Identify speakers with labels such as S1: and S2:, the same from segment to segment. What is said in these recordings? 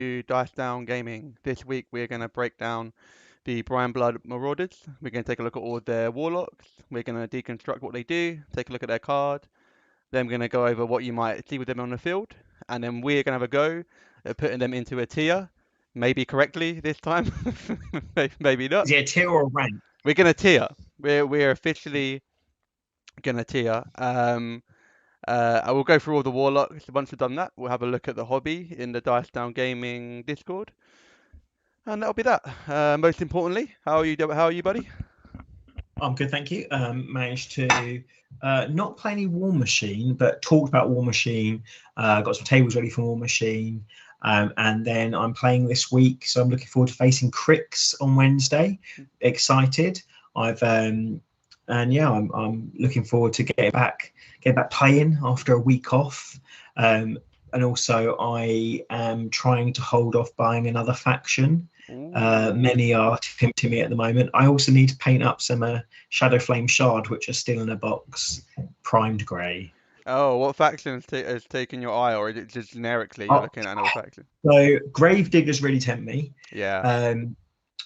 S1: to Dice Down Gaming. This week we're going to break down the Brineblood Marauders. We're going to take a look at all their Warlocks. We're going to deconstruct what they do, take a look at their card. Then we're going to go over what you might see with them on the field. And then we're going to have a go at putting them into a tier. Maybe correctly this time, maybe not.
S2: Is it a tier or a rank?
S1: We're going to tier. We're officially going to tier. I will go through all the Warlocks. Once we've done that, we'll have a look at the hobby in the Dice Down Gaming Discord. And that'll be that. Most importantly, how are you, buddy?
S2: I'm good, thank you. Managed to not play any Warmachine, but talked about Warmachine. Got some tables ready for Warmachine. And then I'm playing this week, so I'm looking forward to facing Cricks on Wednesday. Excited. I'm looking forward to getting back playing after a week off. And also I am trying to hold off buying another faction. Many are tempting me at the moment. I also need to paint up some Shadow Flame Shard, which are still in a box, primed grey.
S1: Oh, what faction has taken your eye, or is it just generically you're looking at another faction?
S2: So Gravediggers really tempt me.
S1: Yeah.
S2: And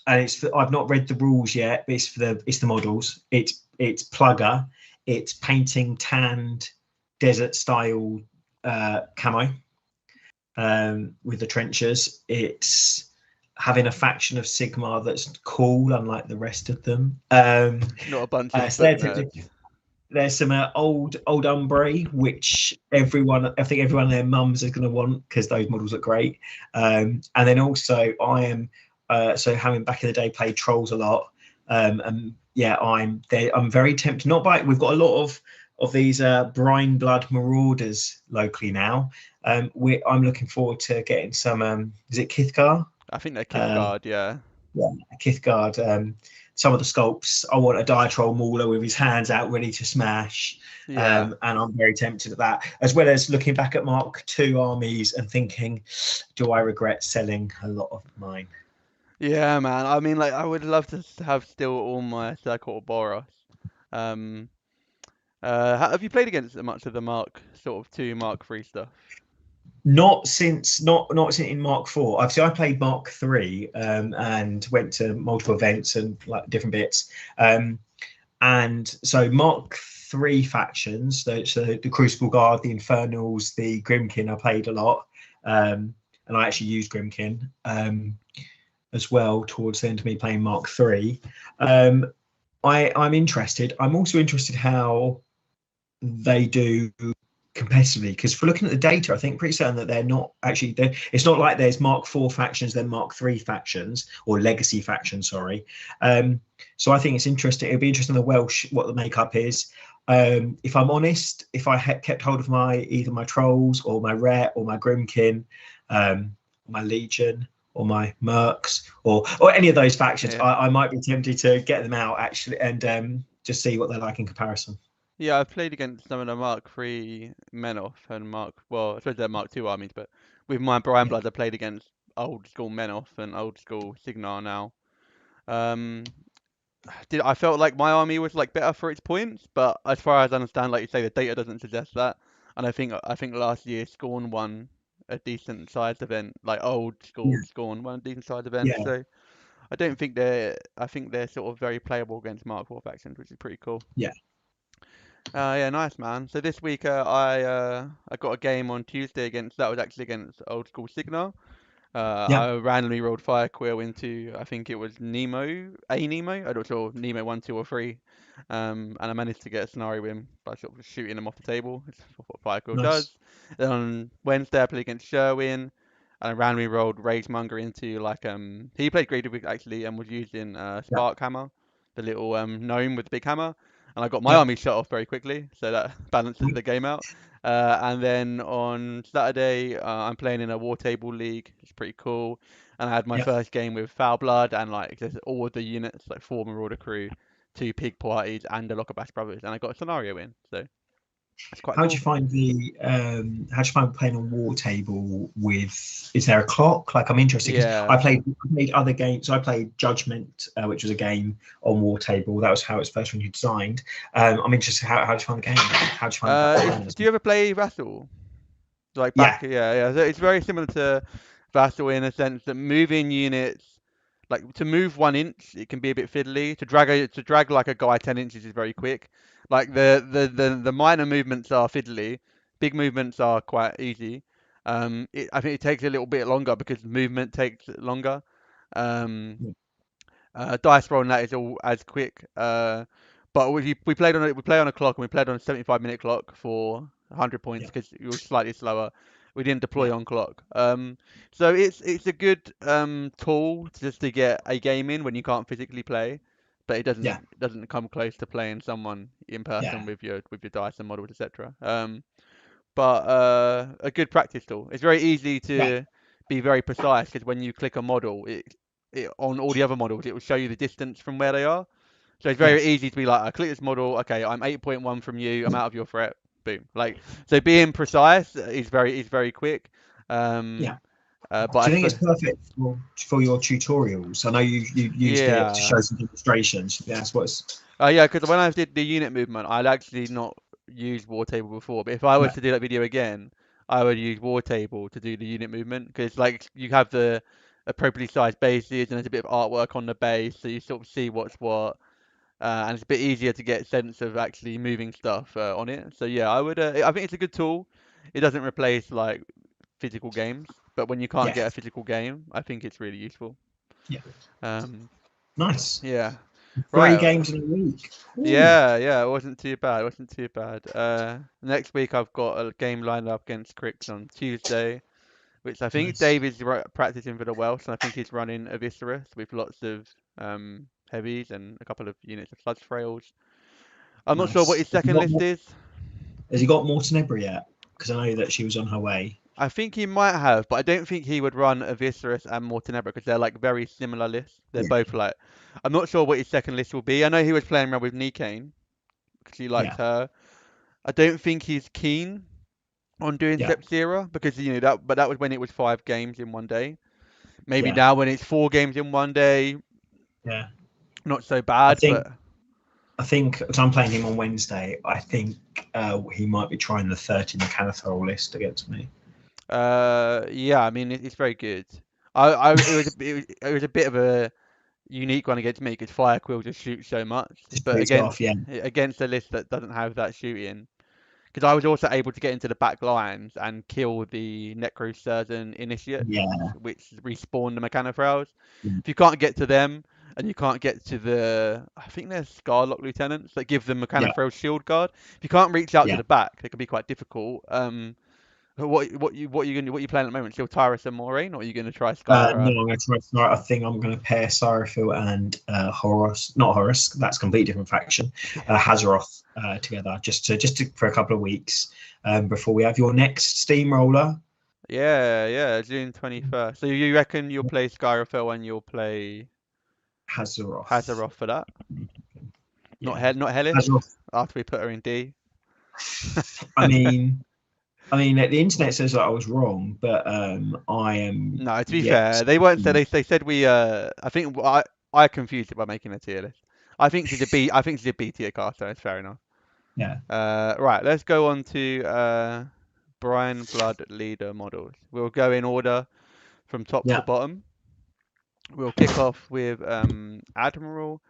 S2: I've not read the rules yet, but it's the models. It's Plugger. It's painting tanned desert style camo with the trenchers. It's having a faction of Sigmar that's cool, unlike the rest of them.
S1: Not a bunch of
S2: there's some old Umbre, which I think everyone and their mums is going to want because those models are great. And then also I am having back in the day played Trolls a lot. I'm very tempted. Not by we've got a lot of these Brineblood Marauders locally now. I'm looking forward to getting some. Is it Kithgar?
S1: I think they're Kithgar, yeah.
S2: Yeah, Kithgar. Some of the sculpts. I want a Dire Troll Mauler with his hands out, ready to smash.
S1: Yeah.
S2: And I'm very tempted at that, as well as looking back at Mark II armies and thinking, do I regret selling a lot of mine?
S1: Yeah, man. I mean, like, I would love to have still all my Circle of Boros. Have you played against much of the Mark 2, Mark 3 stuff?
S2: Not since in Mark 4. I played Mark 3 and went to multiple events and like different bits. And so Mark 3 factions, the Crucible Guard, the Infernals, the Grimkin, I played a lot. And I actually used Grimkin as well towards the end of me playing Mark 3. I'm interested. I'm also interested how they do competitively, because for looking at the data, I think pretty certain that they're not actually it's not like there's Mark 4 factions then Mark 3 factions or legacy factions, sorry. So I think it's interesting. It'll be interesting the Welsh what the makeup is. If I'm honest, if I had kept hold of either my Trolls or my Ret or my Grimkin, my Legion or my Mercs or any of those factions, yeah. I might be tempted to get them out actually and just see what they're like in comparison.
S1: Yeah, I've played against some of the Mark 3 Menoth and I suppose they're Mark 2 armies, but with my Brinebloods, I played against old school Menoth and old school Signar now. I felt like my army was like better for its points, but as far as I understand, like you say, the data doesn't suggest that. And I think last year Scorn won a decent sized event, like old school Scorn won a decent sized event. Yeah. So I think they're sort of very playable against Mark 4 factions, which is pretty cool.
S2: Yeah.
S1: Yeah, nice, man. So this week I got a game on Tuesday against old school Signar. I randomly rolled Fire Quill into, I think it was Nemo. I'm not sure, Nemo 1, 2, or 3. And I managed to get a scenario win by sort of shooting them off the table. It's what Fire Quill does. Then on Wednesday I played against Sherwin, and I randomly rolled Rageonger into he played Greater actually and was using Spark Hammer, the little gnome with the big hammer. And I got my army shut off very quickly, so that balances the game out. And then on Saturday, I'm playing in a War Table League. It's pretty cool. And I had my first game with Foul Blood and like just all of the units, like 4 Marauder Crew, 2 Pig Parties, and a Lockerbash Brothers. And I got a scenario in. So it's quite cool.
S2: How do you find playing on War Table with? Is there a clock? Like I'm interested.
S1: Yeah.
S2: I played other games. I played Judgment, which was a game on War Table. That was how it's first when you designed. I'm interested. How do you find the game? How do you find?
S1: Do you ever play Wrestle? Like back, yeah. So it's very similar to vassal in a sense that moving units, like to move 1 inch, it can be a bit fiddly. To drag like a guy 10 inches is very quick. Like the minor movements are fiddly, big movements are quite easy. I think it takes a little bit longer because movement takes longer. Um,
S2: Yeah.
S1: Dice roll and that is all as quick. But we play on a clock and we played on a 75-minute clock for 100 points
S2: Yeah.
S1: because it was slightly slower. We didn't deploy
S2: Yeah.
S1: on clock. So it's a good tool just to get a game in when you can't physically play, but it
S2: Yeah.
S1: doesn't come close to playing someone in person
S2: Yeah.
S1: with your dice and models, etc. But a good practice tool. It's very easy
S2: Yeah.
S1: to be very precise because when you click a model, it on all the other models, it will show you the distance from where they are. So it's
S2: Yeah.
S1: very easy to be like, I click this model, okay, I'm 8.1 from you, I'm out of your threat, boom. Like, so being precise is very quick.
S2: Yeah.
S1: Um, but I
S2: Do you think
S1: suppose,
S2: it's perfect for your tutorials? I know you used it to
S1: yeah,
S2: show some demonstrations. Yeah, that's what's.
S1: yeah, because when I did the unit movement, I'd actually not used War Table before. But if I was
S2: Yeah.
S1: to do that video again, I would use War Table to do the unit movement because like you have the appropriately sized bases and there's a bit of artwork on the base, so you sort of see what's what. And it's a bit easier to get a sense of actually moving stuff on it. So yeah, I think it's a good tool. It doesn't replace like physical games, but when you can't
S2: Yeah.
S1: get a physical game, I think it's really useful.
S2: Yeah.
S1: Um,
S2: Nice.
S1: yeah,
S2: 3 games
S1: right.
S2: in a week. Ooh.
S1: Yeah, it wasn't too bad. It wasn't too bad. Next week I've got a game lined up against Cricks on Tuesday, which I think
S2: Nice.
S1: Dave is practicing for the Welsh, and I think he's running a Viserys with lots of heavies and a couple of units of Sludge Frails. I'm not sure what
S2: Nice.
S1: his second list is.
S2: Has he got Morton yet? Because I know that she was on her way.
S1: I think he might have, but I don't think he would run a Viserys and Mortenebra because they're like very similar lists. They're
S2: Yeah.
S1: both like. I'm not sure what his second list will be. I know he was playing around with Nikane because he likes
S2: Yeah.
S1: her. I don't think he's keen on doing
S2: Yeah.
S1: Sepzira because but that was when it was 5 games in one day. Maybe
S2: Yeah.
S1: now when it's 4 games in one day,
S2: Yeah.
S1: not so
S2: I
S1: bad.
S2: think
S1: But
S2: I think because I'm playing him on Wednesday, I think he might be trying the 30 Mechanithol list against me.
S1: yeah, I mean it's very good. I it was a bit of a unique one against me because Fire Quill just shoots so much,
S2: Just
S1: but
S2: shoots
S1: against
S2: off, yeah.
S1: against a list that doesn't have that shooting. Because I was also able to get into the back lines and kill the Necrosurgeon Initiates,
S2: Yeah.
S1: which respawn the Mechanophrals.
S2: Yeah.
S1: If you can't get to them, and you can't get to I think they're Scarlock Lieutenants that give them
S2: Yeah.
S1: Mechanophral Shield Guard. If you can't reach out to
S2: Yeah.
S1: the back, it can be quite difficult. What you playing at the moment? Still Tyrus and Moraine, or are you going to try
S2: No,
S1: Skyra?
S2: I'm going to try tonight. I think I'm going to pair Cyrafil and Horus, not Horus. That's a completely different faction. Hazaroth together, just for a couple of weeks before we have your next steamroller.
S1: Yeah, June 21st. So you reckon you'll play Skyrafel and you'll play
S2: Hazaroth.
S1: Hazaroth for that?
S2: Yeah,
S1: Not Hellish
S2: Hazaroth.
S1: after we put her in D.
S2: I mean, the internet says that I was wrong, but I am
S1: No, to be
S2: yet.
S1: fair, they weren't. So they said we. I think I confused it by making a tier list. I think she's a B. I think she's a B tier card, so it's fair enough.
S2: Yeah,
S1: Right, let's go on to Brinebloods leader models. We'll go in order from top to
S2: yeah,
S1: bottom. We'll kick off with Admiral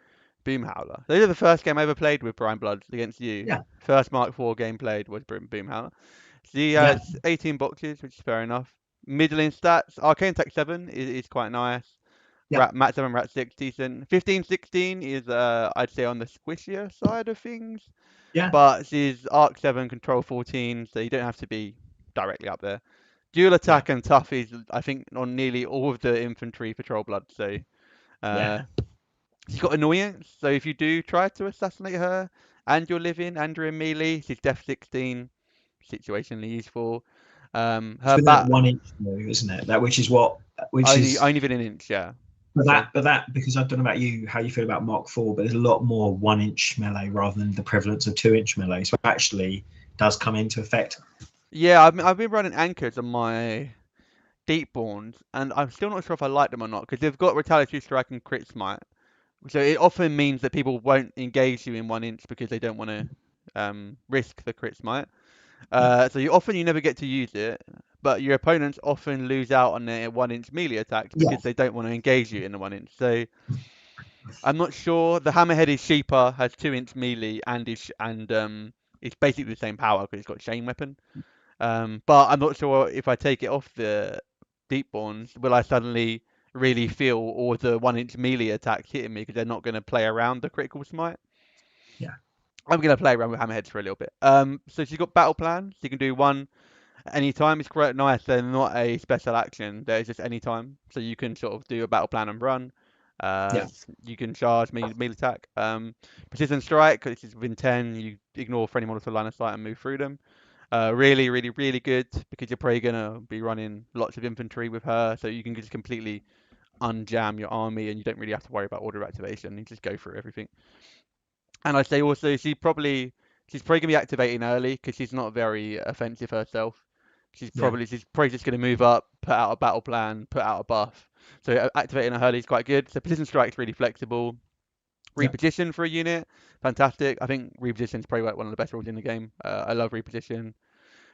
S1: Boomhowler. Those are the first game I ever played with Brinebloods against you.
S2: yeah,
S1: First Mark 4 game played was Boomhowler. She
S2: yeah,
S1: has 18 boxes, which is fair enough. Middling stats. Arcane Tech 7 is quite nice.
S2: yeah,
S1: Mat 7, Rat 6, decent. 15, 16 is, I'd say, on the squishier side of things.
S2: yeah,
S1: But she's Arc 7, Control 14, so you don't have to be directly up there. Dual
S2: yeah,
S1: attack and tough is, I think, on nearly all of the infantry patrol blood. So
S2: yeah,
S1: uh, she's got annoyance. So if you do try to assassinate her and you're living and you're in melee, she's Def 16, situationally useful.
S2: It's
S1: Her
S2: with that
S1: bat
S2: 1 inch move, isn't it? That which is
S1: only within an inch, yeah.
S2: but
S1: So
S2: that because I don't know about you how you feel about Mark 4, but there's a lot more 1 inch melee rather than the prevalence of 2 inch melee. So it actually does come into effect.
S1: yeah, I've been running anchors on my Deepborns, and I'm still not sure if I like them or not because they've got Retaliatory Strike and Crit Smite. So it often means that people won't engage you in 1 inch because they don't want to risk the Crit Smite.
S2: Yeah,
S1: So you never get to use it. but your opponents often lose out on their 1-inch melee attacks
S2: Yeah.
S1: because they don't want to engage you in the 1-inch. So I'm not sure. The Hammerhead is cheaper, has 2-inch melee, and it's basically the same power because it's got chain weapon. But I'm not sure if I take it off the Deepborns, will I suddenly really feel all the 1-inch melee attacks hitting me because they're not going to play around the critical smite.
S2: Yeah.
S1: I'm going to play around with Hammerheads for a little bit. So she's got battle plan. So you can do one anytime. It's quite nice. They're not a special action. They're just anytime. So you can sort of do a battle plan and run.
S2: Yeah.
S1: You can charge melee attack. Precision strike, because it's within 10. You ignore friendly models to line of sight and move through them. Really, really, really good because you're probably gonna be running lots of infantry with her, so you can just completely unjam your army, and you don't really have to worry about order activation. You just go through everything. And I'd say also she's probably gonna be activating early because she's not very offensive herself.
S2: Yeah.
S1: She's probably just gonna move up, put out a battle plan, put out a buff. So activating her early is quite good. So precision strike's really flexible.
S2: Yeah.
S1: Reposition for a unit, fantastic. I think reposition is probably like one of the best rules in the game. I love reposition.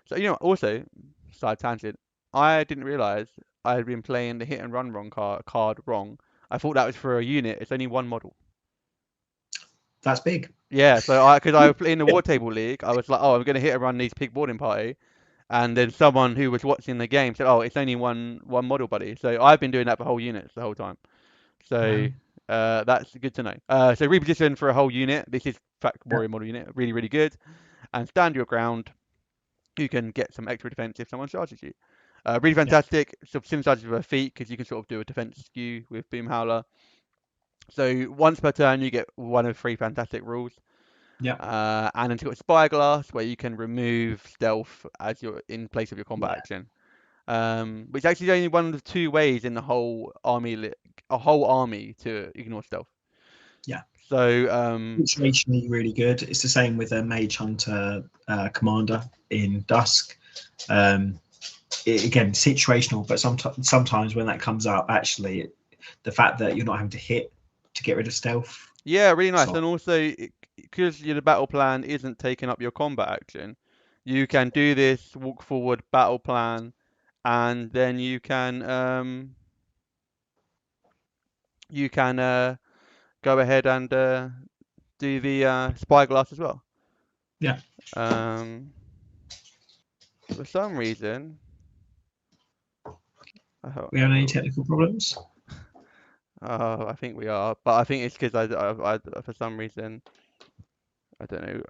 S1: So also side tangent. I didn't realize I had been playing the hit and run wrong card wrong. I thought that was for a unit. It's only one model.
S2: That's big.
S1: Yeah, so because I was in the War Table League, I was like, oh, I'm going to hit and run these pig boarding party, and then someone who was watching the game said, oh, it's only one model, buddy. So I've been doing that for whole units the whole time. So
S2: Wow.
S1: that's good to know. So reposition for a whole unit. This is fact
S2: Yeah.
S1: warrior model unit, really really good. And stand your ground. You can get some extra defense if someone charges you. Really
S2: Yeah.
S1: fantastic. Sort of synergizes with a feat because you can sort of do a defense skew with Boom Howler. So once per turn, you get one of 3 fantastic rules.
S2: Yeah.
S1: And then you've got Spyglass, where you can remove stealth as you're in place of your combat
S2: Yeah.
S1: action. Which actually is only one of the 2 ways in the whole army to ignore stealth.
S2: Yeah.
S1: So
S2: Situationally really good. It's the same with a Mage Hunter commander in Dusk. Again, situational, but sometimes when that comes up, actually, the fact that you're not having to hit to get rid of stealth.
S1: yeah, really nice.
S2: So,
S1: And also, because the battle plan isn't taking up your combat action, you can do this walk forward battle plan, and then you can go ahead and do the spyglass as well.
S2: yeah.
S1: For some reason,
S2: We have any technical problems?
S1: I think we are, but I think it's because I for some reason, I don't know.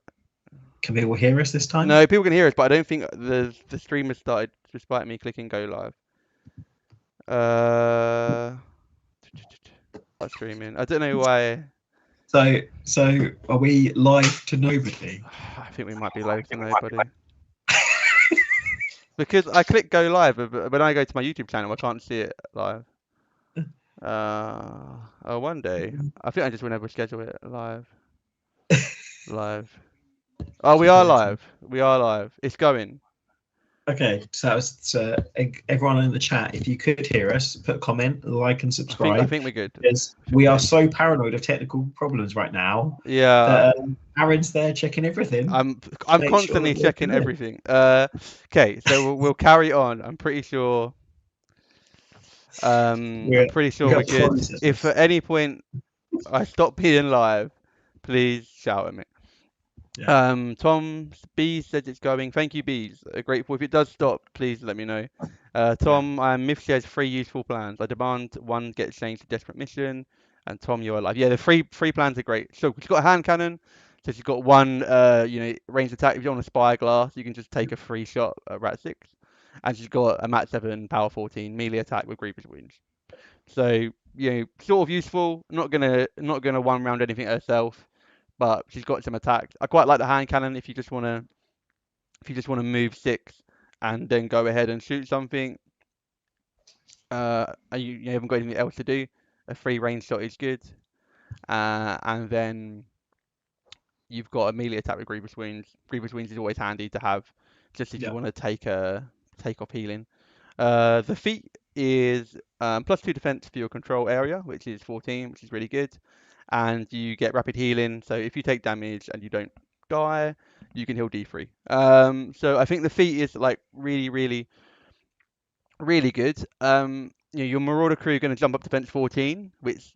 S2: Can people hear us this time?
S1: No, people can hear us, but I don't think the stream has started despite me clicking go live. Start streaming. I don't know why.
S2: So are we live to nobody?
S1: I think we might be live to nobody. Because I click go live, but when I go to my YouTube channel, I can't see it live. One day. I think I just went over schedule it live. Live. Oh, we are live. We are live. It's going.
S2: Okay, so that was everyone in the chat. If you could hear us, put a comment, like, and subscribe.
S1: I think we're good.
S2: Because we are so paranoid of technical problems right now.
S1: Yeah.
S2: That, Aaron's there checking everything.
S1: I'm constantly checking everything. Okay, so we'll carry on. I'm pretty sure. I'm pretty sure we're good. If at any point I stop being live, please shout at me. Yeah. Tom Bees says it's going. Thank you, Bees. Grateful. If it does stop, please let me know. Tom, Myth shares 3 useful plans. I demand 1 gets changed to desperate mission. And Tom, you're alive. Yeah, the free plans are great. So she's got a hand cannon. So she's got 1, ranged attack. If you're on a spyglass, you can just take a free shot at Rat 6. And she's got a Mat 7, Power 14, melee attack with Grievous Wounds. So sort of useful. Not gonna one round anything herself, but she's got some attacks. I quite like the hand cannon if you just wanna move 6 and then go ahead and shoot something. And you haven't got anything else to do. A free range shot is good. And then you've got a melee attack with Grievous Wounds. Grievous Wounds is always handy to have, just if you want to take off healing. The feat is +2 defense for your control area, which is 14, which is really good. And you get rapid healing, so if you take damage and you don't die, you can heal D3. So I think the feat is like really, really really good. Your Marauder crew are going to jump up to defense 14, which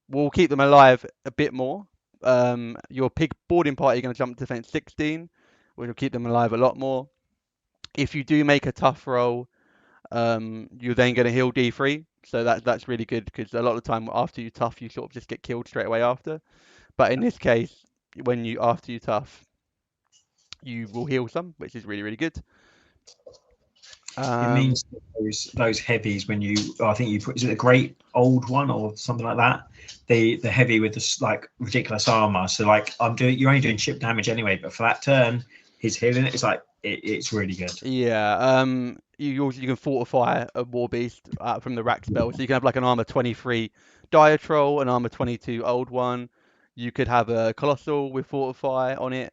S1: will keep them alive a bit more. Your pig boarding party are going to jump to defense 16, which will keep them alive a lot more. If you do make a tough roll, you're then going to heal D3, so that's really good because a lot of the time after you tough, you sort of just get killed straight away after. But in this case, when you after you tough, you will heal some, which is really good.
S2: It means those heavies when you, I think you put, is it a great old one or something like that? The heavy with this like ridiculous armor. So like you're only doing chip damage anyway, but for that turn, he's healing it. It's like it's really good.
S1: Yeah. You can fortify a war beast from the rack spell, so you can have like an armor 23 dire troll, an armor 22 old one. You could have a colossal with fortify on it,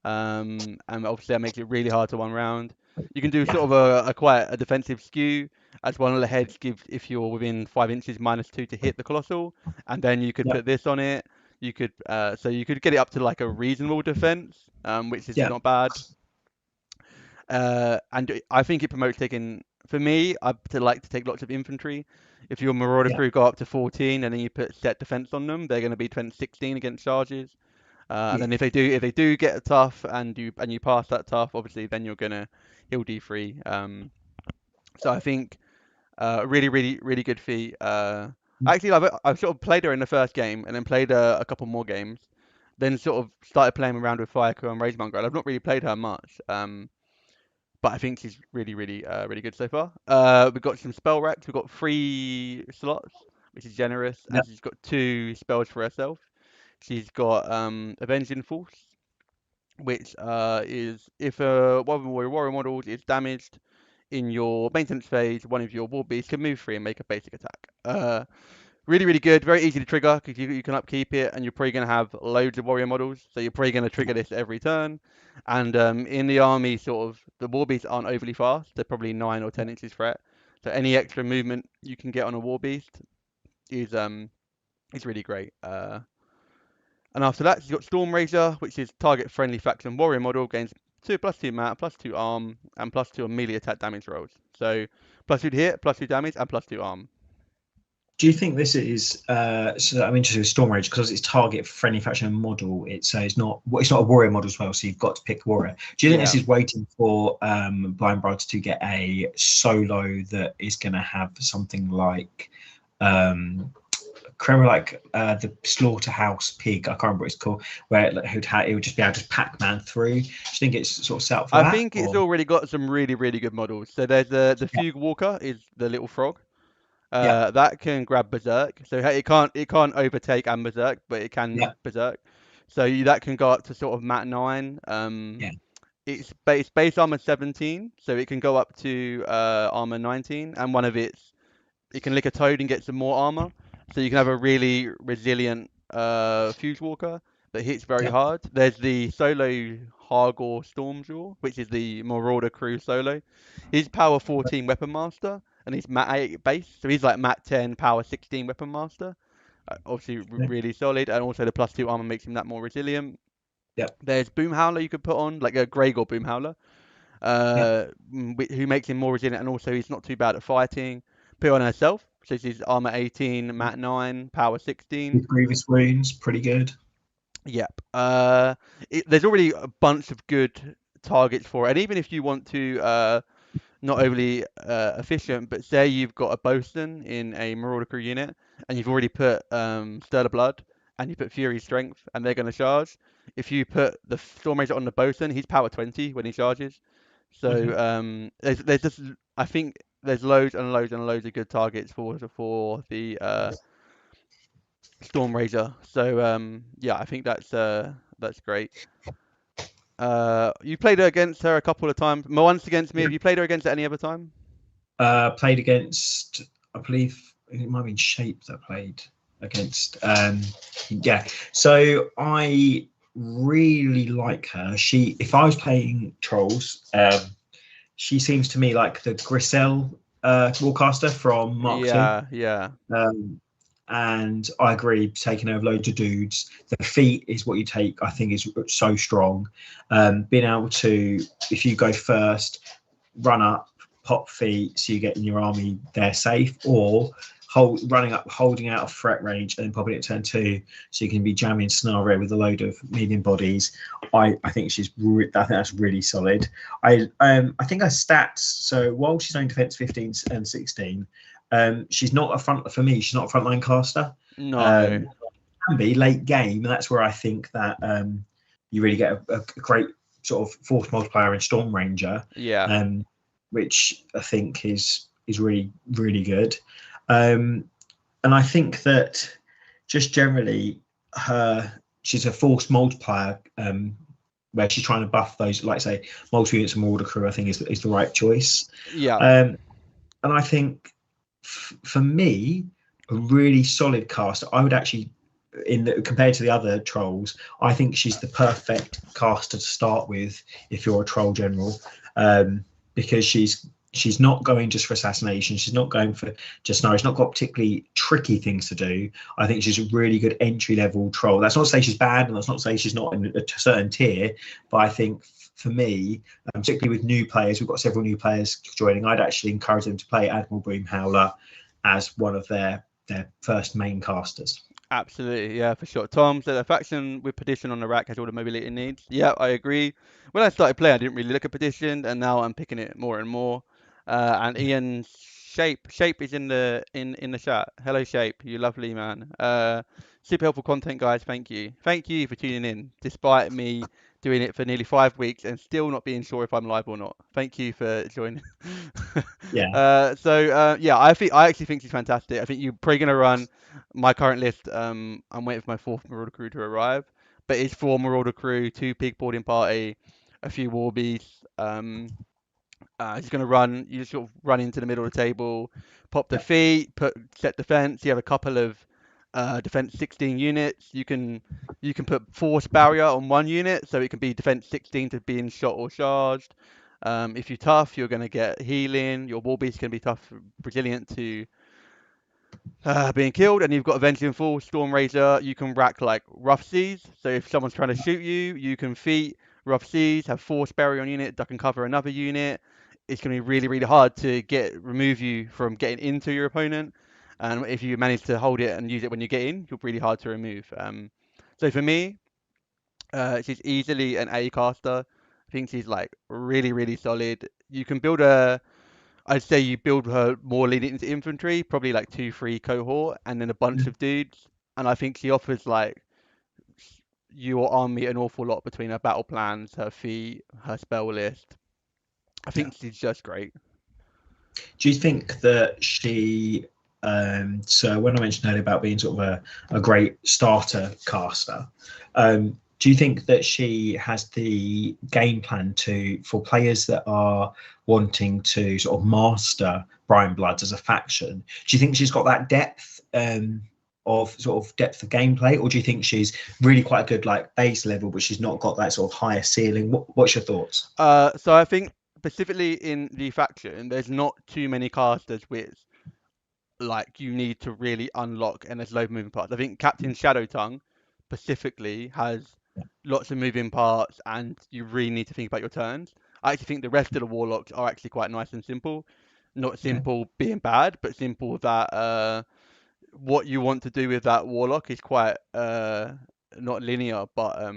S1: and obviously that makes it really hard to one round. You can do sort of a quite a defensive skew, as one of the heads gives if you're within 5 inches -2 to hit the colossal, and then you could put this on it. You could so you could get it up to like a reasonable defense, which is not bad. And I think it promotes taking. For me, I like to take lots of infantry. If your Marauder crew go up to 14 and then you put set defense on them, they're going to be 16 against charges. And then if they do get a tough and you pass that tough, obviously then you're gonna heal D3. So I think really good feat. Actually, I've sort of played her in the first game and then played a couple more games, then sort of started playing around with Firecore and Rageonger. I've not really played her much. But I think she's really good so far. We've got some spell racks. We've got 3 slots, which is generous, and she's got 2 spells for herself. She's got Avenging Force, which is if one of your warrior models is damaged in your maintenance phase, one of your war beasts can move free and make a basic attack. Really good, very easy to trigger because you can upkeep it, and you're probably going to have loads of warrior models, so you're probably going to trigger this every turn. And in the army, sort of the war beasts aren't overly fast; they're probably 9 or 10 inches threat. So any extra movement you can get on a war beast is really great. And after that, you've got Stormraiser, which is target friendly faction warrior model, gains 2 +2 mat, +2 arm, and +2 on melee attack damage rolls. So +2 to hit, +2 damage, and +2 arm.
S2: Do you think this is so I'm interested with Storm Rage because it's target friendly faction model, it's not a warrior model as well, so you've got to pick warrior. Do you think this is waiting for Brinebloods to get a solo that is going to have something like the slaughterhouse pig, I can't remember what it's called, where it would just be able to Pac-Man through? Do you think it's sort of set up for that?
S1: I think it's already got some really good models. So there's the Fugue Walker is the little frog. That can grab Berserk, so it can't overtake and Berserk, but it can Berserk. So that can go up to sort of mat 9. It's base armor 17, so it can go up to armor 19, and it can lick a toad and get some more armor. So you can have a really resilient Fuse Walker that hits very hard. There's the solo Hargor Stormjaw, which is the Marauder crew solo. He's power 14 Weapon Master, and he's mat 8 base, so he's like mat 10 power 16 Weapon Master. Obviously really solid, and also the +2 armor makes him that more resilient. There's Boom Howler you could put on, like a Gregor Boom Howler, who makes him more resilient, and also he's not too bad at fighting. Put on herself, so she's armor 18, mat 9, power 16.
S2: With grievous wounds, pretty good.
S1: Yep. There's already a bunch of good targets for it, and even if you want to not overly efficient, but say you've got a bosun in a Marauder crew unit, and you've already put Stir the Blood, and you put Fury Strength, and they're going to charge. If you put the Stormraiser on the bosun, he's power 20 when he charges. So there's just, I think there's loads and loads and loads of good targets for the Stormraiser. So yeah, I think that's great. You played her against her a couple of times. Once against me. Have you played her against at any other time?
S2: Played against, I believe it might have been Shape that played against. So I really like her. If I was playing trolls, she seems to me like the Grisel Warcaster from Mark 2. And I agree, taking over loads of dudes. The feat is what you take, I think, is so strong. Being able to, if you go first, run up, pop feats, you get in your army, they're safe, or running up, holding out of threat range, and then popping it at turn 2, so you can be jamming scenario with a load of medium bodies. I think that's really solid. I think her stats. So while she's only defense 15 and 16, she's not for me. She's not a frontline caster.
S1: No.
S2: Can be late game, and that's where I think that you really get a great sort of force multiplier in Storm Ranger.
S1: Yeah.
S2: Which I think is really, really good. And I think that just generally she's a force multiplier, where she's trying to buff those, like say, multiple units of Marauder crew, I think is the right choice.
S1: Yeah.
S2: And I think for me, a really solid caster, I would actually, compared to the other trolls, I think she's the perfect caster to start with if you're a troll general, because she's not going just for assassination. She's not going for just scenario. She's not got particularly tricky things to do. I think she's a really good entry level troll. That's not to say she's bad, and that's not to say she's not in a certain tier, but I think for me, particularly with new players, we've got several new players joining, I'd actually encourage them to play Admiral Boom Howler as one of their first main casters.
S1: Absolutely, yeah, for sure. Tom, so the faction with Petition on the rack has all the mobility it needs. Yeah, I agree. When I started playing, I didn't really look at Petition, and now I'm picking it more and more. And Ian Shape is in the chat. Hello, Shape, you lovely man. Super helpful content, guys. Thank you for tuning in, despite me doing it for nearly 5 weeks and still not being sure if I'm live or not. Thank you for joining.
S2: Yeah.
S1: Yeah, I actually think she's fantastic. I think you're probably gonna run my current list. I'm waiting for my 4th Marauder crew to arrive, but it's 4 Marauder crew, 2 pig boarding party, a few war beasts. Just gonna run. You just sort of run into the middle of the table, pop the feet, set defense. You have a couple of defense 16 units. You can put force barrier on 1 unit, so it can be defense 16 to being shot or charged. If you're tough, you're gonna get healing. Your war beast can be tough, resilient to being killed, and you've got Avenging Fall, Storm Razor. You can rack like Rough Seas, so if someone's trying to shoot you, you can feat Rough Seas, have force barrier on unit that can cover another unit. It's going to be really, really hard to remove you from getting into your opponent, and if you manage to hold it and use it when you get in, you're really hard to remove. So for me, she's easily an A caster. I think she's like really, really solid. You can build I'd say you build her more leading into infantry, probably like 2-3 cohort, and then a bunch of dudes. And I think she offers like your army an awful lot between her battle plans, her feat, her spell list. I think she's just great.
S2: Do you think that she? So when I mentioned earlier about being sort of a great starter caster, do you think that she has the game plan for players that are wanting to sort of master Brinebloods as a faction? Do you think she's got that depth of gameplay, or do you think she's really quite good like base level, but she's not got that sort of higher ceiling? What's your thoughts?
S1: So I think specifically in the faction, there's not too many casters with like you need to really unlock, and there's loads of moving parts. I think Captain Shadowtongue specifically has lots of moving parts, and you really need to think about your turns. I actually think the rest of the Warlocks are actually quite nice and simple. Not simple being bad, but simple that what you want to do with that Warlock is quite not linear, but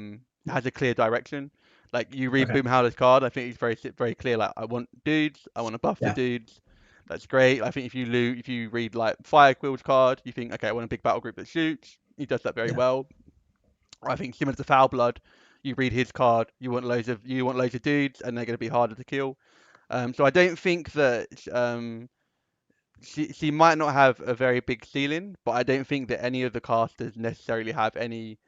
S1: has a clear direction. Like you read Boom Howler's card, I think it's very clear. Like I want dudes, I want to buff the dudes. That's great. I think if you read like Fire Quill's card, you think, okay, I want a big battle group that shoots. He does that very well. I think similar to Foul Blood, you read his card, you want loads of dudes, and they're going to be harder to kill. So I don't think that she might not have a very big ceiling, but I don't think that any of the casters necessarily have any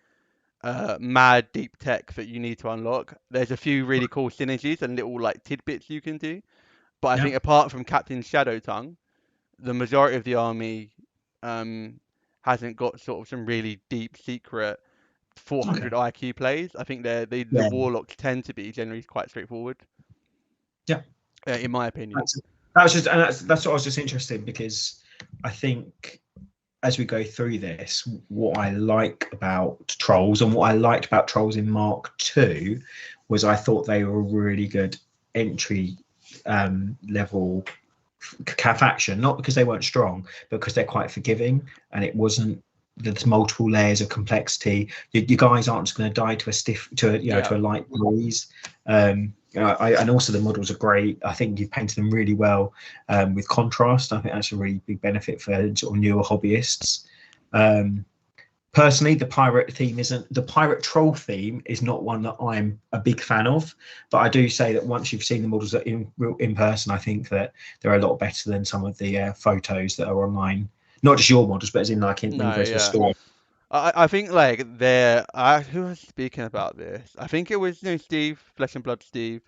S1: mad deep tech that you need to unlock. There's a few really cool synergies and little like tidbits you can do, but I think apart from Captain Shadowtongue, the majority of the army hasn't got sort of some really deep secret 400 IQ plays. I think the Warlocks tend to be generally quite straightforward.
S2: Yeah,
S1: in my opinion.
S2: That's what I was just interested, because I think as we go through this, what I like about trolls and what I liked about trolls in Mark II was I thought they were a really good entry level faction, not because they weren't strong, but because they're quite forgiving, and it wasn't. There's multiple layers of complexity. You guys aren't just going to die to a light breeze. And also the models are great. I think you've painted them really well with contrast. I think that's a really big benefit for sort of newer hobbyists. Personally, the pirate troll theme is not one that I'm a big fan of, but I do say that once you've seen the models in person, I think that they're a lot better than some of the photos that are online. Not just your models, but as in like when you go to the store.
S1: I think like who was speaking about this? I think it was Steve, Flesh and Blood Steve.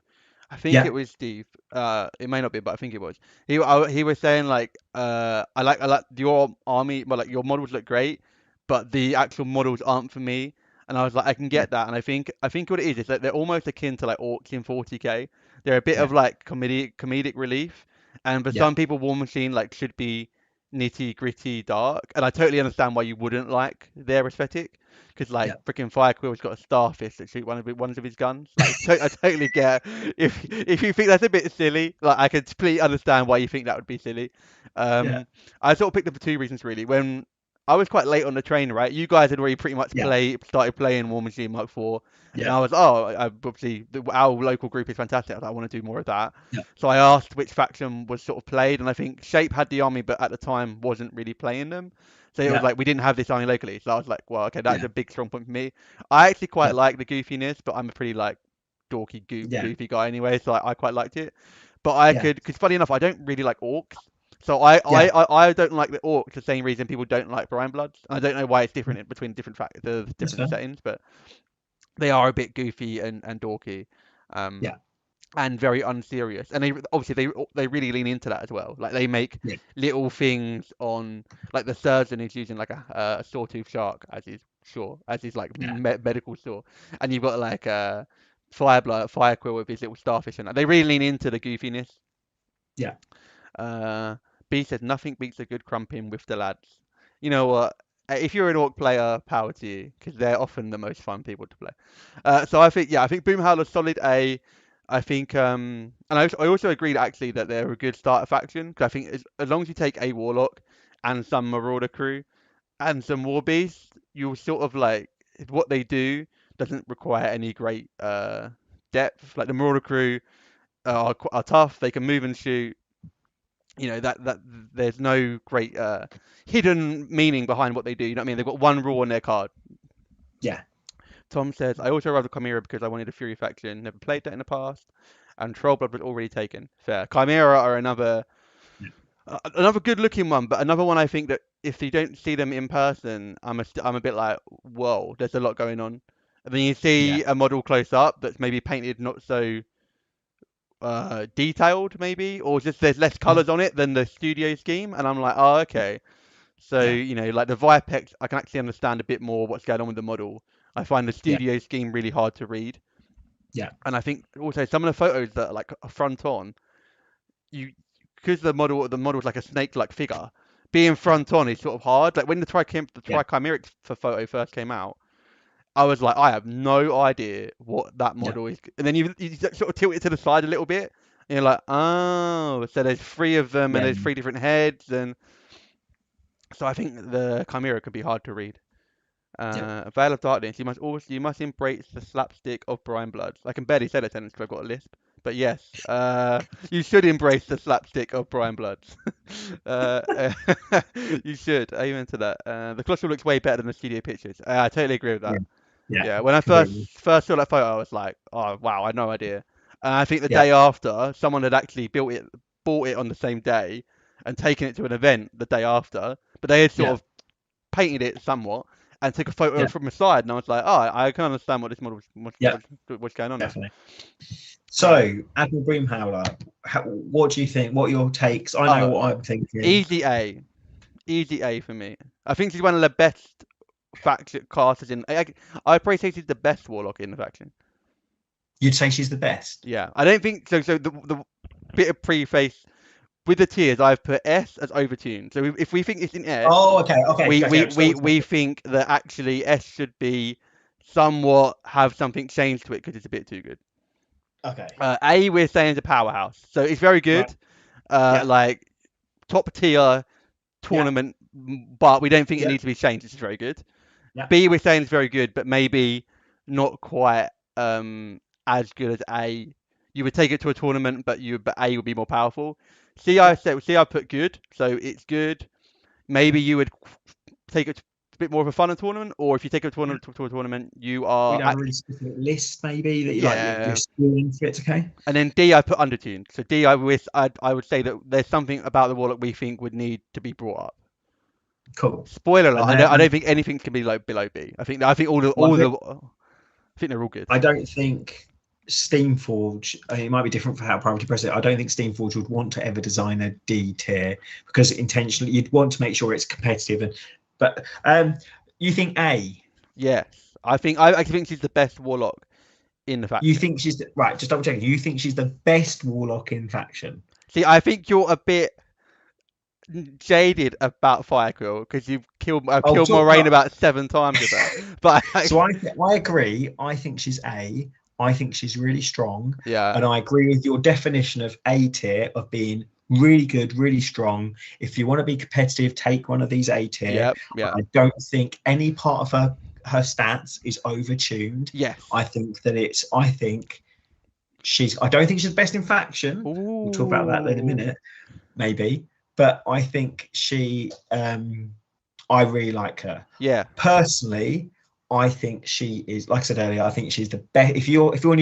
S1: I think it was Steve. It may not be, but I think it was. He was saying like I like your army, but like your models look great, but the actual models aren't for me. And I was like, I can get that. And I think what it is that they're almost akin to like Orcs in 40k. They're a bit of like comedic relief, and for some people, Warmachine like should be nitty gritty dark, and I totally understand why you wouldn't like their aesthetic, because like freaking Quill's got a starfish that shoot one of his guns. Like I totally get if you think that's a bit silly. Like I can completely understand why you think that would be silly. I sort of picked up for two reasons really. When I was quite late on the train, right? You guys had already pretty much started playing Warmachine Mark 4. And I was, obviously, our local group is fantastic. I want to do more of that. So I asked which faction was sort of played, and I think Shape had the army, but at the time wasn't really playing them. So it was like, we didn't have this army locally. So I was like, well, okay, that's a big strong point for me. I actually quite like the goofiness, but I'm a pretty like dorky, goofy guy anyway, so I quite liked it. But I could, because funny enough, I don't really like Orcs. So I don't like the Orcs the same reason people don't like Brinebloods. I don't know why it's different between different settings, but they are a bit goofy and dorky, and very unserious. And they obviously they really lean into that as well. Like they make little things on, like the surgeon is using like a sawtooth shark as his like medical saw, and you've got like fire Quill with his little starfish, and they really lean into the goofiness. B says nothing beats a good crumping with the lads. You know what? If you're an Orc player, power to you, because they're often the most fun people to play. So I think Boomhowler's solid A. I think, and I also agreed actually that they're a good starter faction, because I think as long as you take a Warlock and some Marauder crew and some War Beasts, you'll sort of like what they do doesn't require any great depth. Like the Marauder crew are tough, they can move and shoot. You know that there's no great hidden meaning behind what they do. You know what I mean? They've got one rule on their card. Tom says, I also arrived at Chimera because I wanted a Fury faction. Never played that in the past, and Trollblood was already taken. Fair. Chimera are another good looking one, but another one I think that if you don't see them in person, I'm a bit like, whoa, there's a lot going on. And then you see a model close up that's maybe painted not so detailed, maybe, or just there's less colors on it than the studio scheme, and I'm like, oh, okay. So like the Vipex, I can actually understand a bit more what's going on with the model. I find the studio scheme really hard to read. And I think also some of the photos that are like front on, because the model's like a snake-like figure, being front on is sort of hard. Like when the Trichimeric photo first came out, I was like, I have no idea what that model is. And then you sort of tilt it to the side a little bit, and you're like, oh, so there's 3 of them, and there's 3 different heads, and so I think the Chimera could be hard to read. Veil of Darkness, you must embrace the slapstick of Brinebloods. I can barely say that sentence because I've got a lisp. But yes, you should embrace the slapstick of Brinebloods. You should. Amen to that. The Colossal looks way better than the studio pictures. I totally agree with that. Yeah. When I first saw that photo, I was like, oh wow, I had no idea. And I think the day after, someone had actually bought it on the same day, and taken it to an event the day after. But they had sort of painted it somewhat and took a photo from the side, and I was like, oh, I can understand what this model what's going on.
S2: Definitely. So, Admiral Boomhowler, what do you think? What are your takes? I know what I'm thinking.
S1: Easy A for me. I think she's one of the best faction classes in. I probably say she's the best Warlock in the faction.
S2: You'd say she's the best?
S1: Yeah, I don't think so. So the bit of preface with the tiers, I've put S as overtuned. So if we think it's in S, we think that actually S should be somewhat have something changed to it because it's a bit too good.
S2: Okay.
S1: A, we're saying is a powerhouse, so it's very good.
S2: Right. Yeah.
S1: Like top tier
S2: Yeah.
S1: tournament, but we don't think it
S2: Yeah.
S1: needs to be changed. It's very good.
S2: Yeah.
S1: B, we're saying it's very good, but maybe not quite as good as A. You would take it to a tournament, but A would be more powerful. C, I
S2: Yeah.
S1: said C, I put good, so it's good. Maybe you would take it to a bit more of a fun tournament, or if you take it to a tournament, you
S2: We'd
S1: are
S2: have a really specific list, maybe that you like. You're
S1: yeah.
S2: stealing for it. Okay.
S1: And then D, I put undertuned. So D, I would say that there's something about the Warlock we think would need to be brought up.
S2: Cool.
S1: Spoiler
S2: And
S1: alert,
S2: then
S1: I don't think anything can be like below B. I think I think they're all good.
S2: I don't think Steamforge. It might be different for how Priority Press it. I don't think Steamforge would want to ever design a D tier because intentionally you'd want to make sure it's competitive. But you think A?
S1: Yes, I think she's the best Warlock in the faction.
S2: You think she's right? Just double checking. You think she's the best Warlock in faction?
S1: See, I think you're a bit jaded about Quill because you've killed Moraine about 7 times with that. But
S2: so I agree. I think she's A. I think she's really strong.
S1: Yeah.
S2: And I agree with your definition of A tier of being really good, really strong. If you want to be competitive, take one of these A tier.
S1: Yep. Yeah.
S2: I don't think any part of her stats is overtuned.
S1: Yes.
S2: I think I don't think she's the best in faction.
S1: Ooh.
S2: We'll talk about that in a minute, maybe. But I think she, I really like her.
S1: Yeah.
S2: Personally, I think she is, like I said earlier, I think she's the best. If you're new to if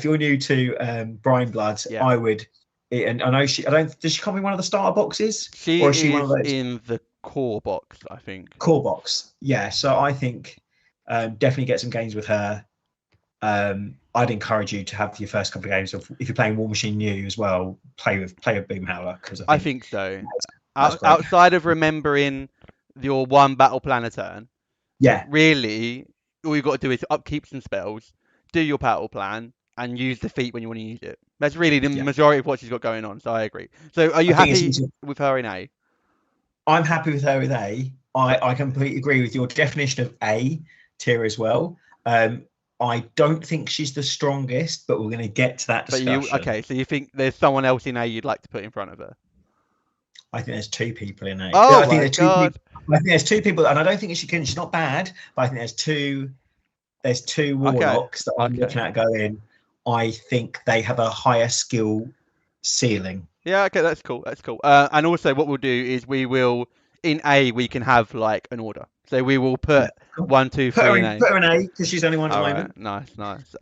S2: you're new to Brinebloods,
S1: yeah.
S2: I would. And I know does she come in one of the starter boxes?
S1: Or is she one of those? In the core box, I think.
S2: Core box, yeah. So I think definitely get some games with her. I'd encourage you to have your first couple of games of, if you're playing Warmachine new as well, play with Boom Howler, because
S1: I think so. Outside of remembering your one battle plan a turn,
S2: yeah,
S1: really all you've got to do is upkeep some spells, do your battle plan, and use the feat when you want to use it. That's really the majority of what she's got going on. So I agree. So are you happy with her in A?
S2: I'm happy with her with A. I completely agree with your definition of A tier as well. I don't think she's the strongest, but we're going to get to that discussion.
S1: So you think there's someone else in A you'd like to put in front of her?
S2: I think there's 2 people in A.
S1: Oh,
S2: I think there's 2 people, and I don't think she's not bad, but I think there's two Warlocks that I'm looking at going, I think they have a higher skill ceiling.
S1: Yeah, okay, that's cool. And also what we'll do is we will, in A, we can have like an order. So we will put 1, 2, 3 in A.
S2: Put her in A because she's only one at the moment.
S1: Nice.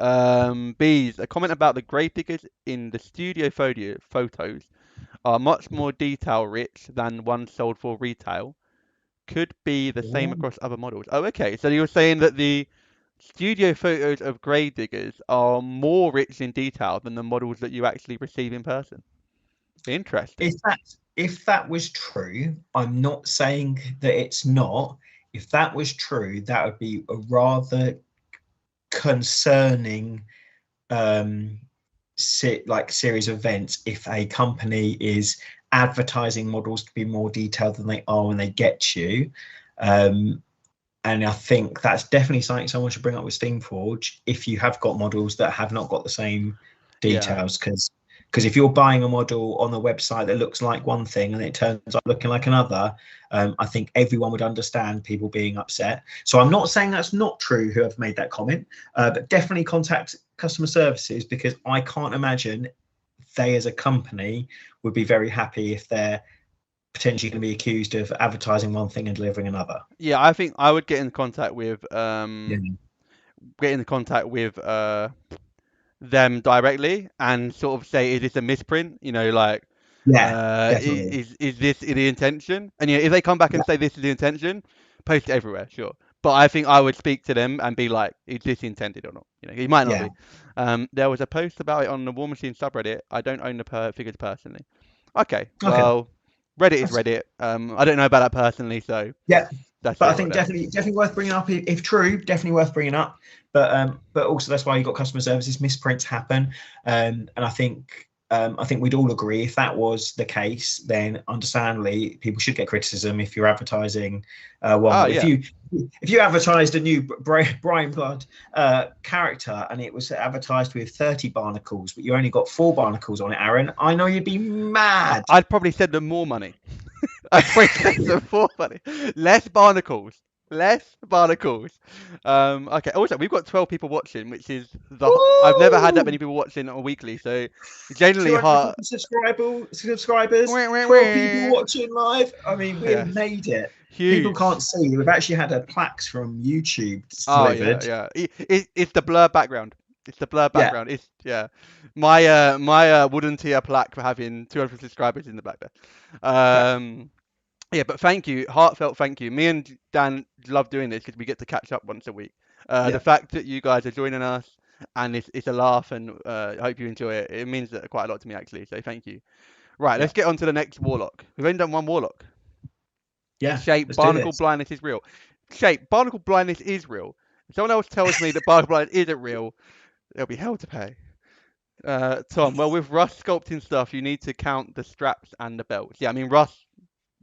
S1: B's, a comment about the grave diggers in the studio photos are much more detail rich than one sold for retail. Could be the same across other models. Oh, okay. So you're saying that the studio photos of grave diggers are more rich in detail than the models that you actually receive in person. Interesting.
S2: If that was true, I'm not saying that it's not. If that was true, that would be a rather concerning series of events if a company is advertising models to be more detailed than they are when they get you. And I think that's definitely something someone should bring up with Steamforge if you have got models that have not got the same details, because if you're buying a model on a website that looks like one thing and it turns out looking like another, I think everyone would understand people being upset. So I'm not saying that's not true, whoever made that comment, but definitely contact customer services, because I can't imagine they as a company would be very happy if they're potentially going to be accused of advertising one thing and delivering another.
S1: Yeah, I think I would get in contact with them directly and sort of say, is this a misprint? Is this the intention? And if they come back and say this is the intention, post it everywhere, sure. But I think I would speak to them and be like, is this intended or not? It might not be. There was a post about it on the Warmachine subreddit. I don't own the figures personally. Okay. Well, Reddit is Reddit. I don't know about that personally, so
S2: yeah. But I think definitely worth bringing up if true. Definitely worth bringing up. But also that's why you got customer services. Misprints happen, and I think I think we'd all agree if that was the case, then understandably people should get criticism if you're advertising one. If you advertised a new Brineblood character and it was advertised with 30 barnacles, but you only got 4 barnacles on it, Aaron, I know you'd be mad.
S1: I'd probably send them more money. I'd probably send them more money. Less barnacles. Less barnacles. Okay. Also, we've got 12 people watching, which is I've never had that many people watching on a weekly, so generally hard.
S2: Subscribers, 12 people watching live. I mean, we've made it. Huge. People can't see. We've actually had a plaques from YouTube delivered.
S1: Oh yeah. It's the blur background. It's the blur background. Yeah. It's my wooden tier plaque for having 200 subscribers in the back there. Yeah, but thank you, heartfelt thank you. Me and Dan love doing this because we get to catch up once a week. The fact that you guys are joining us and it's a laugh, and I hope you enjoy it. It means quite a lot to me actually. So thank you. Right, let's get on to the next warlock. We've only done one warlock.
S2: Yeah.
S1: Shape, barnacle blindness is real. Shape, barnacle blindness is real. If someone else tells me that barnacle blindness isn't real, there'll be hell to pay. Tom, well, with Rust sculpting stuff, you need to count the straps and the belts. Yeah, I mean Rust.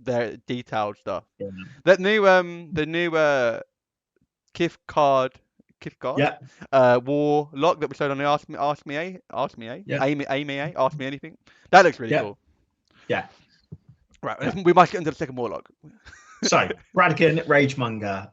S1: Their detailed stuff. Yeah. The new Kith card, Warlock that we showed on the Ask Me Anything. That looks really cool.
S2: Yeah.
S1: Right, we must get into the second Warlock.
S2: So, Rageonger, Ragemonger,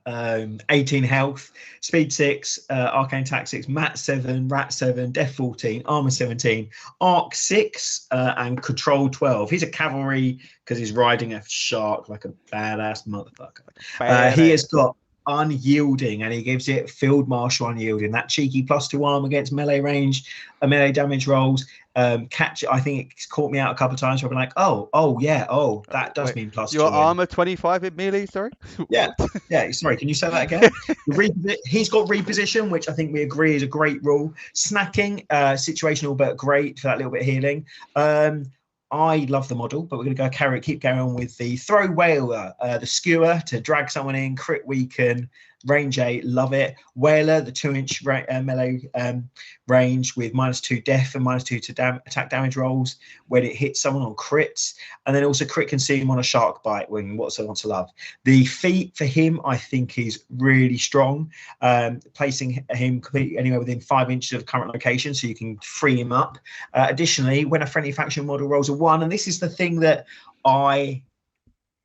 S2: 18 health, speed 6, arcane attack 6, mat 7, rat 7, death 14, armor 17, arc 6, and control 12. He's a cavalry because he's riding a shark like a badass motherfucker. He has got unyielding, and he gives it field marshal unyielding. That cheeky +2 arm against melee range, melee damage rolls. I think it's caught me out a couple of times where I'm like, that does mean +2.
S1: Your armor 25 in melee, sorry?
S2: Yeah, sorry, can you say that again? He's got reposition, which I think we agree is a great rule. Snacking, situational, but great for that little bit of healing. I love the model, but we're going to keep going on with the throw whaler, the skewer to drag someone in, crit weaken, range 8, love it. Whaler, the 2-inch melee range with -2 death and -2 to attack damage rolls when it hits someone on crits, and then also crit consume on a shark bite when what's someone to love. The feat for him, I think, is really strong, placing him completely anywhere within 5 inches of the current location, so you can free him up. Additionally, when a friendly faction model rolls a 1, and this is the thing that I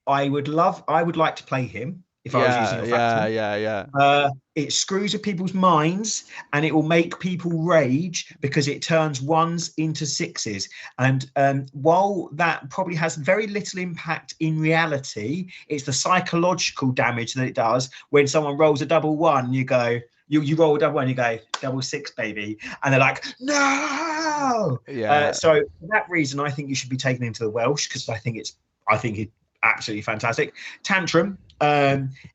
S2: would like to play him. If I was using a faction. It screws with people's minds, and it will make people rage because it turns 1s into 6s. And while that probably has very little impact in reality, it's the psychological damage that it does when someone rolls a double 1. You go, you roll a double 1, you go double 6, baby, and they're like, no. So for that reason, I think you should be taking him to the Welsh because I think it's absolutely fantastic. Tantrum.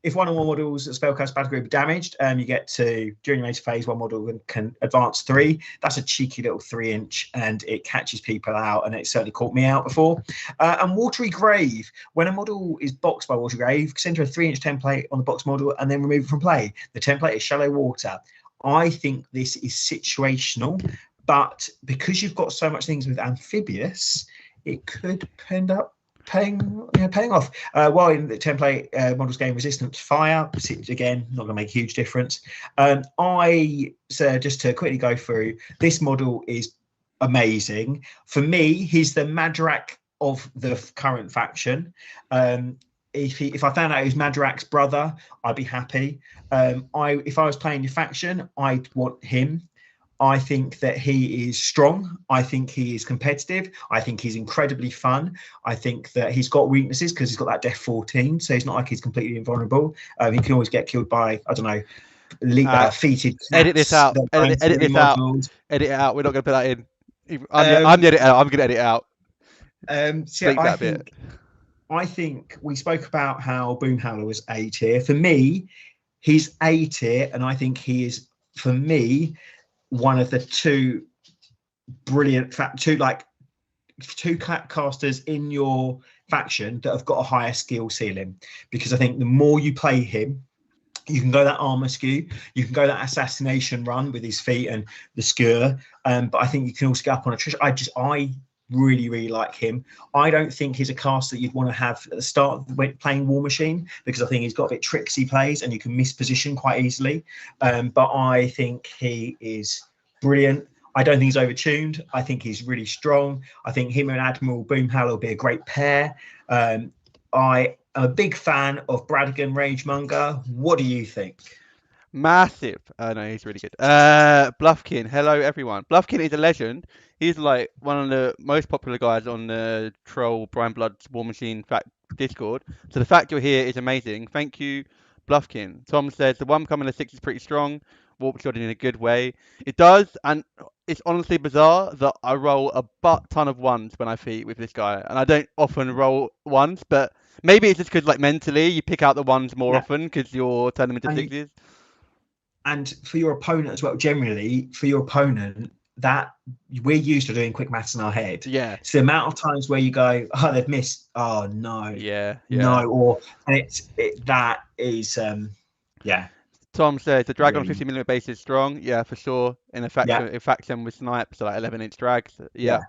S2: If one or more models at spellcast battle group are damaged, you get to, during your later phase, one model can advance 3. That's a cheeky little 3-inch, and it catches people out, and it certainly caught me out before. And Watery Grave. When a model is boxed by Watery Grave, center a 3-inch template on the box model and then remove it from play. The template is Shallow Water. I think this is situational, but because you've got so much things with Amphibious, it could end up paying off. While in the template models gain resistant to fire, again, not going to make a huge difference. Just to quickly go through, this model is amazing. For me, he's the Madrak of the current faction. If I found out he was Madrak's brother, I'd be happy. If I was playing your faction, I'd want him. I think that he is strong. I think he is competitive. I think he's incredibly fun. I think that he's got weaknesses because he's got that death 14, so it's not like he's completely invulnerable. He can always get killed by, I don't know, feated.
S1: Edit this out. Edit this out. Edit it out. We're not going to put that in. I'm the editor. I'm going to edit it out.
S2: I think we spoke about how Boomhowler was A tier. For me, he's A tier, and I think he is, for me, one of the two brilliant two casters in your faction that have got a higher skill ceiling, because I think the more you play him, you can go that armor skew, you can go that assassination run with his feet and the skewer, but I think you can also get up on attrition. really like him. I don't think he's a cast that you'd want to have at the start when playing Warmachine, because I think he's got a bit tricksy plays and you can miss position quite easily. But I think he is brilliant. I don't think he's overtuned. I think he's really strong. I think him and Admiral Boomhall will be a great pair. I am a big fan of Bradigan Rageonger. What do you think?
S1: Massive. No, he's really good. Bluffkin. Hello, everyone. Bluffkin is a legend. He's like one of the most popular guys on the Troll Brinebloods Warmachine Discord. So the fact you're here is amazing. Thank you, Bluffkin. Tom says the one coming to 6 is pretty strong. Warp shot in a good way. It does, and it's honestly bizarre that I roll a butt ton of ones when I feat with this guy, and I don't often roll ones, but maybe it's just because like mentally you pick out the ones more often because you're turning them into sixes.
S2: And for your opponent as well, generally for your opponent, that we're used to doing quick maths in our head.
S1: Yeah.
S2: It's the amount of times where you go, oh, they've missed. Oh no.
S1: Yeah.
S2: No. Or and that is yeah.
S1: Tom says the drag on 50mm base is strong. Yeah, for sure. In a faction with snipes, so like 11-inch drags. Yeah.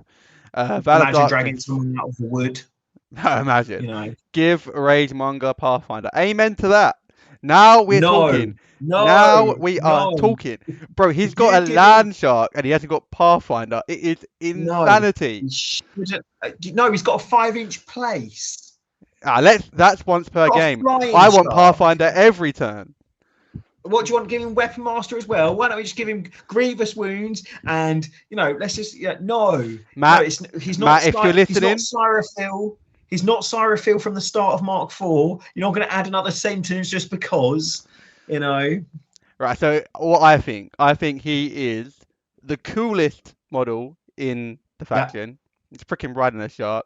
S2: Imagine dragging someone out of the wood.
S1: Imagine.
S2: You know.
S1: Give Rageonger Pathfinder. Amen to that. Now we're talking. Now we are talking. Bro, he's got a land shark and he hasn't got Pathfinder. It is insanity.
S2: No, he's got a 5-inch place.
S1: That's once per game. I want Pathfinder every turn.
S2: What do you want? Give him Weapon Master as well? Why don't we just give him Grievous Wounds and let's just Matt. No, he's not.
S1: Matt, if you're listening,
S2: he's not Cyrophil. He's not Cyrophil from the start of Mark 4. You're not going to add another sentence just because,
S1: Right. So what I think he is the coolest model in the faction. Yeah. It's freaking riding a shark.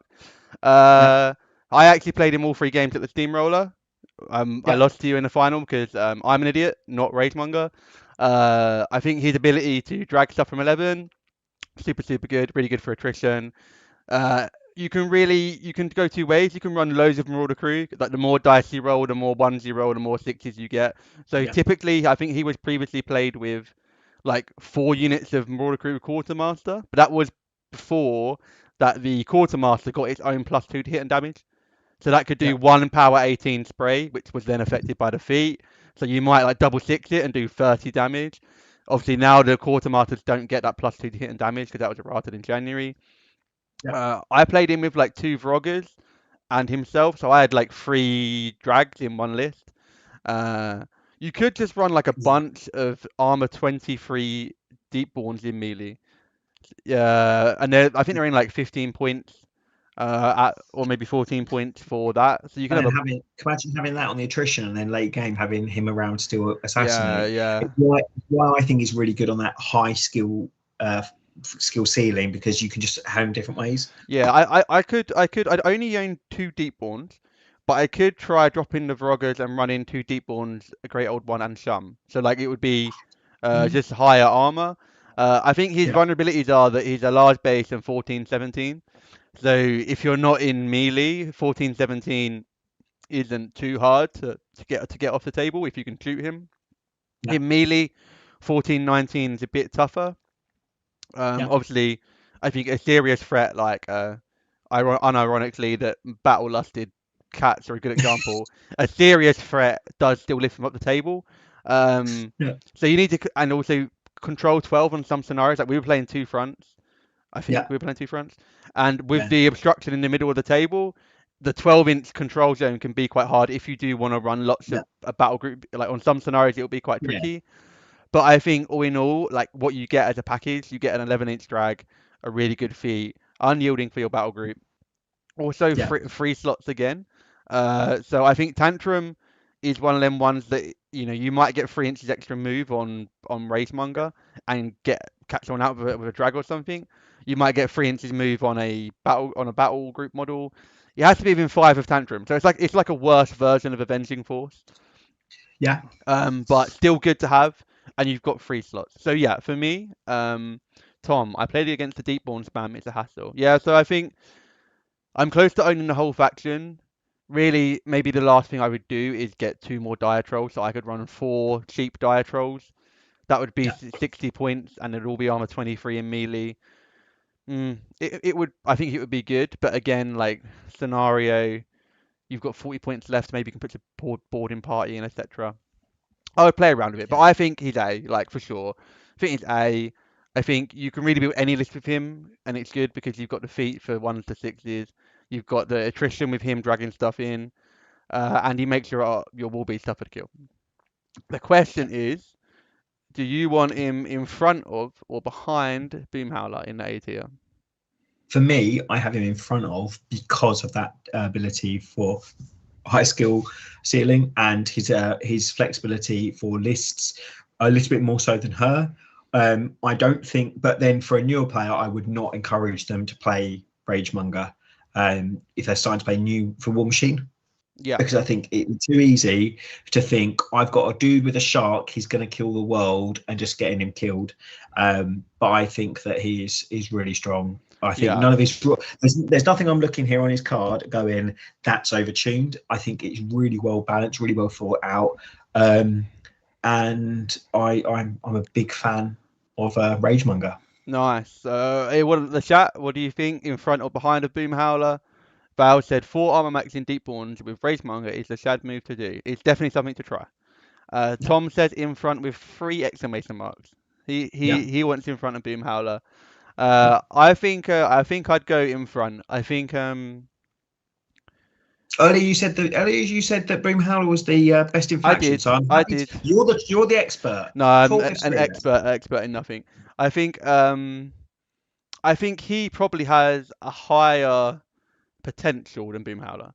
S1: I actually played him all 3 games at the Steamroller. I lost to you in the final because I'm an idiot, not Rageonger. I think his ability to drag stuff from 11, super good, really good for attrition. You can go 2 ways. You can run loads of Marauder crew. Like the more dice you roll, the more ones you roll, the more 6s you get. So typically, I think he was previously played with like 4 units of Marauder crew Quartermaster, but that was before that the Quartermaster got its own +2 to hit and damage. So that could do 1 power 18 spray, which was then affected by the feat. So you might like double 6 it and do 30 damage. Obviously now the Quartermasters don't get that +2 to hit and damage because that was errated in January. I played him with like 2 Vroggers and himself, so I had like 3 drags in one list. You could just run like a bunch of armor 23 Deepborns in melee. And I think they're in like 15 points, or maybe 14 points for that. So you can
S2: imagine having that on the attrition and then late game having him around to assassinate.
S1: Yeah.
S2: Why I think he's really good on that high skill ceiling, because you can just home different ways.
S1: Yeah, I'd only own 2 Deepborns, but I could try dropping the Vroggers and running 2 Deepborns, a Great Old One and Shum. So like it would be just higher armor. I think his vulnerabilities are that he's a large base and 14-17. So if you're not in melee, 14-17 isn't too hard to get off the table if you can shoot him. In melee, 14-19 is a bit tougher. Obviously, I think a serious threat like unironically that battle lusted cats are a good example. A serious threat does still lift them up the table. So you need to, and also control 12 on some scenarios. Like we were playing 2 fronts. I think we were playing 2 fronts, and with the obstruction in the middle of the table, the 12-inch control zone can be quite hard if you do want to run lots of a battle group. Like on some scenarios, it'll be quite tricky. But I think all in all, like what you get as a package, you get an 11-inch drag, a really good feat, unyielding for your battle group. Also, 3 slots again. So I think Tantrum is one of them ones that you might get 3 inches extra move on Rageonger and catch someone out with a drag or something. You might get 3 inches move on a battle group model. It has to be within 5 of Tantrum, so it's like a worse version of Avenging Force.
S2: Yeah.
S1: But still good to have. And you've got 3 slots. So yeah, for me, Tom, I played it against the Deepborn spam. It's a hassle. Yeah, so I think I'm close to owning the whole faction. Really, maybe the last thing I would do is get 2 more Dire Trolls, so I could run 4 cheap Dire Trolls. That would be 60 points, and it'd all be armor 23 in melee. It would. I think it would be good, but again, like scenario, you've got 40 points left. Maybe you can put your boarding party in, etc. I would play around with it, but
S2: Yeah.
S1: I think he's A, like for sure. I think he's A. I think you can really build any list with him, and it's good because you've got the feat for 1s to 6s. You've got the attrition with him dragging stuff in, and he makes your wall beast tougher to kill. The
S2: Yeah.
S1: question is, do you want him in front of or behind Boomhowler in the A tier?
S2: For me, I have him in front of because of that ability for high skill ceiling and his flexibility for lists a little bit more so than her. I don't think, but then for a newer player, I would not encourage them to play Ragemonger if they're starting to play new for Warmachine.
S1: Yeah,
S2: Because I think it's too easy to think I've got a dude with a shark, he's going to kill the world, and just getting him killed. But I think that he is really strong. I think
S1: yeah.
S2: none of his there's nothing I'm looking here on his card going that's overtuned. I think it's really well balanced, really well thought out, and I'm a big fan of Ragemonger.
S1: Nice. What the chat? What do you think in front or behind of Boomhowler? Val said 4 armor max in Deepborns with Ragemonger is the Shad move to do. It's definitely something to try.
S2: Yeah,
S1: Tom says in front with 3 exclamation marks. He
S2: yeah,
S1: he he wants in front of Boomhowler.
S2: yeah.
S1: I think I'd go in front. I think
S2: Earlier you said that Brimhowler was the best in
S1: I
S2: faction.
S1: did
S2: So I'm
S1: I
S2: happy.
S1: did.
S2: You're the expert.
S1: No, I'm
S2: Talk us
S1: an
S2: through it.
S1: expert in nothing. I think I think he probably has a higher potential than Boomhowler.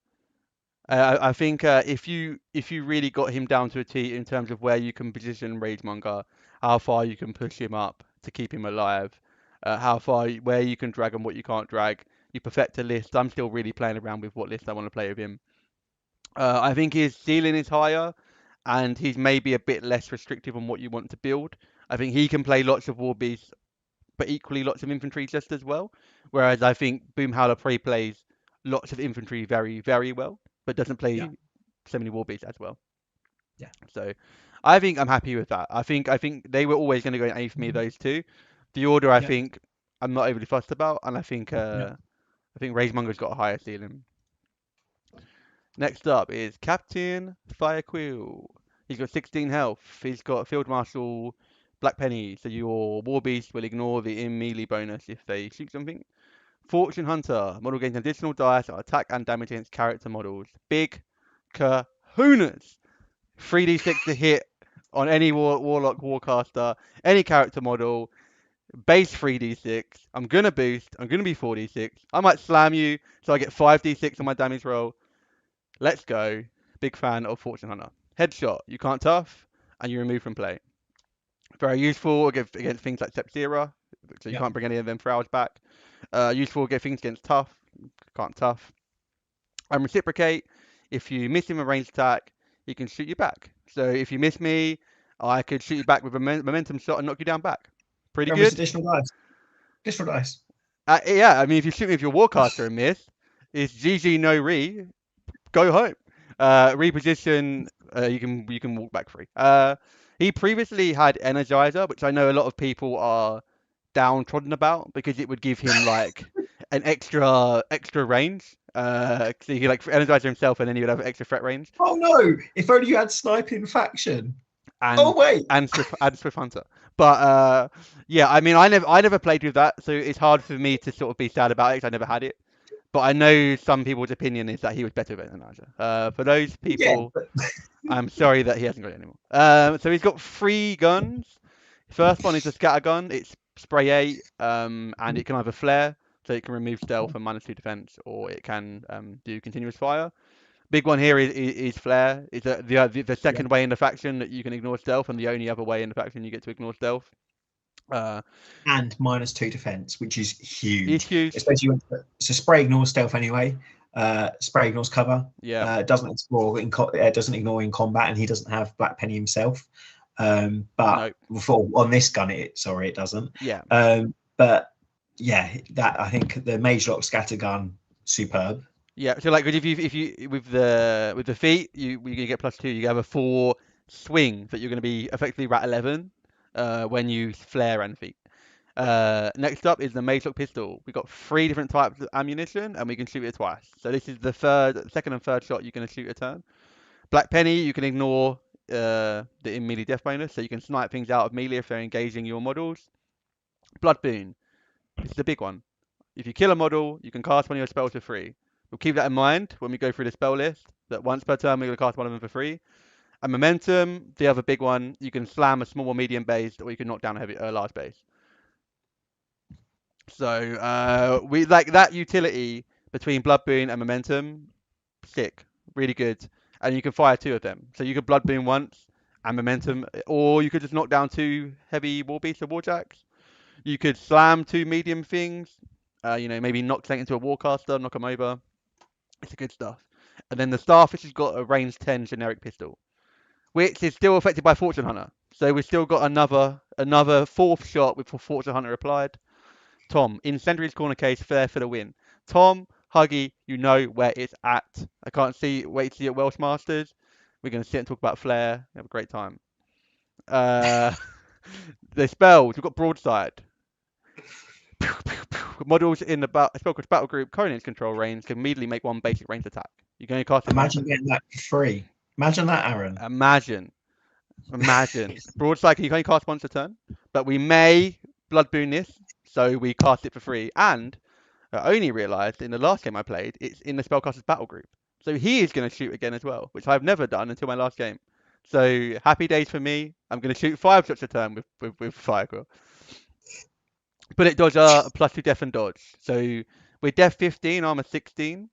S1: I think if you really got him down to a T in terms of where you can position Ragemonger, how far you can push him up to keep him alive, where you can drag and what you can't drag, you perfect a list. I'm still really playing around with what list I want to play with him. I think his ceiling is higher, and he's maybe a bit less restrictive on what you want to build. I think he can play lots of war beasts, but equally lots of infantry just as well. Whereas I think Boomhowler probably plays lots of infantry very, very well, but doesn't
S2: Yeah,
S1: play so many war beasts as well.
S2: yeah,
S1: So I think I'm happy with that. I think they were always going to go in A for me, those two. The order I
S2: yeah,
S1: think I'm not overly fussed about, and I think
S2: yeah.
S1: Ragemonger's got a higher ceiling. Next up is Captain Fire Quill. He's got 16 health. He's got Field Marshal Black Penny, so your War Beast will ignore the in melee bonus if they shoot something. Fortune Hunter. Model gains additional dice on attack and damage against character models. Big kahunas. 3d6 to hit on any Warlock, Warcaster, any character model. Base 3d6. I'm going to boost. I'm going to be 4d6. I might slam you, so I get 5d6 on my damage roll. Let's go. Big fan of Fortune Hunter. Headshot. You can't tough, and you remove from play. Very useful against things like Septira, so you
S2: Yeah.
S1: can't bring any of them for hours back. Useful against things against tough, can't tough. And reciprocate. If you miss him a ranged attack, he can shoot you back. So if you miss me, I could shoot you back with a momentum shot and knock you down back. Pretty
S2: Remember, it's
S1: good.
S2: additional dice. Additional dice.
S1: Yeah, I mean, if you shoot me with your Warcaster and miss, it's GG no re. Go home. Reposition. You can walk back free. He previously had Energizer, which I know a lot of people are downtrodden about because it would give him like an extra range. So he could like Energizer himself, and then he would have extra threat range.
S2: Oh no! If only you had sniping faction. Oh
S1: and
S2: wait.
S1: Swift Hunter. But yeah, I mean, I never played with that, so it's hard for me to sort of be sad about it 'cause I never had it. But I know some people's opinion is that he was better with Energizer. For those
S2: Yeah.
S1: people, I'm sorry that he hasn't got it anymore. So he's got 3 guns. First one is a scatter gun. It's spray 8, and it can either flare, so it can remove stealth and -2 defense, or it can do continuous fire. Big one here is flare. It's the
S2: Yeah.
S1: second way in the faction that you can ignore stealth, and the only other way in the faction you get to ignore stealth.
S2: And -2 defense, which is
S1: It's
S2: huge.
S1: huge.
S2: Especially when so spray ignores stealth anyway. Spray ignores cover.
S1: Yeah.
S2: Doesn't ignore in combat, and he doesn't have Black Penny himself. But
S1: No.
S2: on this gun, it doesn't.
S1: Yeah.
S2: But yeah, that I think the Mage Lock scatter gun, superb.
S1: Yeah. So like, if you with the feet, you get +2. You have a 4 swing that you're going to be effectively rat 11 when you flare and feet. Next up is the Mage Pistol. We've got 3 different types of ammunition, and we can shoot it twice. So this is the second and third shot you're going to shoot a turn. Black Penny, you can ignore the in melee death bonus, so you can snipe things out of melee if they're engaging your models. Blood Boon, this is the big one. If you kill a model, you can cast one of your spells for free. We'll keep that in mind when we go through the spell list, that once per turn we're going to cast one of them for free. And Momentum, the other big one, you can slam a small or medium base, or you can knock down a large base. So we like that utility between Blood Boon and Momentum, sick, really good. And you can fire 2 of them. So you could Blood Boon once and Momentum, or you could just knock down 2 heavy War Beasts or Warjacks. You could slam 2 medium things, maybe knock something into a Warcaster, knock them over. It's a good stuff. And then the Starfish has got a range 10 generic pistol, which is still affected by Fortune Hunter. So we've still got another 4th shot with Fortune Hunter applied. Tom, Incendiary's corner case, fair for the win. Tom, Huggy, you know where it's at. I can't wait to see it Welsh Masters. We're going to sit and talk about Flare. Have a great time. The spells, we've got Broadside. Models in the spell called Battle Group Conan's control range can immediately make 1 basic ranged attack. You're going to cast it.
S2: Imagine getting that for free. Imagine that, Aaron.
S1: Imagine. Broadside, you can only cast once a turn, but we may Blood Boon this, so we cast it for free. And I only realised in the last game I played, it's in the Spellcaster's Battle Group. So he is going to shoot again as well, which I've never done until my last game. So happy days for me. I'm going to shoot 5 shots a turn with Fire Quill. Bullet Dodger plus 2 Death and Dodge. So we're Death 15, Armor 16.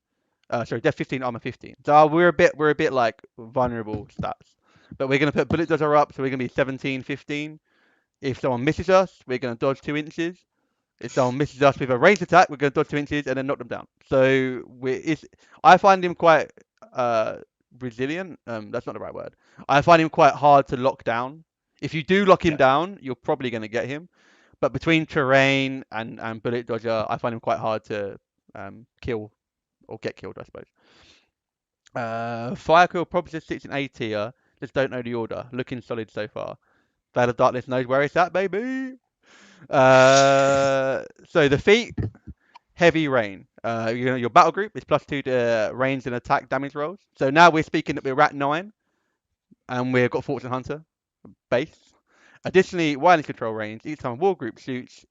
S1: Death 15, Armor 15. So we're a bit like vulnerable stats. But we're going to put Bullet Dodger up, so we're going to be 17, 15. If someone misses us, we're going to dodge 2 inches. If someone misses us with a ranged attack, we're going to dodge 2 inches and then knock them down. So I find him quite resilient. That's not the right word. I find him quite hard to lock down. If you do lock him down, you're probably going to get him. But between terrain and Bullet Dodger, I find him quite hard to kill or get killed, I suppose. Fire Quill probably sits in A tier. Just don't know the order. Looking solid so far. Veil of Darkness knows where it's at, baby. So the feat, Heavy Rain. Your battle group is plus 2 to range and attack damage rolls. So now we're speaking that we're at 9, and we've got Fortune Hunter base. Additionally, wireless control range. Each time a war group shoots,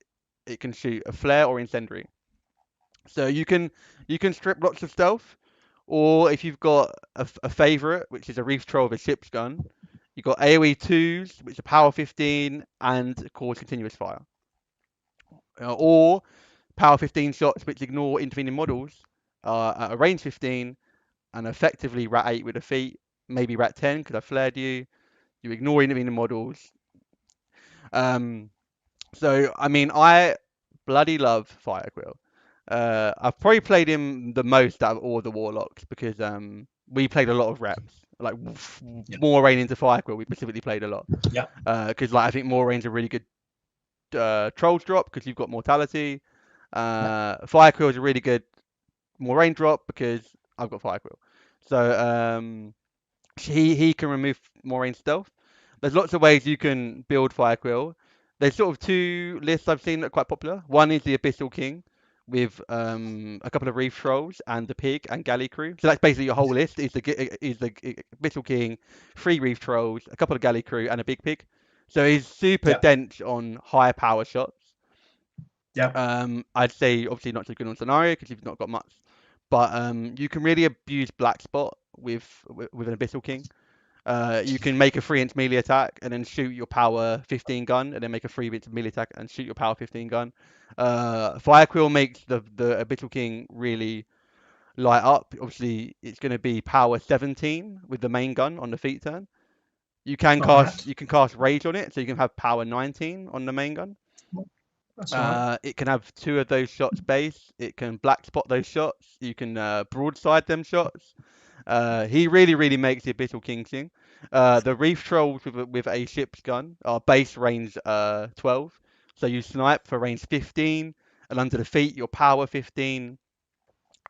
S1: it can shoot a flare or incendiary. So you can strip lots of stealth, or if you've got a favorite, which is a Reef Troll with a ship's gun, you've got AoE 2s, which are power 15 and cause continuous fire. Or power 15 shots, which ignore intervening models at a range 15 and effectively rat 8 with a feat, maybe rat 10 because I flared you. You ignore intervening models. So, I mean, I bloody love Fire Quill. I've probably played him the most out of all the Warlocks because we played a lot of reps. Like more rain into Fire Quill, we specifically played a lot.
S2: Yeah.
S1: Because I think more rain's a really good Trolls drop because you've got mortality. Fire Quill is a really good more rain drop because I've got Fire Quill. So he can remove more rain stealth. There's lots of ways you can build Fire Quill. There's sort of 2 lists I've seen that are quite popular. One is the Abyssal King with a couple of Reef Trolls and the Pig and Galley Crew. So that's basically your whole list. Is the Abyssal King, 3 Reef Trolls, a couple of Galley Crew, and a Big Pig. So he's super dense on high power shots.
S2: Yeah.
S1: I'd say obviously not so good on scenario because you've not got much, but you can really abuse Black Spot with an Abyssal King. You can make a 3-inch melee attack and then shoot your power 15 gun, and then make a 3-inch melee attack and shoot your power 15 gun. Fire Quill makes the Abyssal King really light up. Obviously, it's going to be power 17 with the main gun on the feat turn. You can cast Rage on it, so you can have power 19 on the main gun. It can have 2 of those shots base. It can black spot those shots. You can broadside them shots. He really makes the Abyssal King sing. The Reef Trolls with a ship's gun are base range 12. So you snipe for range 15, and under the feet, your power 15.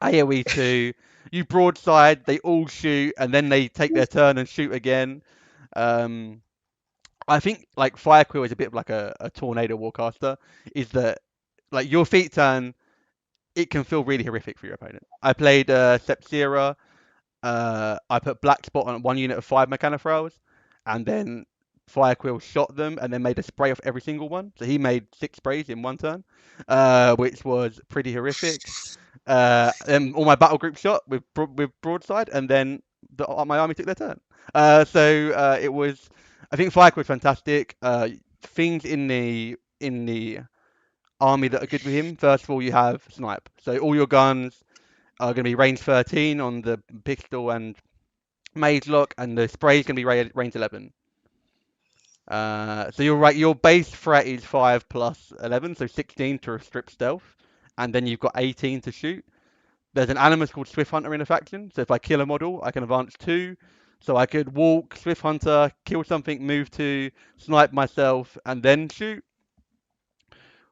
S1: AoE 2. You broadside, they all shoot, and then they take their turn and shoot again. I think like Fire Quill is a bit of like a tornado warcaster. Is that like your feat turn? It can feel really horrific for your opponent. I played Sepsira. I put Black Spot on one unit of 5 Mechanothralls, and then Fire Quill shot them, and then made a spray off every single one. So he made 6 sprays in one turn, which was pretty horrific. Then all my battle group shot with broadside, and then my army took their turn. So it was, I think Fire Quill was fantastic. Things in the army that are good with him. First of all, you have snipe, so all your guns are going to be range 13 on the pistol and mage lock, and the spray is going to be range 11. So you're right. Your base threat is 5 plus 11, so 16 to restrict stealth, and then you've got 18 to shoot. There's an animus called Swift Hunter in a faction, so if I kill a model, I can advance 2. So I could walk, Swift Hunter, kill something, move 2, snipe myself, and then shoot.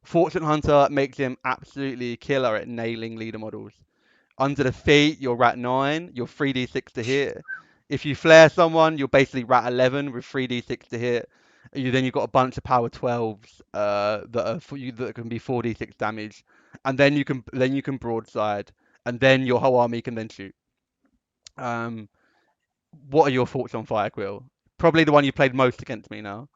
S1: Fortune Hunter makes him absolutely killer at nailing leader models. Under the feet, you're rat 9, you're 3d6 to hit. If you flare someone, you're basically rat 11 with 3d6 to hit. Then you've got a bunch of power 12s that can be 4d6 damage, and then you can broadside, and then your whole army can then shoot. What are your thoughts on Fire Quill? Probably the one you played most against me now.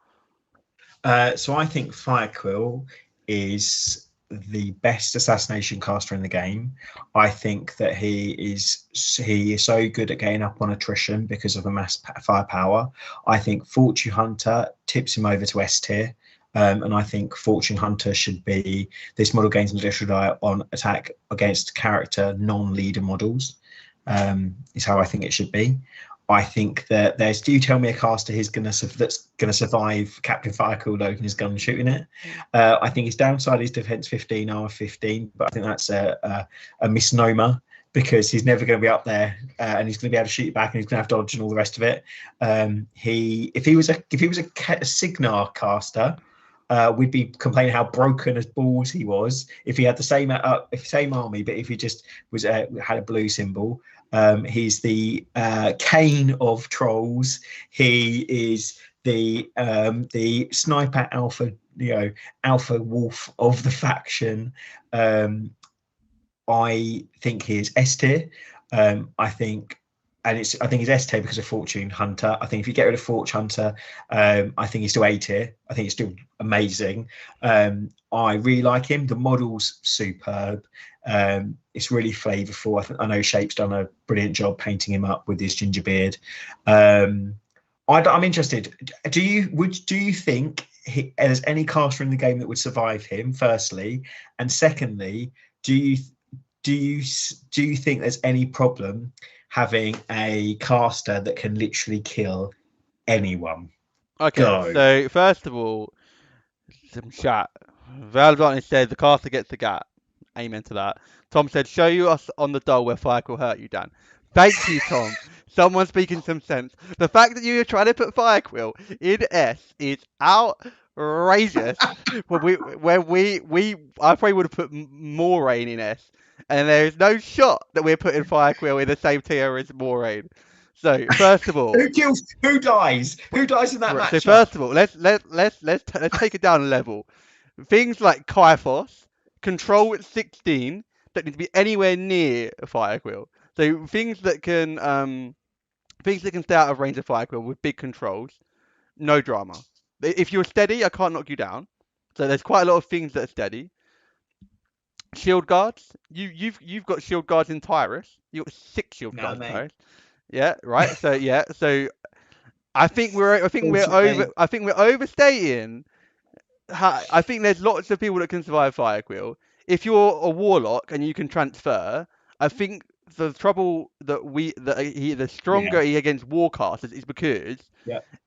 S2: So I think Fire Quill is the best assassination caster in the game. I think that he is so good at getting up on attrition because of the mass firepower. I think Fortune Hunter tips him over to S tier. And I think Fortune Hunter should be, this model gains an additional die on attack against character non-leader models, is how I think it should be. I think that do you tell me a caster that's going to survive Captain Firecool loading his gun and shooting it? I think his downside is defense 15, armor 15, but I think that's a misnomer, because he's never going to be up there, and he's going to be able to shoot back, and he's going to have dodge and all the rest of it. If he was a Signar caster, we'd be complaining how broken as balls he was if he had the same army, but if he just had a blue symbol. He's the Cain of trolls. He is the sniper alpha, alpha wolf of the faction. I think he is S tier. I think he's S tier because of Fortune Hunter. I think if you get rid of Fortune Hunter, I think he's still A tier. I think he's still amazing. I really like him. The model's superb. It's really flavorful. I know Shape's done a brilliant job painting him up with his ginger beard. I'm interested. Do you think there's any caster in the game that would survive him? Firstly, and secondly, do you think there's any problem having a caster that can literally kill anyone?
S1: Okay, so first of all, some chat. Valorant said the caster gets the gap. Amen to that. Tom said, show you us on the doll where fire will hurt you, Dan. Thank you, Tom. Someone speaking some sense. The fact that you're trying to put Fire Quill in S is outrageous. I probably would have put Moraine in S. And there is no shot that we're putting Fire Quill in the same tier as Moraine. So first of all,
S2: who dies in that match?
S1: So first of all, let's take it down a level. Things like Kaifos, control at 16, don't need to be anywhere near a Fire Quill. So things that can stay out of range of Fire Quill with big controls, no drama. If you're steady, I can't knock you down. So there's quite a lot of things that are steady. Shield guards, you've got shield guards in Tyrus. You've got 6 shield guards in Tyrus. Yeah, right. So I think we're overstating. I think there's lots of people that can survive Fire Quill. If you're a warlock and you can transfer, I think the trouble the stronger he against warcasters is because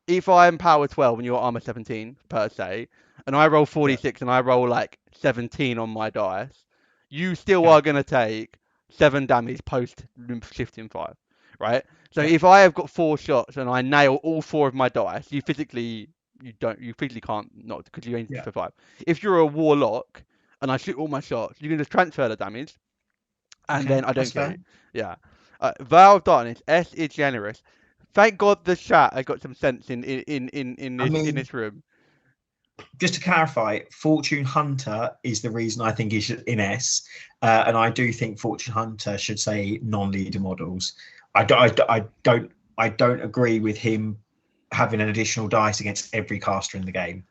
S1: if I'm power 12 and you're armor 17 per se, and I roll 46 and I roll like 17 on my dice, you still are gonna take 7 damage post shifting 5, right? So if I have got 4 shots and I nail all 4 of my dice, you physically can't not, because you aim for 5. If you're a warlock and I shoot all my shots, you can just transfer the damage, and then I don't kill you. Yeah. Veil of Darkness, S is generous. Thank God the chat I got some sense in
S2: I
S1: this
S2: mean,
S1: room.
S2: just to clarify, Fortune Hunter is the reason I think he's in S, and I do think Fortune Hunter should say non-leader models. I don't agree with him having an additional dice against every caster in the game.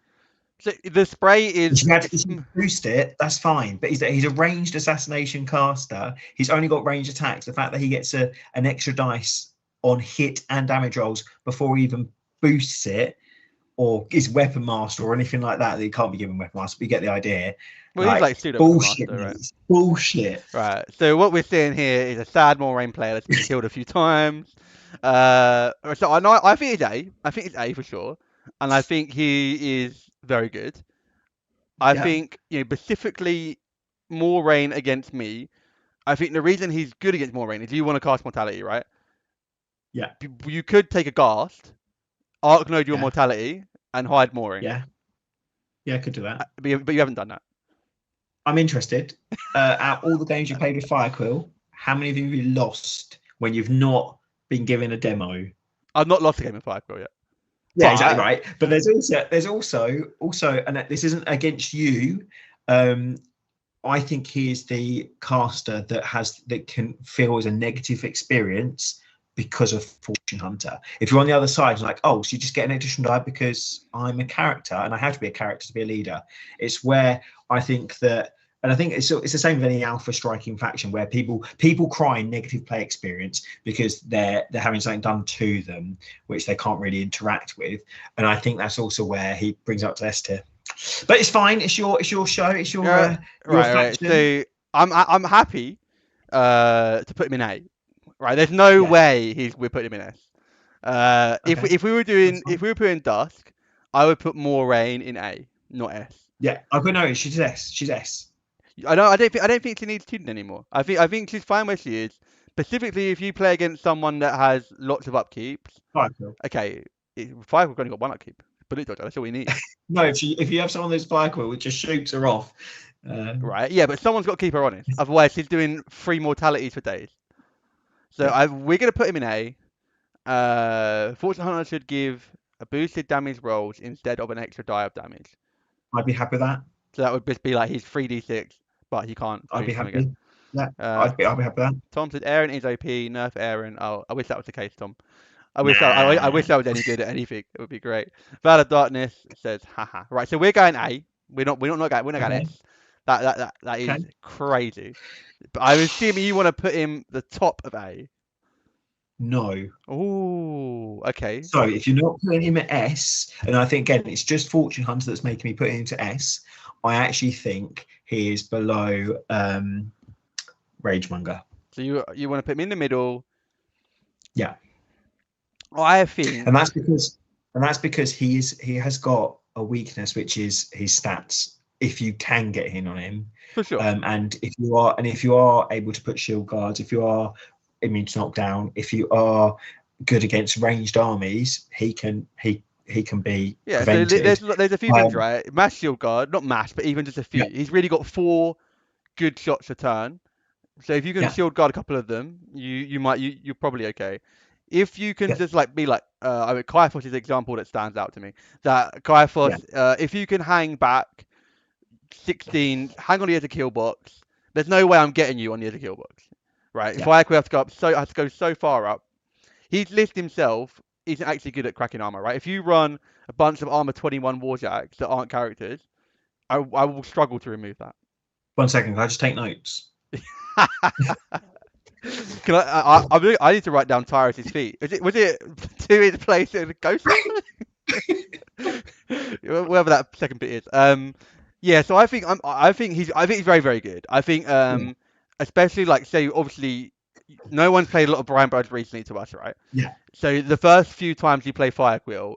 S1: So the spray is.
S2: If you had to boost it, that's fine. But he's a ranged assassination caster. He's only got ranged attacks. The fact that he gets an extra dice on hit and damage rolls before he even boosts it, or is weapon master or anything like that, he can't be given weapon master. But you get the idea.
S1: Well, he's like pseudo
S2: bullshit,
S1: master, right?
S2: Bullshit.
S1: Right. So what we're seeing here is a sad Moraine player that's been killed a few times. So I know I think it's A. I think it's A for sure, and I think he is very good. I think specifically Moraine against me. I think the reason he's good against Moraine is you want to cast mortality, right?
S2: Yeah.
S1: You could take a ghast, arc node your mortality, and hide Moraine.
S2: Yeah. Yeah, I could do that.
S1: But you haven't done that.
S2: I'm interested. Out all the games you played with Firequill, how many of you have you lost when you've not been given a demo?
S1: I've not lost a game of Firequill yet.
S2: Yeah, exactly right. But there's also, and this isn't against you. I think he is the caster that can feel as a negative experience because of Fortune Hunter. If you're on the other side, like, oh, so you just get an additional die because I'm a character and I have to be a character to be a leader. It's where I think that, and I think it's the same with any alpha striking faction where people cry negative play experience because they're having something done to them which they can't really interact with. And I think that's also where he brings up to S tier. But it's fine. It's your show. It's your
S1: right. So I'm happy to put him in A. Right. There's no way we're putting him in S. If we were putting Dusk, I would put Moraine in A, not S.
S2: Yeah, I could know. She's S. She's S.
S1: I don't think she needs tuning anymore. I think she's fine where she is. Specifically, if you play against someone that has lots of upkeeps.
S2: Firequill.
S1: Okay, Firequill's only got one upkeep. Bullet dodger. That's all we need.
S2: No, if you have someone that's Firequill, it just shoots her off.
S1: Right. Yeah, but someone's got to keep her honest. Otherwise, she's doing 3 mortalities for days. So we're gonna put him in A. Fortune Hunter should give a boosted damage rolls instead of an extra die of damage.
S2: I'd be happy with that.
S1: So that would just be like he's 3d6, but he can't.
S2: I'd be happy.
S1: Again.
S2: Yeah, I'd be happy with that.
S1: Tom said Aaron is OP. Nerf Aaron. Oh, I wish that was the case, Tom. I wish I wish I was any good at anything. It would be great. Veil of Darkness says, haha. Right, so we're going A. We're not going S. That is crazy. But I'm assuming you want to put him the top of A.
S2: No.
S1: Oh, okay.
S2: So if you're not putting him at S, and I think again it's just Fortune Hunter that's making me put him to S, I actually think he is below Rageonger.
S1: So you want to put him in the middle?
S2: Yeah.
S1: I think,
S2: and that's because he has got a weakness, which is his stats. If you can get in on him,
S1: for sure.
S2: And if you are able to put shield guards, if you are immune to knockdown, if you are good against ranged armies, he can be prevented.
S1: So there's a few things, right? Mass shield guard, not mass, but even just a few. Yeah. He's really got 4 good shots a turn. So if you can shield guard a couple of them, you're probably okay. If you can just be like, I mean, Kaiphos is an example that stands out to me. That Kaiphos, if you can hang back 16, hang on the edge of kill box, there's no way I'm getting you on the edge of kill box, right? If I have to go so far up, his list himself isn't actually good at cracking armor, right? If you run a bunch of armor 21 warjacks that aren't characters, I will struggle to remove that.
S2: 1 second, can I just take notes?
S1: Can I need to write down Tyrus's feat. Was it to his place in the ghost? Whatever that second bit is. Yeah. So I think he's very, very good. I think especially say obviously no one's played a lot of Brinebloods recently to us, right?
S2: Yeah.
S1: So the first few times you play Firequill,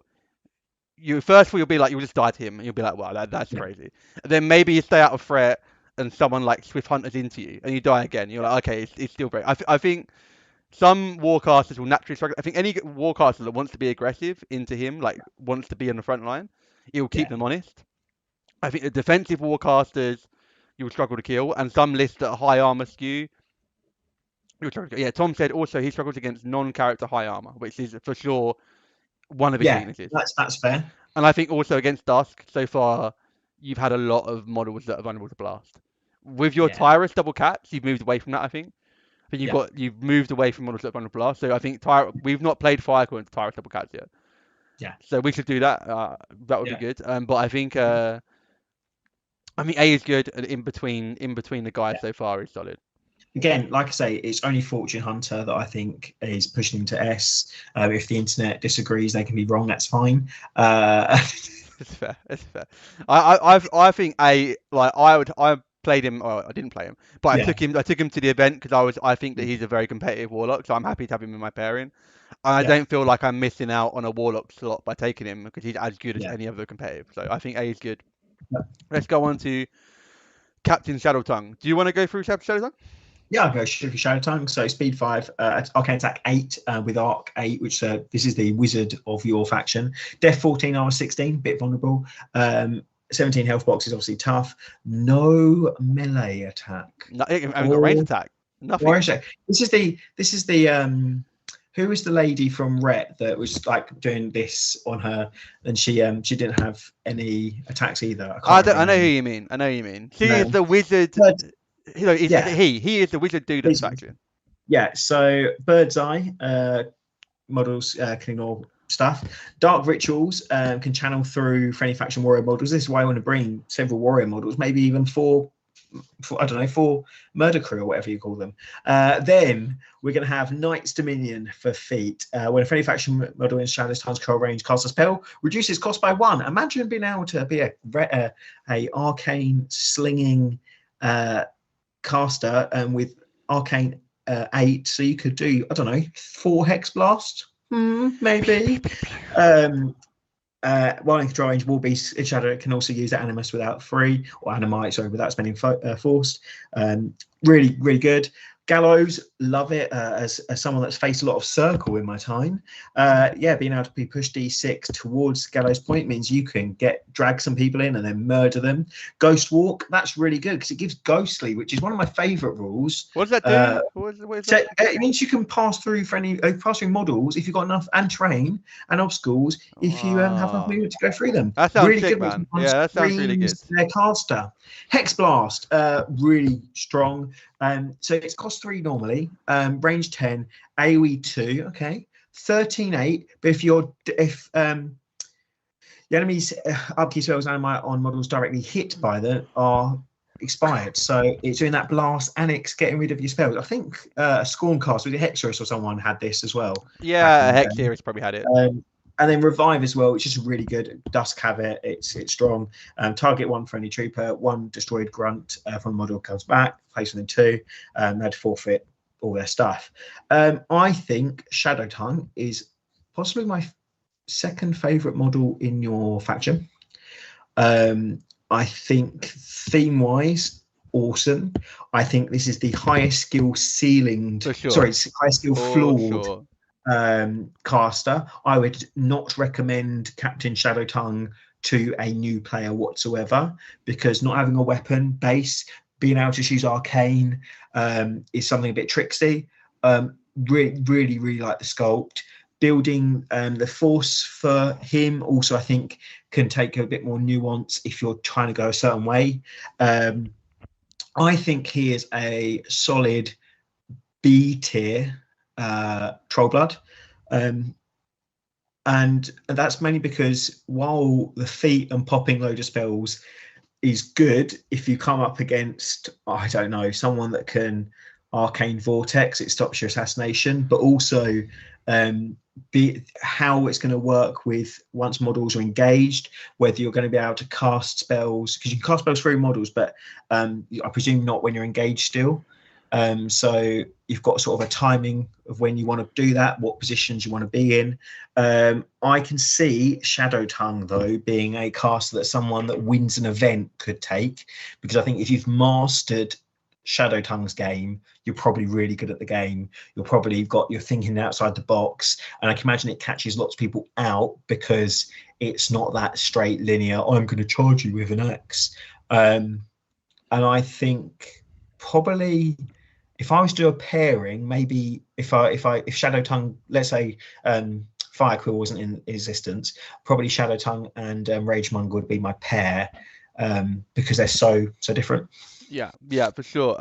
S1: you'll be like, you'll just die to him and you'll be like, wow, that's crazy. And then maybe you stay out of threat and someone like Swift Hunters into you and you die again. You're like, okay, it's still very. I think some warcasters will naturally struggle. I think any warcaster that wants to be aggressive into him, wants to be on the front line, it will keep them honest. I think the defensive warcasters you will struggle to kill, and some lists that are high armor skew Yeah, Tom said also he struggles against non-character high armor, which is for sure one of his weaknesses.
S2: That's fair.
S1: And I think also against Dusk so far, you've had a lot of models that are vulnerable to blast. With your
S2: Yeah,
S1: Tyrus double cats, you've moved away from that. I think
S2: yeah,
S1: you've moved away from models that are vulnerable to blast. So I think we've not played Firecore into Tyrus double cats yet.
S2: yeah,
S1: So we should do that. That would be
S2: yeah.
S1: good. But I mean, A is good, and in between the guys
S2: Yeah.
S1: so far is solid.
S2: Again, like I say, it's only Fortune Hunter that I think is pushing him to S. If the internet disagrees, they can be wrong. That's fine.
S1: It's fair. It's fair. I think I played him. Or I didn't play him, but
S2: Yeah,
S1: I took him to the event because I think that he's a very competitive warlock, so I'm happy to have him in my pairing. And I
S2: yeah,
S1: don't feel like I'm missing out on a warlock slot by taking him because he's as good as
S2: yeah.
S1: any other competitive. So I think A is good. Let's go on to Captain Shadowtongue. Do you want to go through Captain Shadowtongue?
S2: Yeah, I'll go for Shadow Tongue. So speed 5, arcane attack 8 with arc 8, which this is the wizard of your faction. Death 14, armor 16, bit vulnerable. 17 health box is obviously tough. No melee attack.
S1: No, I haven't got range attack. Nothing.
S2: This is the who was the lady from Ret that was like doing this on her, and she didn't have any attacks either.
S1: I know who you mean. I know who you mean. She is the wizard. He is the wizard dude of the faction.
S2: Yeah. So Bird's Eye models can ignore stuff. Dark Rituals can channel through for any faction warrior models. This is why I want to bring several warrior models, maybe even four murder crew or whatever you call them. Then we're going to have Knight's Dominion for feat. When a friendly faction model in Shadow's Time's control range casts a spell, reduces cost by 1. Imagine being able to be a arcane slinging caster with arcane 8, so you could do, I don't know, 4 hex blast, maybe. While in control range, Warbeast in Shadow can also use Animus without without spending forced. Really, really good. Gallows, love it as someone that's faced a lot of circle in my time. Being able to be pushed D6 towards Gallows Point means you can drag some people in and then murder them. Ghost Walk, that's really good because it gives Ghostly, which is one of my favourite rules.
S1: What does that do? What is that?
S2: It means you can pass through models if you've got enough and terrain and obstacles if you have enough movement to go through them.
S1: That sounds
S2: really
S1: sick,
S2: good,
S1: man. Yeah, that sounds really good.
S2: Their caster. Hex Blast, really strong. So it's cost 3 normally, range 10, AoE 2, okay, 13-8. But if the enemy's upkeep spells on models directly hit by them are expired, so it's doing that blast annex, getting rid of your spells. I think Scorncast with Hexorus or someone had this as well.
S1: Yeah, Hexorus probably had it.
S2: And then Revive as well, which is really good. Dusk have it. It's strong. Target 1 friendly trooper, 1 destroyed grunt from the model comes back, place within 2. They had to forfeit all their stuff. I think Shadow Tongue is possibly my second favourite model in your faction. I think theme-wise, awesome. I think this is the highest skill ceilinged, highest skill floored.
S1: Sure.
S2: Caster. I would not recommend Captain Shadowtongue to a new player whatsoever, because not having a weapon base, being able to choose arcane is something a bit tricksy. Really like the sculpt. Building the force for him also, I think, can take a bit more nuance if you're trying to go a certain way. I think he is a solid B tier Trollblood, and that's mainly because while the feat and popping load of spells is good, if you come up against, I don't know, someone that can arcane vortex, it stops your assassination, but also how it's going to work with once models are engaged, whether you're going to be able to cast spells, because you can cast spells through models, but I presume not when you're engaged still. So you've got sort of a timing of when you want to do that, what positions you want to be in. I can see Shadow Tongue, though, being a caster that someone that wins an event could take, because I think if you've mastered Shadow Tongue's game, you're probably really good at the game. You're thinking outside the box, and I can imagine it catches lots of people out because it's not that straight linear, I'm going to charge you with an axe. And I think probably if I was to do a pairing, maybe if Shadow Tongue, let's say Fire Quill wasn't in existence, probably Shadow Tongue and Ragemonger would be my pair, because they're so different.
S1: Yeah, for sure.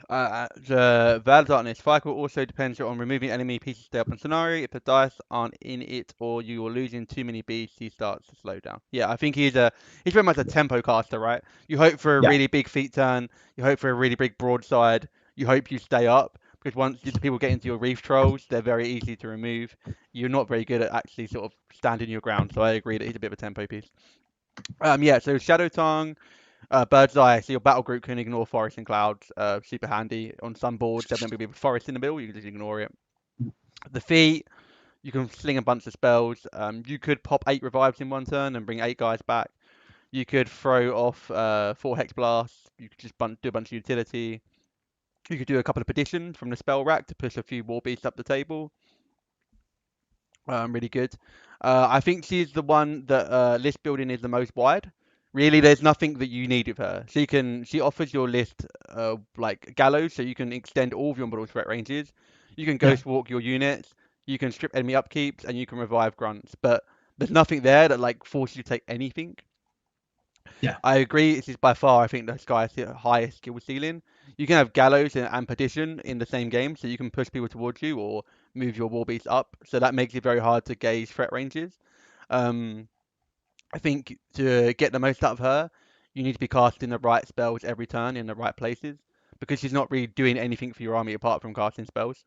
S1: The Veil of Darkness cycle also depends on removing enemy pieces to stay up in scenario. If the dice aren't in it or you are losing too many beasts, he starts to slow down. Yeah, I think he's very much a tempo caster, right? You hope for a
S2: Yeah,
S1: really big feat turn, you hope for a really big broadside, you hope you stay up, because once the people get into your Reef Trolls, they're very easy to remove. You're not very good at actually sort of standing your ground, so I agree that he's a bit of a tempo piece. Yeah, so Shadow Tongue. Bird's Eye, so your battle group can ignore Forest and Clouds. Super handy. On some boards, there'll maybe be a forest in the middle, you can just ignore it. The Feat, you can sling a bunch of spells. You could pop 8 revives in one turn and bring 8 guys back. You could throw off 4 Hex Blasts. You could just do a bunch of utility. You could do a couple of Petitions from the spell rack to push a few War Beasts up the table. Really good. I think she's the one that list building is the most wide. Really, there's nothing that you need with her. She offers your list like gallows, so you can extend all of your models' threat ranges. You can
S2: yeah,
S1: ghost walk your units. You can strip enemy upkeeps, and you can revive grunts. But there's nothing there that like forces you to take anything.
S2: yeah,
S1: I agree. This is by far, I think, the sky's the highest skill ceiling. You can have gallows and petition in the same game, so you can push people towards you or move your war beast up. So that makes it very hard to gauge threat ranges. Um, I think to get the most out of her, you need to be casting the right spells every turn in the right places because she's not really doing anything for your army apart from casting spells.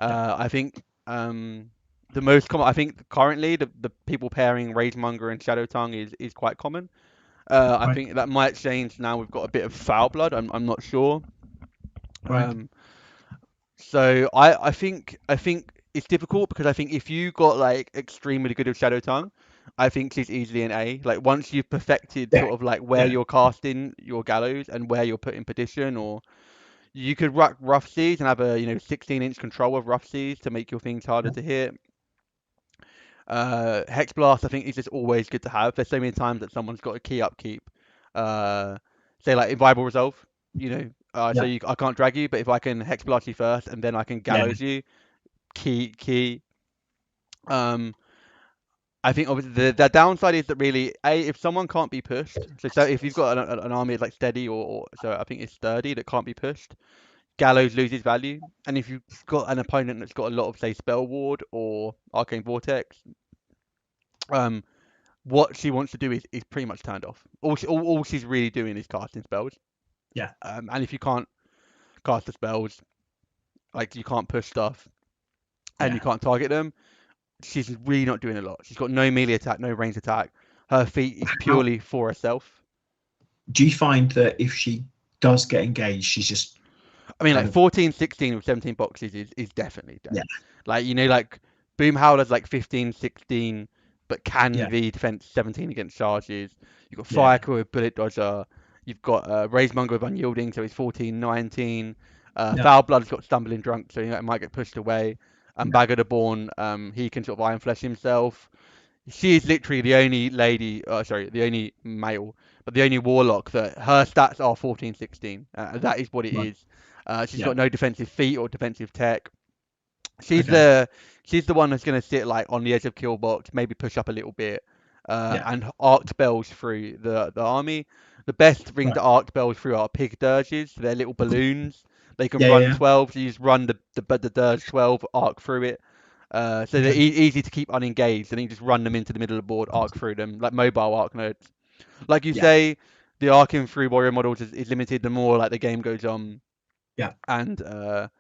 S2: yeah.
S1: I think the most common, I think currently the people pairing Ragemonger and Shadow Tongue is quite common. I
S2: Right,
S1: think that might change now we've got a bit of foul blood. I'm not sure.
S2: right.
S1: Um, so I think it's difficult because I think if you got like extremely good with Shadow Tongue, I think she's easily an A. Like once you've perfected
S2: Yeah,
S1: sort of like where
S2: yeah,
S1: you're casting your gallows and where you're putting petition, or you could ruck rough seas and have a 16-inch control of rough seas to make your things harder
S2: yeah,
S1: to hit. Hex Blast, I think, is just always good to have. There's so many times that someone's got a key upkeep. Uh, say like Inviolable Resolve, so
S2: yeah,
S1: I can't drag you, but if I can Hex Blast you first and then I can
S2: yeah,
S1: Gallows you, key. Um, I think obviously the downside is that really, if someone can't be pushed, so if you've got an army like steady or so I think it's sturdy that can't be pushed, Gallows loses value. And if you've got an opponent that's got a lot of say Spell Ward or Arcane Vortex, um, what she wants to do is pretty much turned off. All she's really doing is casting spells.
S2: yeah,
S1: And if you can't cast the spells, like you can't push stuff and you
S2: yeah.
S1: can't target them, she's really not doing a lot. She's got no melee attack, no range attack. Her feat is
S2: How
S1: purely for herself.
S2: do you find that if she does get engaged, she's just
S1: I mean,
S2: kind
S1: like
S2: of
S1: 14, 16 with 17 boxes is definitely
S2: yeah,
S1: dead. Like, like Boom Howler's like 15, 16, but can
S2: yeah,
S1: be defense 17 against charges. You've got
S2: yeah,
S1: Firecore with Bullet Dodger. You've got Ragemonger with Unyielding, so he's 14, 19.
S2: yeah,
S1: Foul Blood's got Stumbling Drunk, so it might get pushed away. And
S2: yeah,
S1: Bagger the Born, he can sort of Iron Flesh himself. She is literally the only lady, sorry, the only male, but the only warlock that her stats are 14, 16. That is what it
S2: right,
S1: is. She's
S2: yeah,
S1: got no defensive feat or defensive tech. She's
S2: okay,
S1: the she's the one that's going to sit like on the edge of kill box, maybe push up a little bit,
S2: yeah,
S1: and arc spells through the army. The best thing
S2: right,
S1: to arc spells through are pig dirges. They're little balloons. They can
S2: yeah,
S1: run
S2: yeah,
S1: 12, so you just run the dirge 12, arc through it. So they're
S2: okay,
S1: easy to keep unengaged, and then you just run them into the middle of the board, arc through them, like mobile arc nodes. Like you
S2: yeah,
S1: say, the arcing through warrior models is limited the more like the game goes on,
S2: yeah,
S1: and the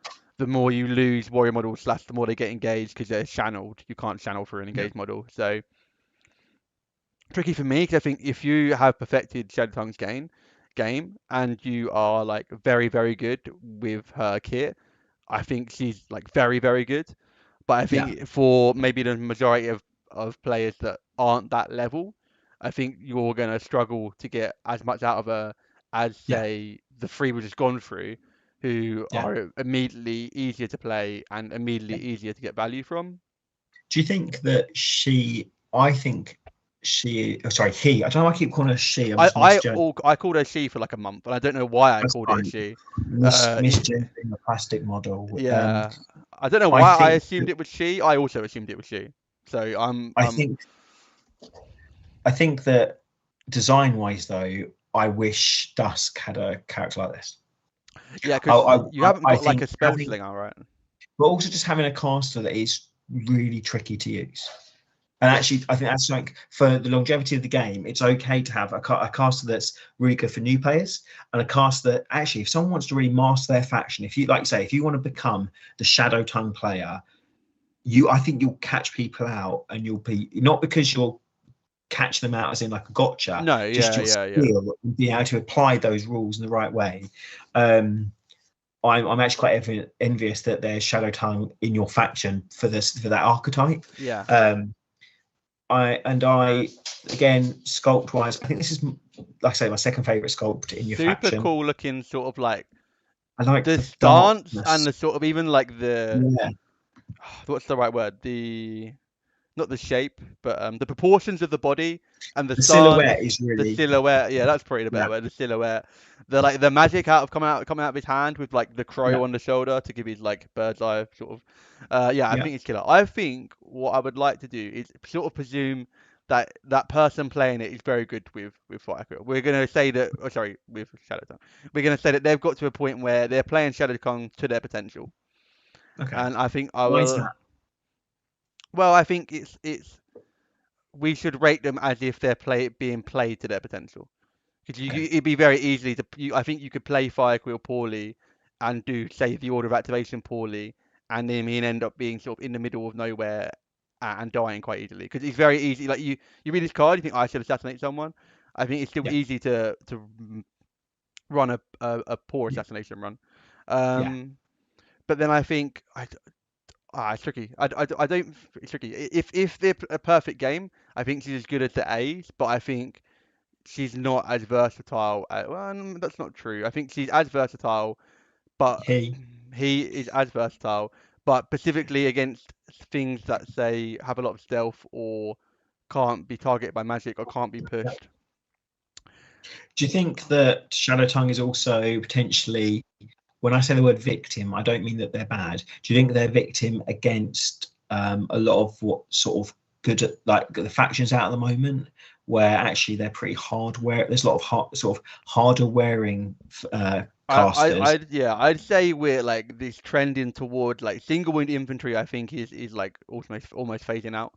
S1: more you lose warrior models, slash the more they get engaged because they're channeled. You can't channel through an
S2: yeah,
S1: engaged model, so tricky for me because I think if you have perfected Shadow Tongue's game and you are like very very good with her kit, I think she's like very very good. But I
S2: yeah,
S1: think for maybe the majority of players that aren't that level, I think you're going to struggle to get as much out of her as,
S2: yeah,
S1: say, the three we just gone through, who
S2: yeah.
S1: are immediately easier to play and immediately easier to get value from.
S2: Do you think that she? I think. he. I don't know why I keep calling her she. I'm just misjudging.
S1: I called her she for like a month, and I don't know why I
S2: That's
S1: called it a
S2: fine.
S1: she. Yeah,
S2: Misjudging the plastic model.
S1: yeah. I don't know
S2: I
S1: why I
S2: think
S1: assumed it was she. I also assumed it was she. So
S2: I think I think that design wise though, I wish Dusk had a character like this.
S1: yeah,
S2: I
S1: because
S2: I,
S1: you haven't
S2: I
S1: got like
S2: think
S1: a spell
S2: having,
S1: slinger, right?
S2: but also just having a caster that is really tricky to use. And
S1: Yeah.
S2: actually, I think that's like for the longevity of the game, it's okay to have a caster that's really good for new players and a caster that actually, if someone wants to really master their faction, if you like say, if you want to become the Shadow Tongue player, I think you'll catch people out and you'll be not because you'll catch them out as in like a gotcha,
S1: No,
S2: just
S1: yeah,
S2: your
S1: yeah, yeah.
S2: skill and being able to apply those rules in the right way. Um, I'm actually quite envious that there's Shadow Tongue in your faction for that archetype.
S1: Yeah.
S2: Um, I again sculpt wise, I think this is like I say my second favorite sculpt in your
S1: Super
S2: faction.
S1: cool looking sort of like
S2: I like
S1: the
S2: the
S1: stance and
S2: darkness.
S1: the sort of even like the
S2: Yeah,
S1: what's the right word? The not the shape, but the proportions of the body and the
S2: the
S1: stance,
S2: silhouette is
S1: the
S2: really
S1: silhouette. Yeah, that's probably the better
S2: yeah
S1: word. The silhouette, the like the magic out of coming out of his hand with like the
S2: yeah
S1: crow on the shoulder to give his like bird's eye sort of. Yeah, I
S2: yeah
S1: think it's killer. I think what I would like to do is sort of presume that that person playing it is very good with Fire Quill. We're gonna say that. Oh, sorry, with Shadow Tongue. We're gonna say that they've got to a point where they're playing Shadow Tongue to their potential,
S2: okay.
S1: and I think I
S2: Why is
S1: will.
S2: that?
S1: Well, I think it's we should rate them as if they're being played to their potential. Because
S2: Okay,
S1: it'd be very easily to. I think you could play Firequill poorly, and do say the order of activation poorly, and then end up being sort of in the middle of nowhere and dying quite easily. Because it's very easy. Like you read this card, you think I should assassinate someone. I think it's still
S2: yeah
S1: easy to run a poor
S2: yeah
S1: assassination run.
S2: yeah.
S1: But then I think it's tricky. I don't. It's tricky. If they're a perfect game, I think she's as good as the A's, but I think she's not as versatile. Well, that's not true. I think she's as versatile, but
S2: He
S1: he is as versatile, but specifically against things that say have a lot of stealth or can't be targeted by magic or can't be
S2: yeah.
S1: pushed.
S2: Do you think that Shadow Tongue is also potentially, when I say the word victim, I don't mean that they're bad. Do you think they're victim against a lot of what sort of good at like the factions out at the moment, where actually they're pretty hardware. There's a lot of sort of harder wearing casters.
S1: I'd say we're like this trending toward like single wound infantry. I think is like almost phasing out.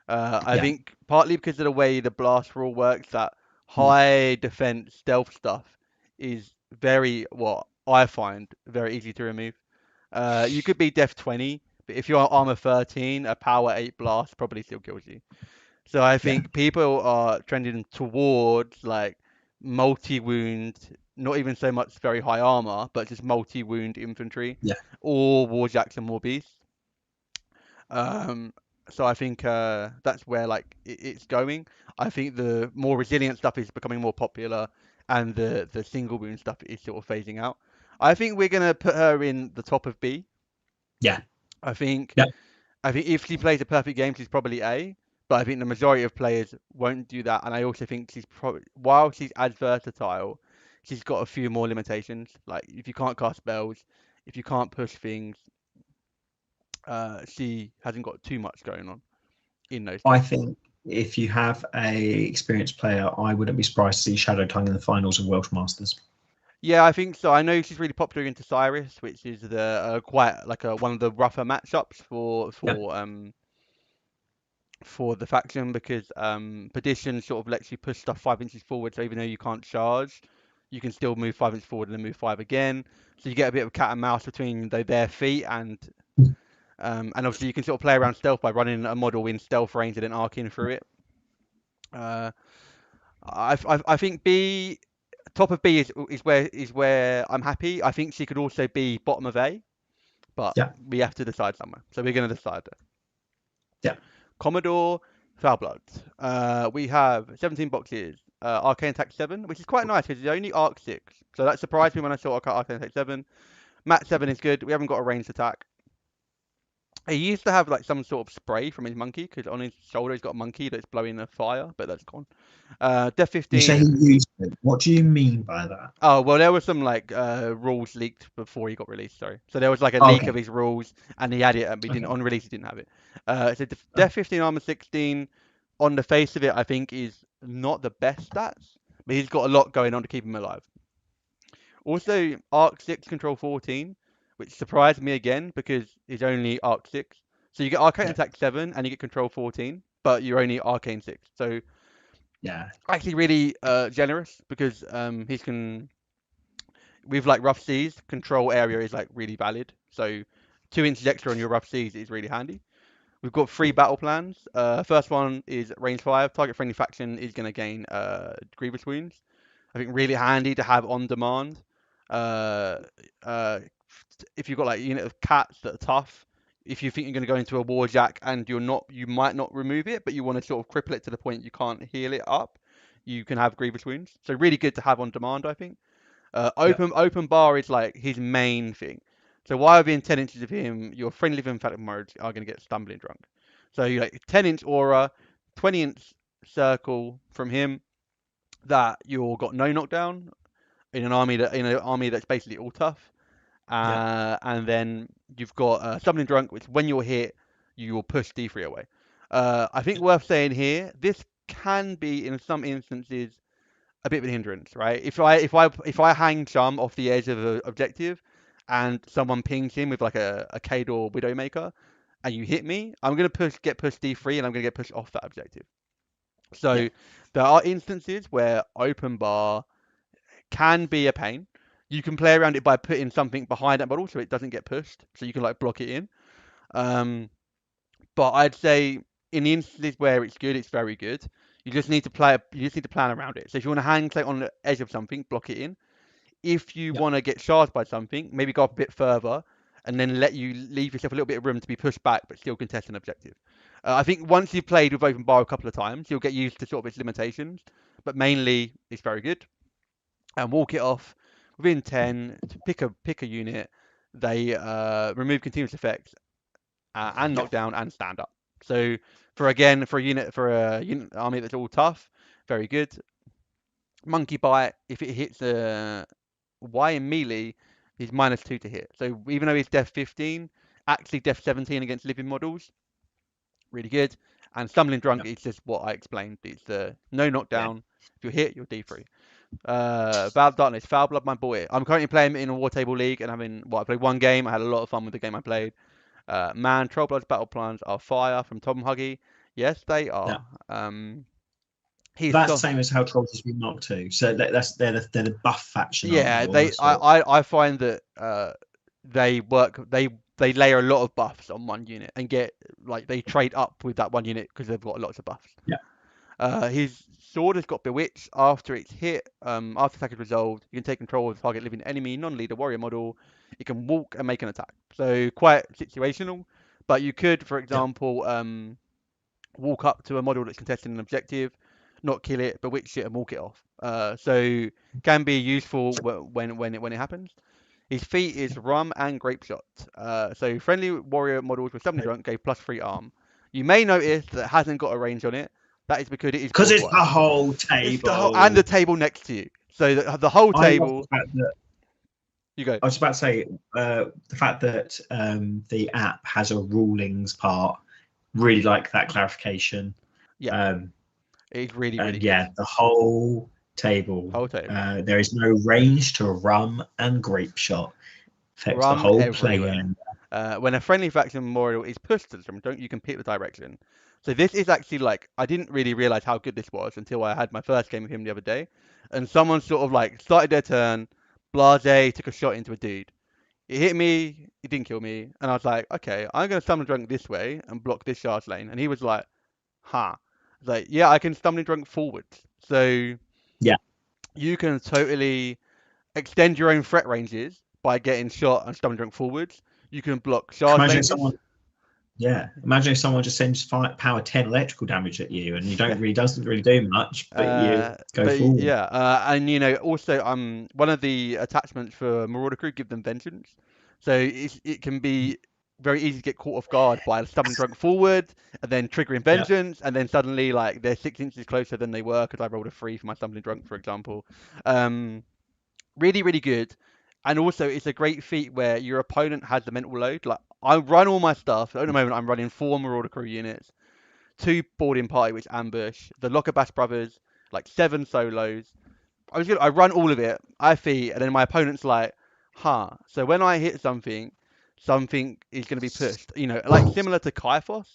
S1: I
S2: Yeah,
S1: think partly because of the way the blast rule works, that
S2: mm,
S1: high defense stealth stuff is very, what I find, very easy to remove. You could be def 20, but if you're armor 13, a power 8 blast probably still kills you. So I
S2: yeah,
S1: think people are trending towards like multi-wound, not even so much very high armor, but just multi-wound infantry
S2: yeah.
S1: or warjacks and war beasts. Um, so I think that's where like it's going. I think the more resilient stuff is becoming more popular, and the single wound stuff is sort of phasing out. I think we're gonna put her in the top of B.
S2: Yeah,
S1: I think
S2: yeah.
S1: I think if she plays a perfect game, she's probably A. But I think the majority of players won't do that, and I also think she's probably while she's as versatile, she's got a few more limitations. Like if you can't cast spells, if you can't push things, she hasn't got too much going on in those
S2: I
S1: things.
S2: think if you have a experienced player, I wouldn't be surprised to see Shadow Tongue in the finals of Welsh Masters.
S1: Yeah, I think so. I know she's really popular into Cyrus, which is the quite like one of the rougher matchups
S2: Yeah,
S1: for the faction because Perdition sort of lets you push stuff 5 inches forward. So even though you can't charge, you can still move 5 inches forward and then move five again. So you get a bit of cat and mouse between their feet and obviously you can sort of play around stealth by running a model in stealth range and then arcing through it. Uh, I think B top of B is where I'm happy. I think she could also be bottom of A, but
S2: yeah,
S1: we have to decide somewhere. So we're going to decide there.
S2: yeah.
S1: Commodore Foulbloods. We have 17 boxes. Arcane Attack 7, which is quite nice because it's only Arc 6. So that surprised me when I saw Arcane Attack 7. Mat 7 is good. We haven't got a ranged attack. He used to have like some sort of spray from his monkey because on his shoulder he's got a monkey that's blowing a fire, but that's gone. Def
S2: You say
S1: 15.
S2: he used it. What do you mean by that?
S1: Oh well, there was some like rules leaked before he got released. Sorry, so there was like a
S2: Oh,
S1: leak
S2: okay.
S1: of his rules, and he had it, and we didn't
S2: Okay.
S1: on release. He didn't have it. So
S2: Okay.
S1: Def 15 armor 16, on the face of it, I think is not the best stats, but he's got a lot going on to keep him alive. Also, Arc 6 control 14, which surprised me again because he's only Arc 6. So you get Arcane
S2: Yeah.
S1: Attack 7 and you get control 14, but you're only Arcane 6. So
S2: Yeah.
S1: actually really generous because he can with like rough seas, control area is like really valid. So 2 inches extra on your rough seas is really handy. We've got 3 battle plans. First one is range 5. Target friendly faction is going to gain grievous wounds. I think really handy to have on demand. Uh, uh, if you've got like a unit of cats that are tough, if you think you're going to go into a warjack and you might not remove it, but you want to sort of cripple it to the point you can't heal it up, you can have grievous wounds. So really good to have on demand, I think.
S2: Yeah.
S1: Open bar is like his main thing. So while within 10 inches of him, your friendly lymphatic modes are going to get stumbling drunk. So you like 10-inch aura, 20-inch circle from him that you've got no knockdown in an army that's basically all tough.
S2: Yeah.
S1: And then you've got stumbling drunk, which when you're hit, you will push D3 away. I think worth saying here, this can be in some instances a bit of a hindrance, right? If I hang Chum off the edge of an objective, and someone pings him with like a Kador Widowmaker, and you hit me, I'm gonna get pushed D3, and I'm gonna get pushed off that objective.
S2: Yeah.
S1: So there are instances where open bar can be a pain. You can play around it by putting something behind it, but also it doesn't get pushed, so you can like block it in. Um, but I'd say in the instances where it's good, it's very good. You just need to play. You just need to plan around it. So if you want to hang say on the edge of something, block it in. If you
S2: Yeah.
S1: want to get charged by something, maybe go up a bit further, and then leave yourself a little bit of room to be pushed back, but still contest an objective. I think once you've played with open bar a couple of times, you'll get used to sort of its limitations. But mainly, it's very good. And walk it off within 10 to pick a unit. They remove continuous effects and
S2: Yeah.
S1: knockdown and stand up. So for a unit army that's all tough, very good. Monkey bite if it hits a Y in melee, he's -2 to hit. So even though he's def 15, actually def 17 against living models, really good. And stumbling drunk
S2: Yeah.
S1: is just what I explained. It's no
S2: Yeah.
S1: knockdown. If you hit, you're D3. Valve Darkness, Foul Blood, my boy. I'm currently playing in a War Table League, and I played one game. I had a lot of fun with the game I played. Man, Trollblood's battle plans are fire from Tom Huggy. Yes, they
S2: Yeah.
S1: are. He's
S2: That's the
S1: so
S2: same as how Trolls has been marked too. So they're the buff faction, aren't
S1: yeah.
S2: they? Almost. Or
S1: I find that they layer a lot of buffs on one unit and get like they trade up with that one unit because they've got lots of buffs.
S2: yeah.
S1: His sword has got Bewitch. After it's hit, after attack is resolved, you can take control of the target living enemy, non-leader warrior model. It can walk and make an attack. So quite situational. But you could, for
S2: Yeah.
S1: example, walk up to a model that's contesting an objective, not kill it, bewitch it and walk it off. So can be useful when it happens. His feat is rum and grape shot. So friendly warrior models with suddenly drunk gave +3 arm. You may notice that it hasn't got a range on it. That is because it is
S2: Because
S1: core
S2: it's
S1: twice.
S2: the whole
S1: It's
S2: table.
S1: and the table next to you. So the whole
S2: I love the
S1: table.
S2: fact that
S1: You go.
S2: I was about to say the fact that the app has a rulings part. Really like that clarification.
S1: Yeah, it's really
S2: And
S1: good.
S2: yeah, the whole table.
S1: Whole table.
S2: There is no range to rum and grape shot. Affects the
S1: Rum
S2: whole
S1: everywhere.
S2: player.
S1: When a friendly faction memorial is pushed to the drum, don't you can pick the direction. So this is actually like I didn't really realize how good this was until I had my first game with him the other day, and someone sort of like started their turn, blase took a shot into a dude. It hit me, it didn't kill me, and I was like, okay, I'm gonna summon drunk this way and block this charge lane, and he was like, huh. I was like, yeah, I can summon drunk forwards, so
S2: Yeah.
S1: you can totally extend your own threat ranges by getting shot and summoning drunk forwards. You can block charge
S2: Imagine if
S1: lanes.
S2: someone. Yeah. Imagine if someone just sends power 10 electrical damage at you, and you don't really doesn't really do much, but you go
S1: But
S2: forward.
S1: yeah, and also one of the attachments for Marauder Crew give them vengeance, so it can be very easy to get caught off guard by stumbling drunk forward and then triggering
S2: Yeah.
S1: vengeance, and then suddenly like they're 6 inches closer than they were because I rolled a 3 for my stumbling drunk, for example. Um, really, really good. And also, it's a great feat where your opponent has the mental load. Like I run all my stuff at the moment. I'm running 4 Marauder crew units, 2 boarding party, which ambush, the Lockerbass brothers, like 7 solos. I run all of it. I feed, and then my opponent's like, huh. So when I hit something, something is going to be pushed. You know, like similar to Kaifos,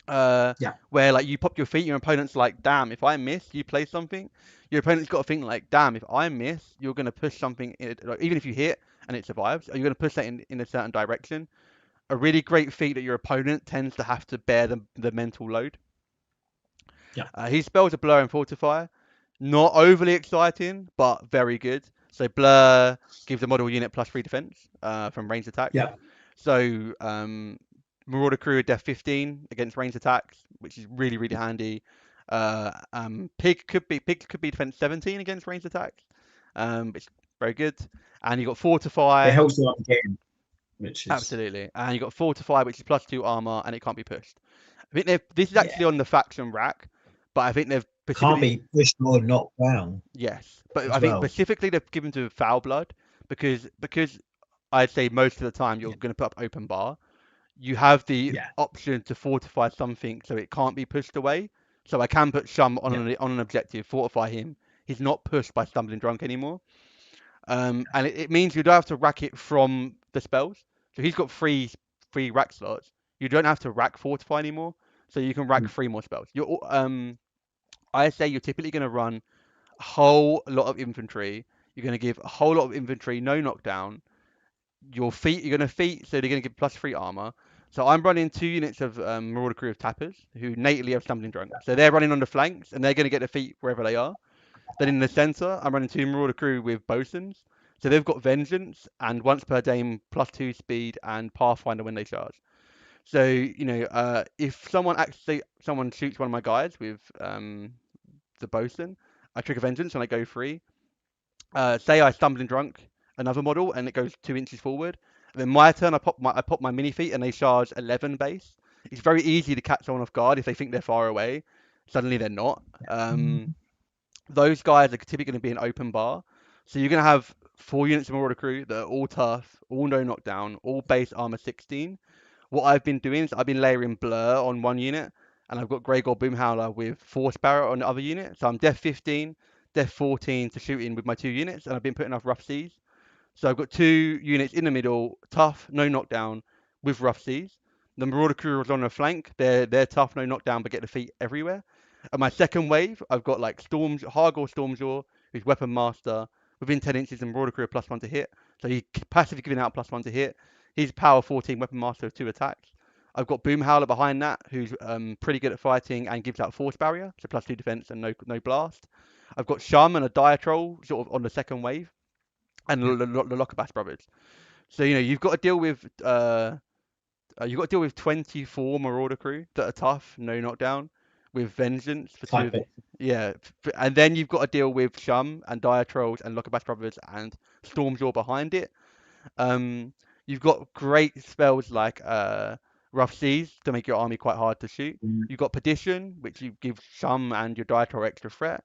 S2: Yeah.
S1: where like you pop your feet, your opponent's like, damn, if I miss, you play something. Your opponent's got to think like, damn, if I miss, you're going to push something, like, even if you hit and it survives, are you going to push that in a certain direction? A really great feat that your opponent tends to have to bear the mental load.
S2: Yeah.
S1: His spells are Blur and Fortify. Not overly exciting, but very good. So Blur gives a model unit plus 3 defense from ranged attacks.
S2: Yeah.
S1: So Marauder Crew at def 15 against ranged attacks, which is really, really handy. Pig could be defense 17 against ranged attacks. It's very good. And you got
S2: It
S1: Fortify.
S2: helps a lot again, which is
S1: Absolutely. And you got Fortify, which is plus 2 armor, and it can't be pushed. I think this is
S2: yeah.
S1: actually on the faction rack, but I think they've
S2: Can't
S1: specifically.
S2: be pushed or knocked down
S1: Yes, but I
S2: as
S1: think
S2: well.
S1: specifically they've given to Foul Blood because I'd say most of the time you're
S2: Yeah.
S1: going to put up open bar. You have the
S2: Yeah.
S1: option to fortify something so it can't be pushed away. So I can put Shum on
S2: Yeah.
S1: an objective, fortify him. He's not pushed by Stumbling Drunk anymore. And it means you don't have to rack it from the spells. So he's got three rack slots. You don't have to rack fortify anymore. So you can rack
S2: Mm.
S1: 3 more spells. I say you're typically going to run a whole lot of infantry. You're going to give a whole lot of infantry, no knockdown. Your feet, you're going to feet, so they're going to give plus 3 armor. So I'm running 2 units of Marauder Crew of Tappers who nately have Stumbling Drunk. So they're running on the flanks and they're going to get the feet wherever they are. Then in the center, I'm running 2 Marauder Crew with Bosuns. So they've got Vengeance and once per dame plus 2 speed and Pathfinder when they charge. So if someone shoots one of my guys with the Bosun, I trigger Vengeance and I go free. Say I stumbling drunk another model and it goes 2 inches forward. And then my turn, I pop my mini feet and they charge 11 base. It's very easy to catch someone off guard if they think they're far away. Suddenly they're not. Those guys are typically going to be an open bar. So you're going to have 4 units of Marauder Crew that are all tough, all no knockdown, all base armor 16. What I've been doing is I've been layering Blur on 1 unit, and I've got Grey Gold Boomhowler with Force Barrel on the other unit. So I'm def 15, def 14 to shoot in with my 2 units, and I've been putting off Rough Seas. So I've got 2 units in the middle, tough, no knockdown, with Rough Seas. The Marauder Crew is on the flank. They're tough, no knockdown, but get the feet everywhere. And my second wave, I've got like Hargor Stormjaw, who's Weapon Master, within 10 inches, and Marauder Crew +1 to hit. So he's passively giving out +1 to hit. He's power 14, Weapon Master with 2 attacks. I've got Boomhowler behind that, who's pretty good at fighting and gives out Force Barrier, so +2 defense and no blast. I've got Shum and a Dire Troll sort of on the second wave, and
S2: Yeah.
S1: the Lockerbass brothers. So you've got to deal with 24 Marauder Crew that are tough, no knockdown, with Vengeance for two
S2: Type
S1: of the.
S2: it.
S1: Yeah, and then you've got to deal with Shum and Dire Trolls and Lockerbass Brothers and Stormjaw behind it. Um, you've got great spells like Rough Seas to make your army quite hard to shoot.
S2: Mm.
S1: You've got Perdition, which you give Shum and your Dire Troll extra threat.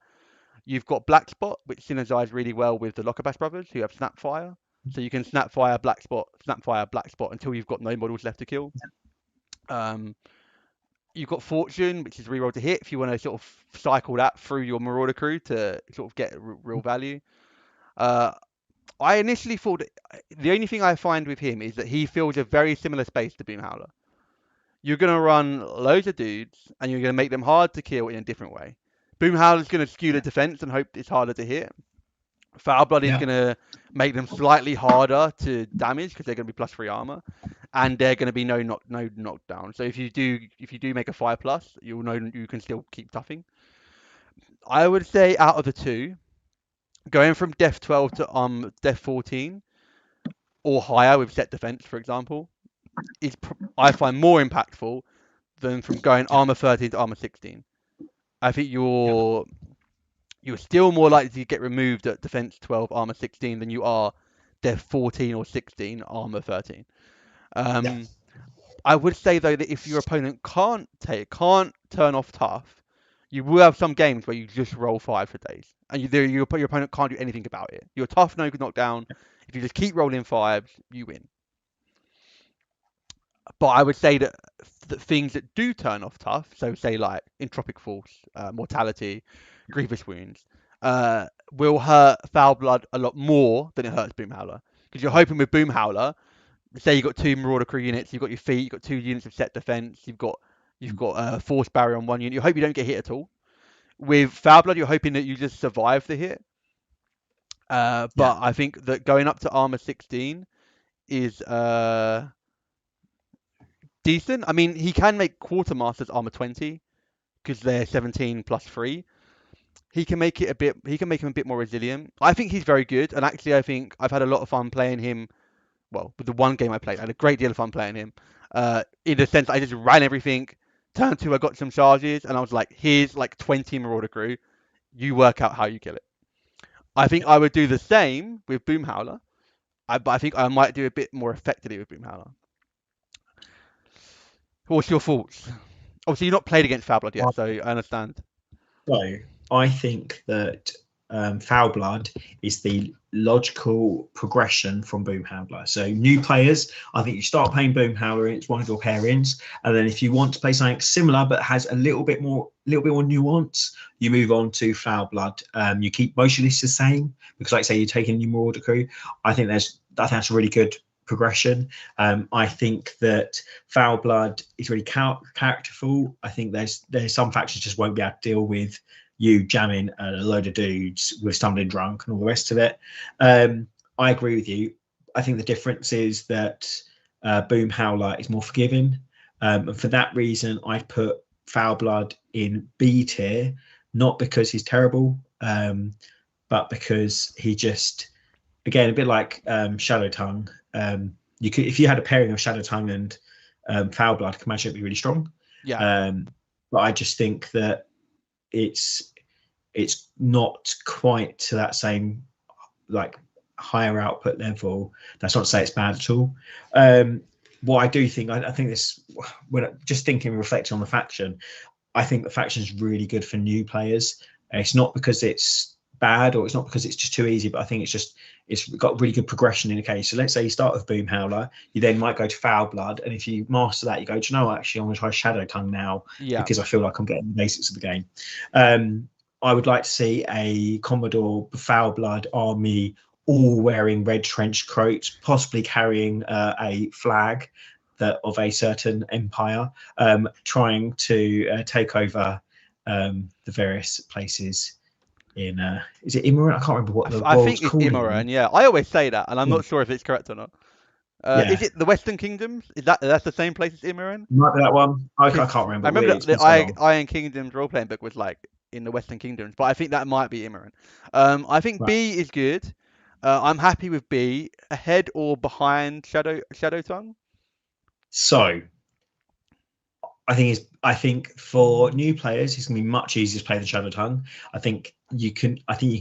S1: You've got Black Spot, which synergizes really well with the Lockerbass Brothers, who have Snapfire. So you can Snapfire, Black Spot until you've got no models left to kill. Um, you've got Fortune, which is reroll to hit if you want to sort of cycle that through your Marauder Crew to sort of get real value. Uh, I initially thought the only thing I find with him is that he fills a very similar space to Boomhowler. You're going to run loads of dudes and you're going to make them hard to kill in a different way. Boomhowler's going to skew the
S2: Yeah.
S1: defense and hope it's harder to hit. Foulblood is
S2: Yeah.
S1: going to make them slightly harder to damage because they're going to be +3 armor, and they're going to be no knockdown. So if you do make a 5+, you'll know you can still keep toughing. I would say out of the two, going from def 12 to def 14 or higher with set defense, for example, is I find more impactful than from going
S2: Yeah.
S1: armor 13 to armor 16. I think
S2: Yeah.
S1: you're still more likely to get removed at defense 12, armor 16 than you are def 14 or 16, armor 13.
S2: Yeah.
S1: I would say though that if your opponent can't turn off tough, you will have some games where you just roll 5 for days, and your opponent can't do anything about it. Your tough no knock down. If you just keep rolling 5s, you win. But I would say that things that do turn off tough, so say like Entropic Force, Mortality, Grievous Wounds, will hurt Foul Blood a lot more than it hurts Boom Howler. Because you're hoping with Boom Howler, say you've got 2 Marauder crew units, you've got your feet, you've got 2 units of set defense, you've got a force barrier on 1 unit. You hope you don't get hit at all. With Foul Blood, you're hoping that you just survive the hit. But
S2: Yeah.
S1: I think that going up to armor 16 is decent. I mean, he can make Quartermasters armor 20 because they're 17 plus 3. He can make it a bit. He can make him a bit more resilient. I think he's very good, and actually, I think I've had a lot of fun playing him. Well, with the one game I played, I had a great deal of fun playing him. In the sense, I just ran everything. Turn 2, I got some charges, and I was like, "Here's like 20 Marauder crew. You work out how you kill it." I think I would do the same with Boom Howler. But I think I might do a bit more effectively with Boom Howler. What's your thoughts? Obviously, you're not played against Foul Blood yet, so I understand.
S2: So I think that Foul Blood is the logical progression from Boom Howler. So new players, I think you start playing Boom Howler, it's one of your pairings, and then if you want to play something similar but has a little bit more nuance, you move on to Foul Blood. You keep most of this the same because, like I say, you're taking new Marauder crew. I think that's a really good progression. I think that Foul Blood is really characterful. I think there's some factions just won't be able to deal with you jamming a load of dudes with Stumbling Drunk and all the rest of it. I agree with you. I think the difference is that Boom Howler is more forgiving. And for that reason, I put Foul Blood in B tier, not because he's terrible, but because he just, again, a bit like Shadow Tongue. You could, if you had a pairing of Shadow Tongue and Foul Blood, I can imagine it'd be really strong.
S1: Yeah.
S2: But I just think that it's not quite to that same like higher output level. That's not to say it's bad at all. What I do think, I think this, when just thinking, reflecting on the faction, I think the faction is really good for new players. It's not because it's bad or it's not because it's just too easy, but I think it's got really good progression in the case. So let's say you start with Boom Howler, you then might go to Foul Blood, and if you master that, you go, do you know what, actually I'm going to try Shadow Tongue now because I feel like I'm getting the basics of the game. I would like to see a Commodore Foul Blood army all wearing red trench coats, possibly carrying a flag that of a certain empire, trying to take over the various places in is it Imran? I can't remember what the
S1: I
S2: world's
S1: think it's
S2: called.
S1: Imran, yeah. I always say that, and I'm not sure if it's correct or not.
S2: Yeah.
S1: Is it the Western Kingdoms? That's the same place as Imran?
S2: Might be that one. I can't remember.
S1: I remember
S2: It's
S1: the
S2: been so long.
S1: Iron Kingdoms role playing book was like in the Western Kingdoms, but I think that might be Imran. I think
S2: Right.
S1: B is good. I'm happy with B. Ahead or behind Shadow Tongue?
S2: So I think for new players, it's gonna be much easier to play than Shadow Tongue. I think you can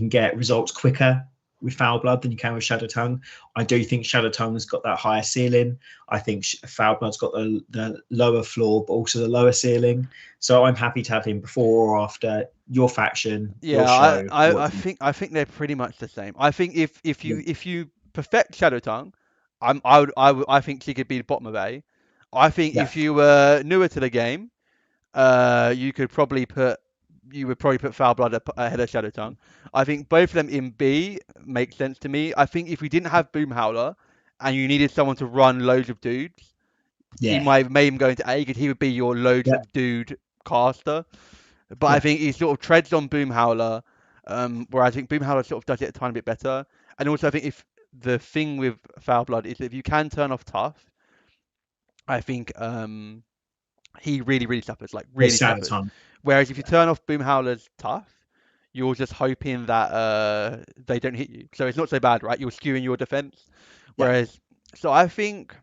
S2: get results quicker with Foul Blood than you can with Shadow Tongue. I do think Shadow Tongue's got that higher ceiling. I think Foul Blood's got the lower floor, but also the lower ceiling. So I'm happy to have him before or after your faction.
S1: Yeah,
S2: your show.
S1: I think they're pretty much the same. I think if you perfect Shadow Tongue, I think she could be the bottom of A. I think if you were newer to the game, you would probably put Foul Blood ahead of Shadow Tongue. I think both of them in B make sense to me. I think if we didn't have Boom Howler and you needed someone to run loads of dudes, you might have made him go into A because he would be your loads of dude caster. But I think he sort of treads on Boom Howler, where I think Boom Howler sort of does it a tiny bit better. And also I think if the thing with Foul Blood is that if you can turn off tough, I think he really suffers, like really suffers. Whereas if you turn off Boom Howler's tough, you're just hoping that they don't hit you. So it's not so bad, right? You're skewing your defense. Whereas, so I think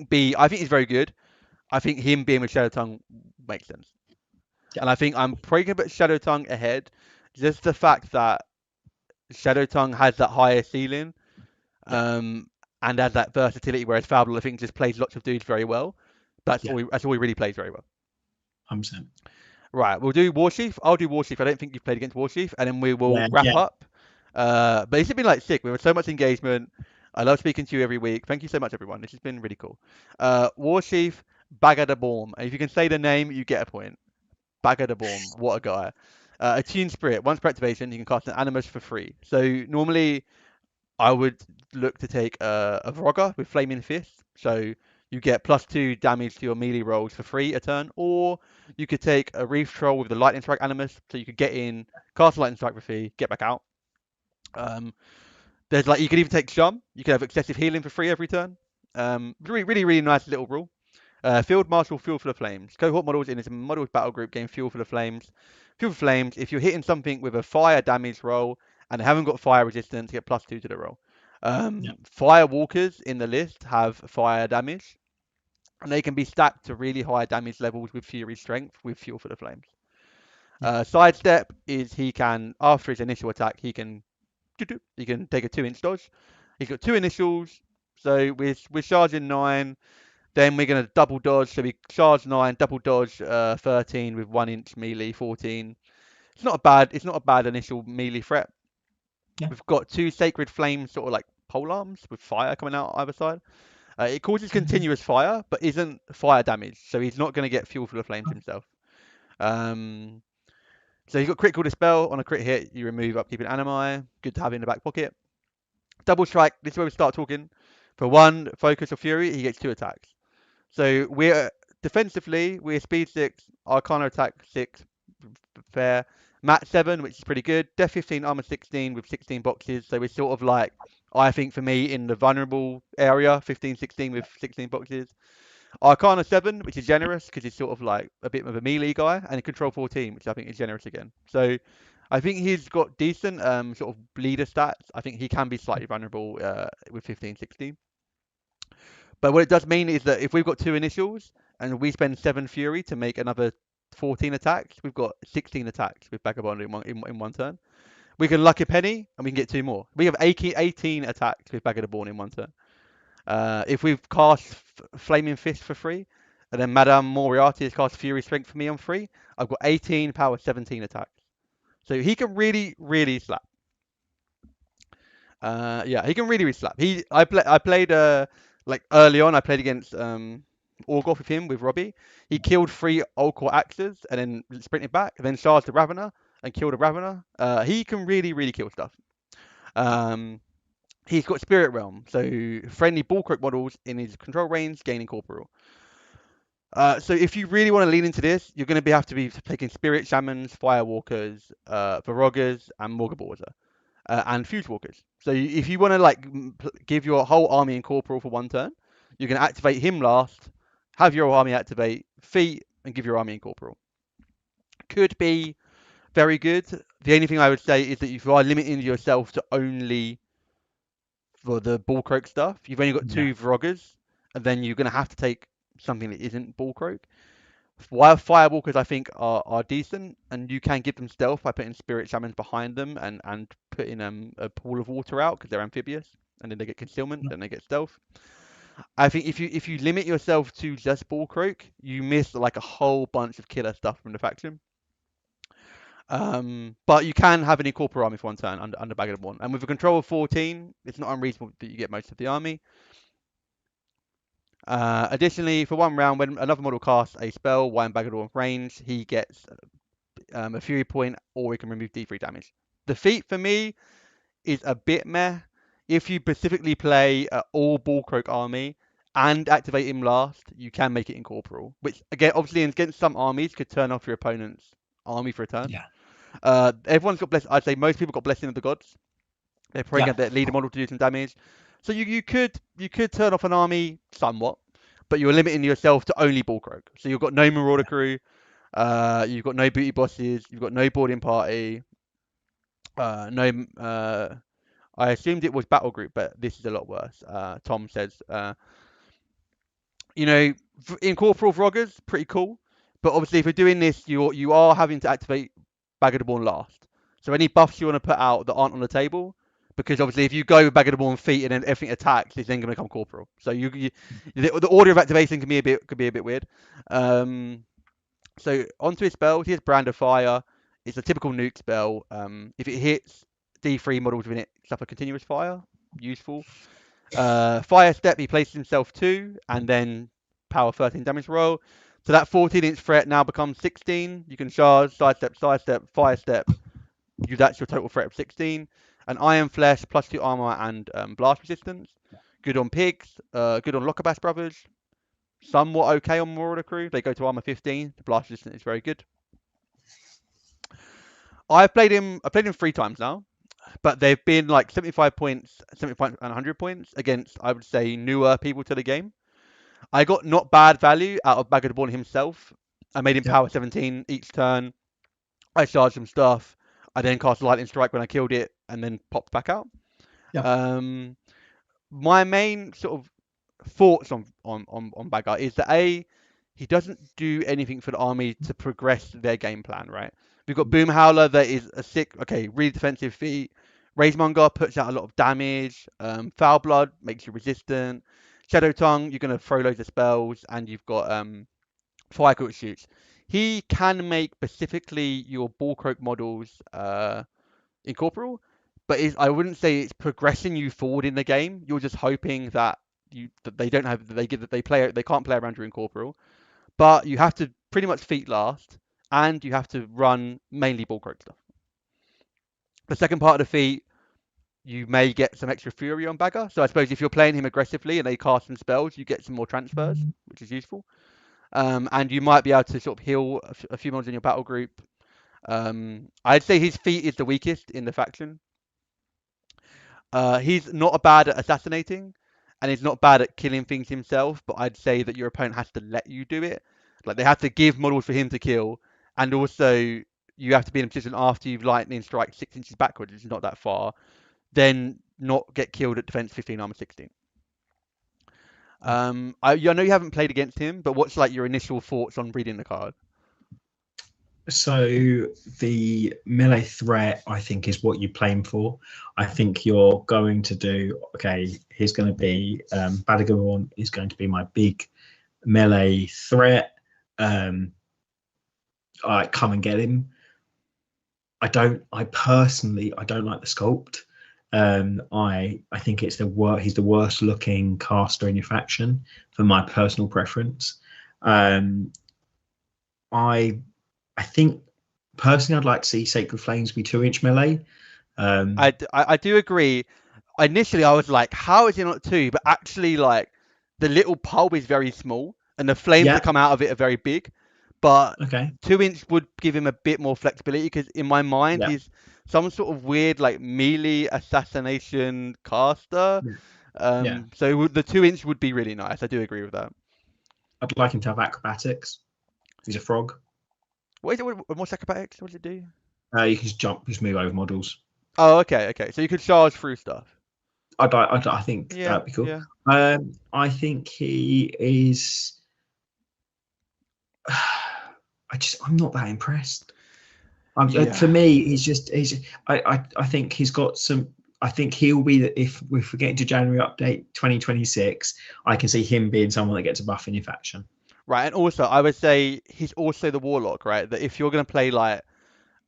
S1: B, I think he's very good. I think him being with Shadow Tongue makes sense. And I think I'm probably going to put Shadow Tongue ahead. Just the fact that Shadow Tongue has that higher ceiling. And and has that versatility, whereas Fabler, I think, just plays lots of dudes very well. That's
S2: Yeah.
S1: all he really plays very well.
S2: 100%.
S1: Right, we'll do Warsheath. I'll do Warsheath. I don't think you've played against Warsheath, and then we will
S2: Yeah,
S1: wrap
S2: yeah,
S1: up. But it's been like sick. We've had so much engagement. I love speaking to you every week. Thank you so much, everyone. This has been really cool. Warsheath, Bagadaborm. If you can say the name, you get a point. Bagadaborm, what a guy. Attune Spirit. Once per activation, you can cast an Animus for free. So normally I would look to take a Vrogger with Flaming Fist. So you get +2 damage to your melee rolls for free a turn, or you could take a Reef Troll with the Lightning Strike Animus, so you could get in, cast a Lightning Strike for free, get back out. There's like you could even take Shum. You could have excessive healing for free every turn. Really nice little rule. Field Marshal, Fuel for the Flames. Cohort models in its models battle group gain Fuel for the Flames. Fuel for Flames. If you're hitting something with a fire damage roll and they haven't got fire resistance, get +2 to the roll.
S2: yeah,
S1: Fire Walkers in the list have fire damage, and they can be stacked to really high damage levels with Fury Strength with Fuel for the Flames.
S2: yeah,
S1: Sidestep is he can, after his initial attack, he can take a 2-inch dodge. He's got 2 initials, so we're charging 9. Then we're going to double dodge. So we charge 9, double dodge 13 with 1-inch melee 14. It's not a bad initial melee threat.
S2: yeah.
S1: We've got 2 sacred flames, sort of like pole arms with fire coming out either side. It causes continuous fire, but isn't fire damage, so he's not going to get fuel for the flames himself. So he's got critical dispel. On a crit hit, you remove upkeeping animi. Good to have in the back pocket. Double strike. This is where we start talking. For 1 focus or fury, he gets 2 attacks. So we're defensively, we're speed 6, Arcana attack 6, fair. Mat 7, which is pretty good. Def 15, armor 16 with 16 boxes. So we're sort of like, I think for me, in the vulnerable area, 15, 16 with 16 boxes. Arcana 7, which is generous because he's sort of like a bit of a melee guy. And Control 14, which I think is generous again. So I think he's got decent sort of leader stats. I think he can be slightly vulnerable with 15, 16. But what it does mean is that if we've got 2 initials and we spend 7 fury to make another 14 attacks, we've got 16 attacks with Vagabond in one turn. We can Lucky Penny and we can get 2 more. We have 18 attacks with Vagabond in one turn. If we've cast Flaming Fist for free, and then Madame Moriarty has cast Fury Strength for me on free, I've got 18 power 17 attacks. So he can really slap. Yeah, he can really slap. I played like early on. I played against Orgoth with him with Robbie. He killed 3 Old Core Axes and then sprinted back, and then charged the Ravener and killed a Ravener. He can really kill stuff. He's got Spirit Realm, so friendly Bullcroak models in his control range gain incorporeal. So if you really want to lean into this, you're going to have to be taking Spirit Shamans, Firewalkers, Varoggers, and Morgulborza. And Fuse Walkers. So if you want to like give your whole army incorporeal for 1 turn, you can activate him last, have your army activate, feat, and give your army incorporeal. Could be very good. The only thing I would say is that if you are limiting yourself to only for the Bullcroak stuff, you've only got 2 Vroggers, and then you're going to have to take something that isn't Bullcroak. While Firewalkers, I think, are decent, and you can give them stealth by putting Spirit Shamans behind them and putting a pool of water out because they're amphibious, and then they get concealment, then they get stealth. I think if you limit yourself to just Bullcroak, you miss like a whole bunch of killer stuff from the faction. But you can have an incorporeal army for 1 turn under Bag of One, and with a control of 14, it's not unreasonable that you get most of the army. Additionally, for 1 round, when another model casts a spell while in Bagador range, he gets a Fury point, or he can remove D3 damage. The feat for me is a bit meh. If you specifically play all Bullcroak army and activate him last, you can make it incorporeal, which again, obviously against some armies could turn off your opponent's army for a turn.
S2: Yeah.
S1: Everyone's got I'd say most people got Blessing of the Gods. They're probably get their leader model to do some damage. So you could turn off an army somewhat, but you're limiting yourself to only Bullcroak. So you've got no Marauder crew, you've got no booty bosses, you've got no boarding party, no. I assumed it was battle group, but this is a lot worse. Tom says, incorporeal Vroggers, pretty cool, but obviously if you're doing this, you are having to activate Bag of the Born last. So any buffs you want to put out that aren't on the table, because obviously if you go with Bag of the Born Feet and then everything attacks, it's then going to become Corporal. So the order of activation can be a bit weird. So onto his spells, here's Brand of Fire. It's a typical nuke spell. If it hits D3 models within it, suffer continuous fire. Useful. Fire Step, he places himself 2 and then power 13 damage roll. So that 14-inch threat now becomes 16. You can charge, sidestep, fire step. That's your total threat of 16. And Iron Flesh, +2 armor and blast resistance. Good on pigs. Good on Lockerbash brothers. Somewhat okay on Marauder crew. They go to armor 15. The blast resistance is very good. I've played him 3 times now, but they've been like 75 points, 70 points, and 100 points against, I would say, newer people to the game. I got not bad value out of Bag of the Born himself. I made him power 17 each turn. I charged some stuff. I then cast Lightning Strike when I killed it, and then popped back out. My main sort of thoughts on Bagger is that he doesn't do anything for the army to progress their game plan, right? We've got Boom Howler that is a sick, really defensive feat. Rageonger puts out a lot of damage. Foul Blood makes you resistant. Shadow Tongue, you're going to throw loads of spells, and you've got Fire Quick Shoots. He can make specifically your Bullcroak models incorporeal, but I wouldn't say it's progressing you forward in the game. You're just hoping that they can't play around your incorporeal, but you have to pretty much feet last, and you have to run mainly Bullcroak stuff. The second part of the feat, you may get some extra fury on Bagger. So I suppose if you're playing him aggressively and they cast some spells, you get some more transfers, which is useful. And you might be able to sort of heal a few models in your battle group. I'd say his feat is the weakest in the faction. He's not bad at assassinating, and he's not bad at killing things himself, but I'd say that your opponent has to let you do it. Like, they have to give models for him to kill, and also you have to be in a position after you've lightning strike 6 inches backwards, which is not that far, then not get killed at defense 15, armor 16. I know you haven't played against him, but what's like your initial thoughts on reading the card?
S2: So the melee threat, I think, is what you play him for. I think you're going to do, he's going to be, Badagon is going to be my big melee threat. I come and get him. I personally don't like the sculpt. I think he's the worst looking caster in your faction for my personal preference. I think personally I'd like to see Sacred Flames be 2-inch melee.
S1: I do agree. Initially I was like, how is it not 2? But actually, like, the little pulp is very small and the flames that come out of it are very big. But 2-inch would give him a bit more flexibility, because in my mind he's some sort of weird like melee assassination caster. So the 2-inch would be really nice. I do agree with that.
S2: I'd like him to have acrobatics. He's a frog.
S1: What's acrobatics? What does it do?
S2: You can just move over models.
S1: Oh, okay. So you could charge through stuff.
S2: I think that'd be cool. Yeah. I think he is. I'm not that impressed. For me, I think he's got some. I think he'll be if we get into January update 2026, I can see him being someone that gets a buff in your faction.
S1: Right, and also I would say he's also the Warlock, right? That if you're going to play like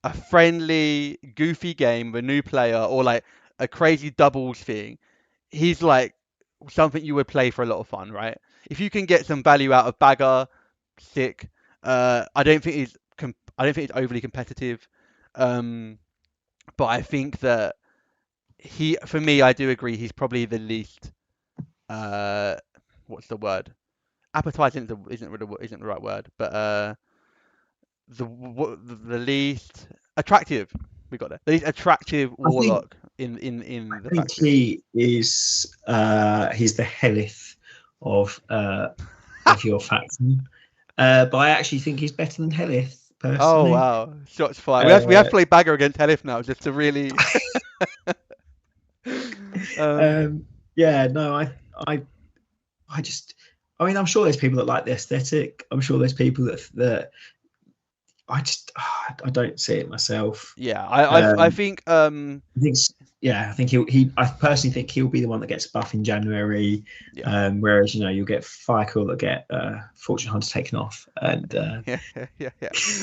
S1: a friendly, goofy game with a new player, or like a crazy doubles thing, he's like something you would play for a lot of fun, right? If you can get some value out of Bagger, sick. I don't think he's overly competitive, but I think that for me, I do agree, he's probably the least. What's the word? Appetizing isn't the right word, but the least attractive. We got there. The least attractive Warlock in the faction.
S2: He is. He's the Helith of your faction. But I actually think he's better than Helith, personally.
S1: Oh wow! Shots fired. We have to play Bagger against Helith now, just to really.
S2: I mean, I'm sure there's people that like the aesthetic. I'm sure there's people that I don't see it myself.
S1: Yeah, I think
S2: yeah, I think I personally think he'll be the one that gets a buff in January.
S1: Yeah.
S2: Whereas you'll get Fire Quill that get Fortune Hunter taken off, and
S1: Yeah.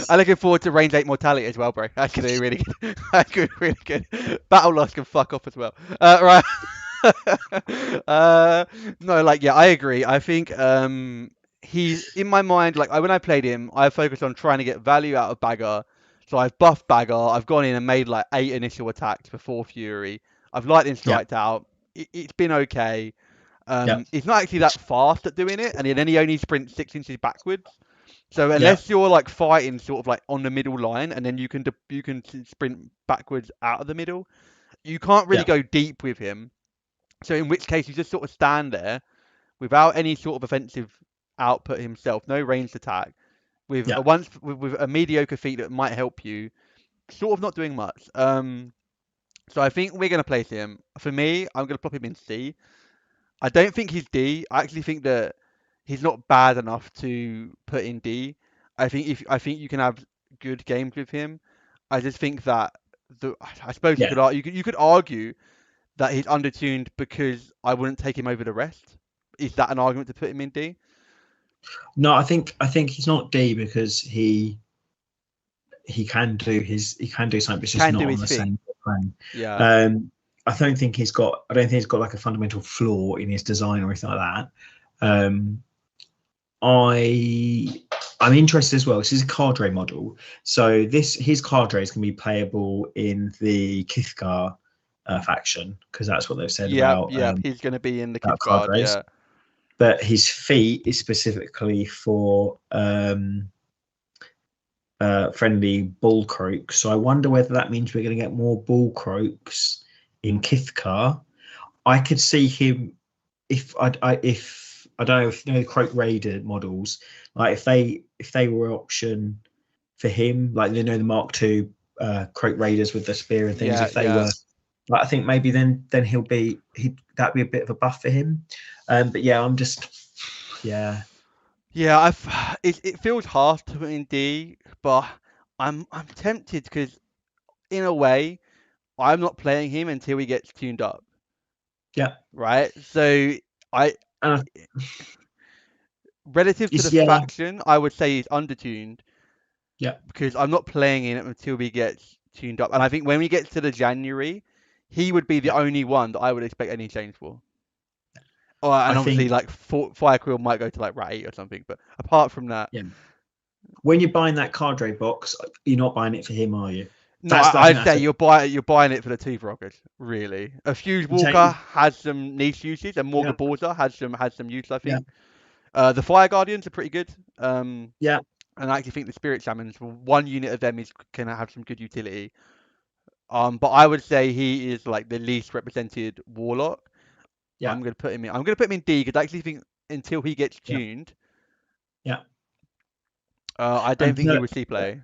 S1: I'm looking forward to Range 8 Mortality as well, bro. That's gonna be really good. That's gonna be really good. Battle Loss can fuck off as well. Right. No, like, yeah, I agree. I think he's in my mind. Like, when I played him, I focused on trying to get value out of Bagger. So I've buffed Bagger. I've gone in and made like 8 initial attacks before Fury. I've lightning
S2: yeah,
S1: striked out. It's been okay.
S2: yeah,
S1: He's not actually that fast at doing it, and then he only sprints 6 inches backwards. So
S2: yeah,
S1: unless you're like fighting sort of like on the middle line, and then you can sprint backwards out of the middle, you can't really
S2: yeah,
S1: go deep with him. So in which case you just sort of stand there without any sort of offensive output himself, no ranged attack, with
S2: yeah,
S1: with a mediocre feat that might help you, sort of not doing much. So I think we're gonna place him. For me, I'm gonna plop him in C. I don't think he's D. I actually think that he's not bad enough to put in D. I think you can have good games with him. I just think that I suppose
S2: yeah.
S1: you could argue that he's undertuned because I wouldn't take him over the rest. Is that an argument to put him in D?
S2: No, I think he's not D because he can do something, but it's just
S1: Can
S2: not
S1: do
S2: on
S1: his
S2: the
S1: thing.
S2: same plane.
S1: Yeah.
S2: I don't think he's got like a fundamental flaw in his design or anything like that. I'm interested as well. This is a cadre model, so his cadres can be playable in the Kithgar faction because that's what they've said about
S1: He's going to be in the
S2: about
S1: Kith Guard.
S2: cadres.
S1: Yeah.
S2: But his feat is specifically for friendly bull croaks. So I wonder whether that means we're going to get more bull croaks in Kithkar. I could see him if I don't know if you know the Croak Raider models, like if they were an option for him, like the Mark II Croak Raiders with the spear and things. If they were, like, I think maybe then that'd be a bit of a buff for him. But yeah, I'm just
S1: Yeah, it feels hard to put in D, but I'm tempted because in a way I'm not playing him until he gets tuned up.
S2: Yeah.
S1: Right. So I
S2: Uh,
S1: relative to the
S2: yeah.
S1: faction, I would say he's undertuned.
S2: Yeah.
S1: Because I'm not playing him until he gets tuned up, and I think when we get to the January, he would be the only one that I would expect any change for. Oh, and obviously, like Fire Quill might go to like Rat 8 or something, but apart from that,
S2: yeah. When you're buying that cadre box, you're not buying it for him, are you?
S1: No, I'd say you're buying it for the two Rockers, really. A Fuse Walker has some niche uses, and Monger Borza has some use, I think. Yeah. The Fire Guardians are pretty good.
S2: Yeah.
S1: And I actually think the Spirit Shamans, one unit of them can have some good utility. But I would say he is like the least represented Warlock. Yeah. I'm gonna put him in D because I actually think until he gets tuned.
S2: Yeah.
S1: I don't think he would see play.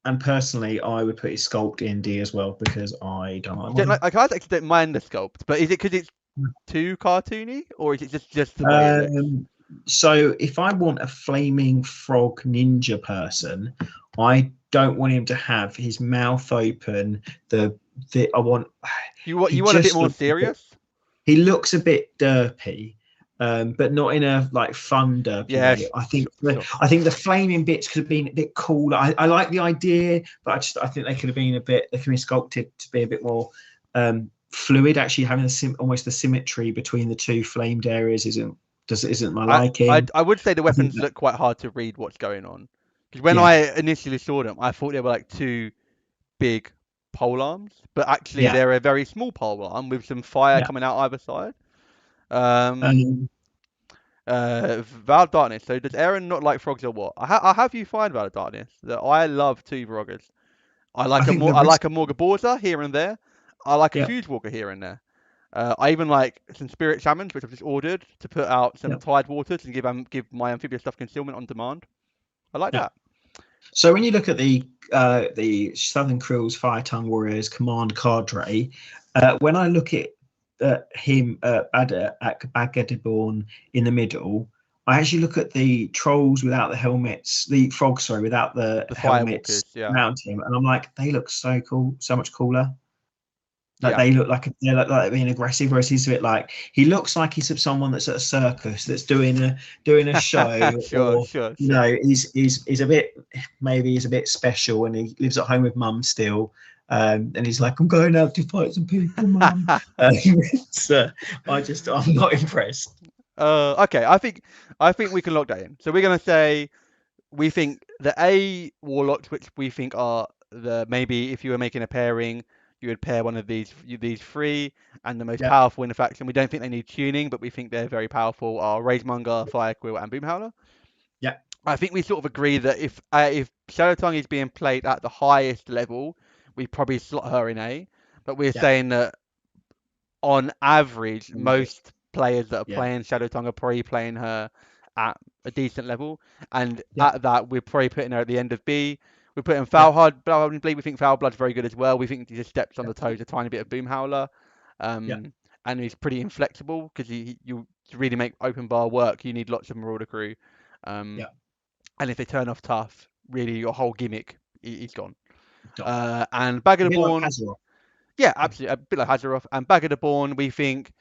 S2: And personally, I would put his sculpt in D as well because I don't
S1: like. I actually don't mind the sculpt, but is it because it's too cartoony, or is it just the way it looks?
S2: So if I want a flaming frog ninja person, I don't want him to have his mouth open. I want.
S1: You want a bit more serious.
S2: He looks a bit derpy. But not in a like fun derpy way. I think the flaming bits could have been a bit cooler. I like the idea, but I think they could have been sculpted to be a bit more fluid. Actually, having almost the symmetry between the two flamed areas isn't my liking.
S1: I would say the weapons look quite hard to read what's going on because when I initially saw them, I thought they were like two big pole arms, but actually they're a very small pole arm with some fire coming out either side. Veil of Darkness. So does Aaron not like frogs or what? I have you find Veil of Darkness that I love two Vroggers. I like a Monger Borza here and there. I like a Fuse Walker here and there. I even like some Spirit Shamans, which I've just ordered to put out some Tide Waters and give my amphibious stuff concealment on demand. I like that.
S2: So when you look at the Southern Krill's Fire Tongue Warriors command cadre, when I look at him Bagadiborn in the middle, I actually look at the trolls without the helmets, the frogs, without the helmets around him, and I'm like, they look so cool, so much cooler. Like
S1: Yeah.
S2: they look like they're being aggressive, whereas he's a bit like he looks like he's someone that's at a circus that's doing a show,
S1: Sure,
S2: or
S1: sure,
S2: you
S1: sure.
S2: know, he's a bit, maybe he's a bit special, and he lives at home with mum still, and he's like, I'm going out to fight some people, mum. It's, I'm not impressed.
S1: Okay, I think we can lock that in. So we're gonna say we think the A warlocks, which we think are the maybe if you were making a pairing, you would pair one of these three, and the most
S2: Yeah,
S1: powerful in the faction. We don't think they need tuning, but we think they're very powerful. Are Ragemonger, Fire Quill, and Boomhowler.
S2: yeah,
S1: I think we sort of agree that if Shadow Tongue is being played at the highest level, we probably slot her in A. But we're
S2: yeah,
S1: saying that on average,
S2: and just
S1: most players that are
S2: yeah,
S1: playing Shadow Tongue are probably playing her at a decent level, and
S2: yeah,
S1: at that, we're probably putting her at the end of B. We're putting
S2: yeah,
S1: Foul Hard, Blood and Bleed. We think Foul Blood's very good as well. We think he just steps on
S2: yeah,
S1: the toes a tiny bit of Boom Howler,
S2: yeah,
S1: and he's pretty inflexible because you to really make open bar work, you need lots of Marauder crew, um,
S2: yeah.
S1: and if they turn off tough, really your whole gimmick is gone.
S2: Done.
S1: And Bag
S2: A
S1: of the
S2: bit like
S1: Born,
S2: Hazaroth.
S1: yeah, absolutely. A bit like Hazaroth. And Bag of the Born, we think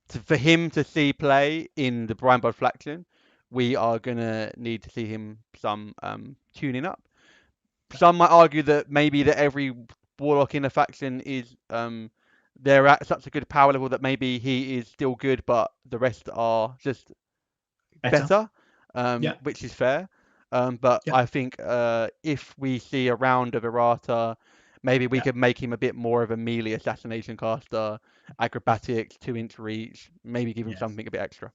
S1: for him to see play in the Brinebloods faction, we are going to need to see him some tuning up. Some might argue that maybe that every Warlock in a faction is they're at such a good power level that maybe he is still good, but the rest are just
S2: Better.
S1: better,
S2: Yeah,
S1: which is fair. But
S2: yeah,
S1: I think if we see a round of errata, maybe we
S2: yeah,
S1: could make him a bit more of a melee assassination caster,
S2: yeah,
S1: acrobatics, 2-inch reach, maybe give him
S2: yeah.
S1: something a bit extra.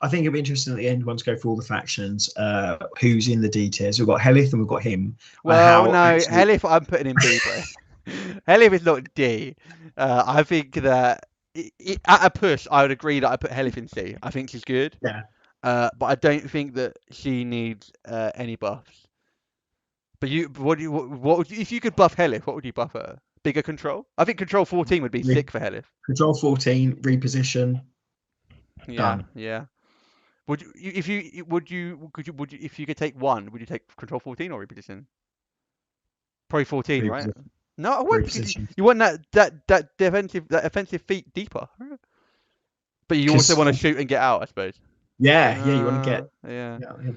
S2: I think it'll be interesting at the end once go through all the factions, who's in the details. We've got Helith and we've got him.
S1: Well,
S2: How
S1: no,
S2: actually,
S1: Helif I'm putting in B, bro. Helif is not D. I think that at a push, I would agree that I put Helif in C. I think she's good,
S2: yeah,
S1: but I don't think that she needs any buffs. But what would you, if you could buff Helif, what would you buff her? Bigger control? I think control 14 would be
S2: Re-
S1: sick for Helif.
S2: control 14, reposition,
S1: Yeah,
S2: done.
S1: yeah. Would you if you would you if you could take one, would you take control 14 or reposition? Probably 14, right?
S2: Reposition,
S1: No, I would because
S2: reposition.
S1: you want that offensive feat deeper. But you also
S2: Because
S1: want to shoot and get out, I suppose.
S2: yeah, you want to get
S1: Yeah.
S2: yeah,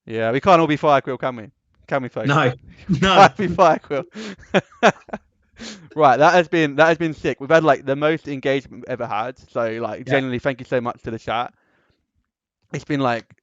S1: Yeah, we can't all be Fire Quill, can we? Can we, folks?
S2: no, no.
S1: Can't be Fire Quill. Right, that has been sick. We've had like the most engagement we've ever had. So like
S2: Yeah,
S1: genuinely thank you so much to the chat. It's been like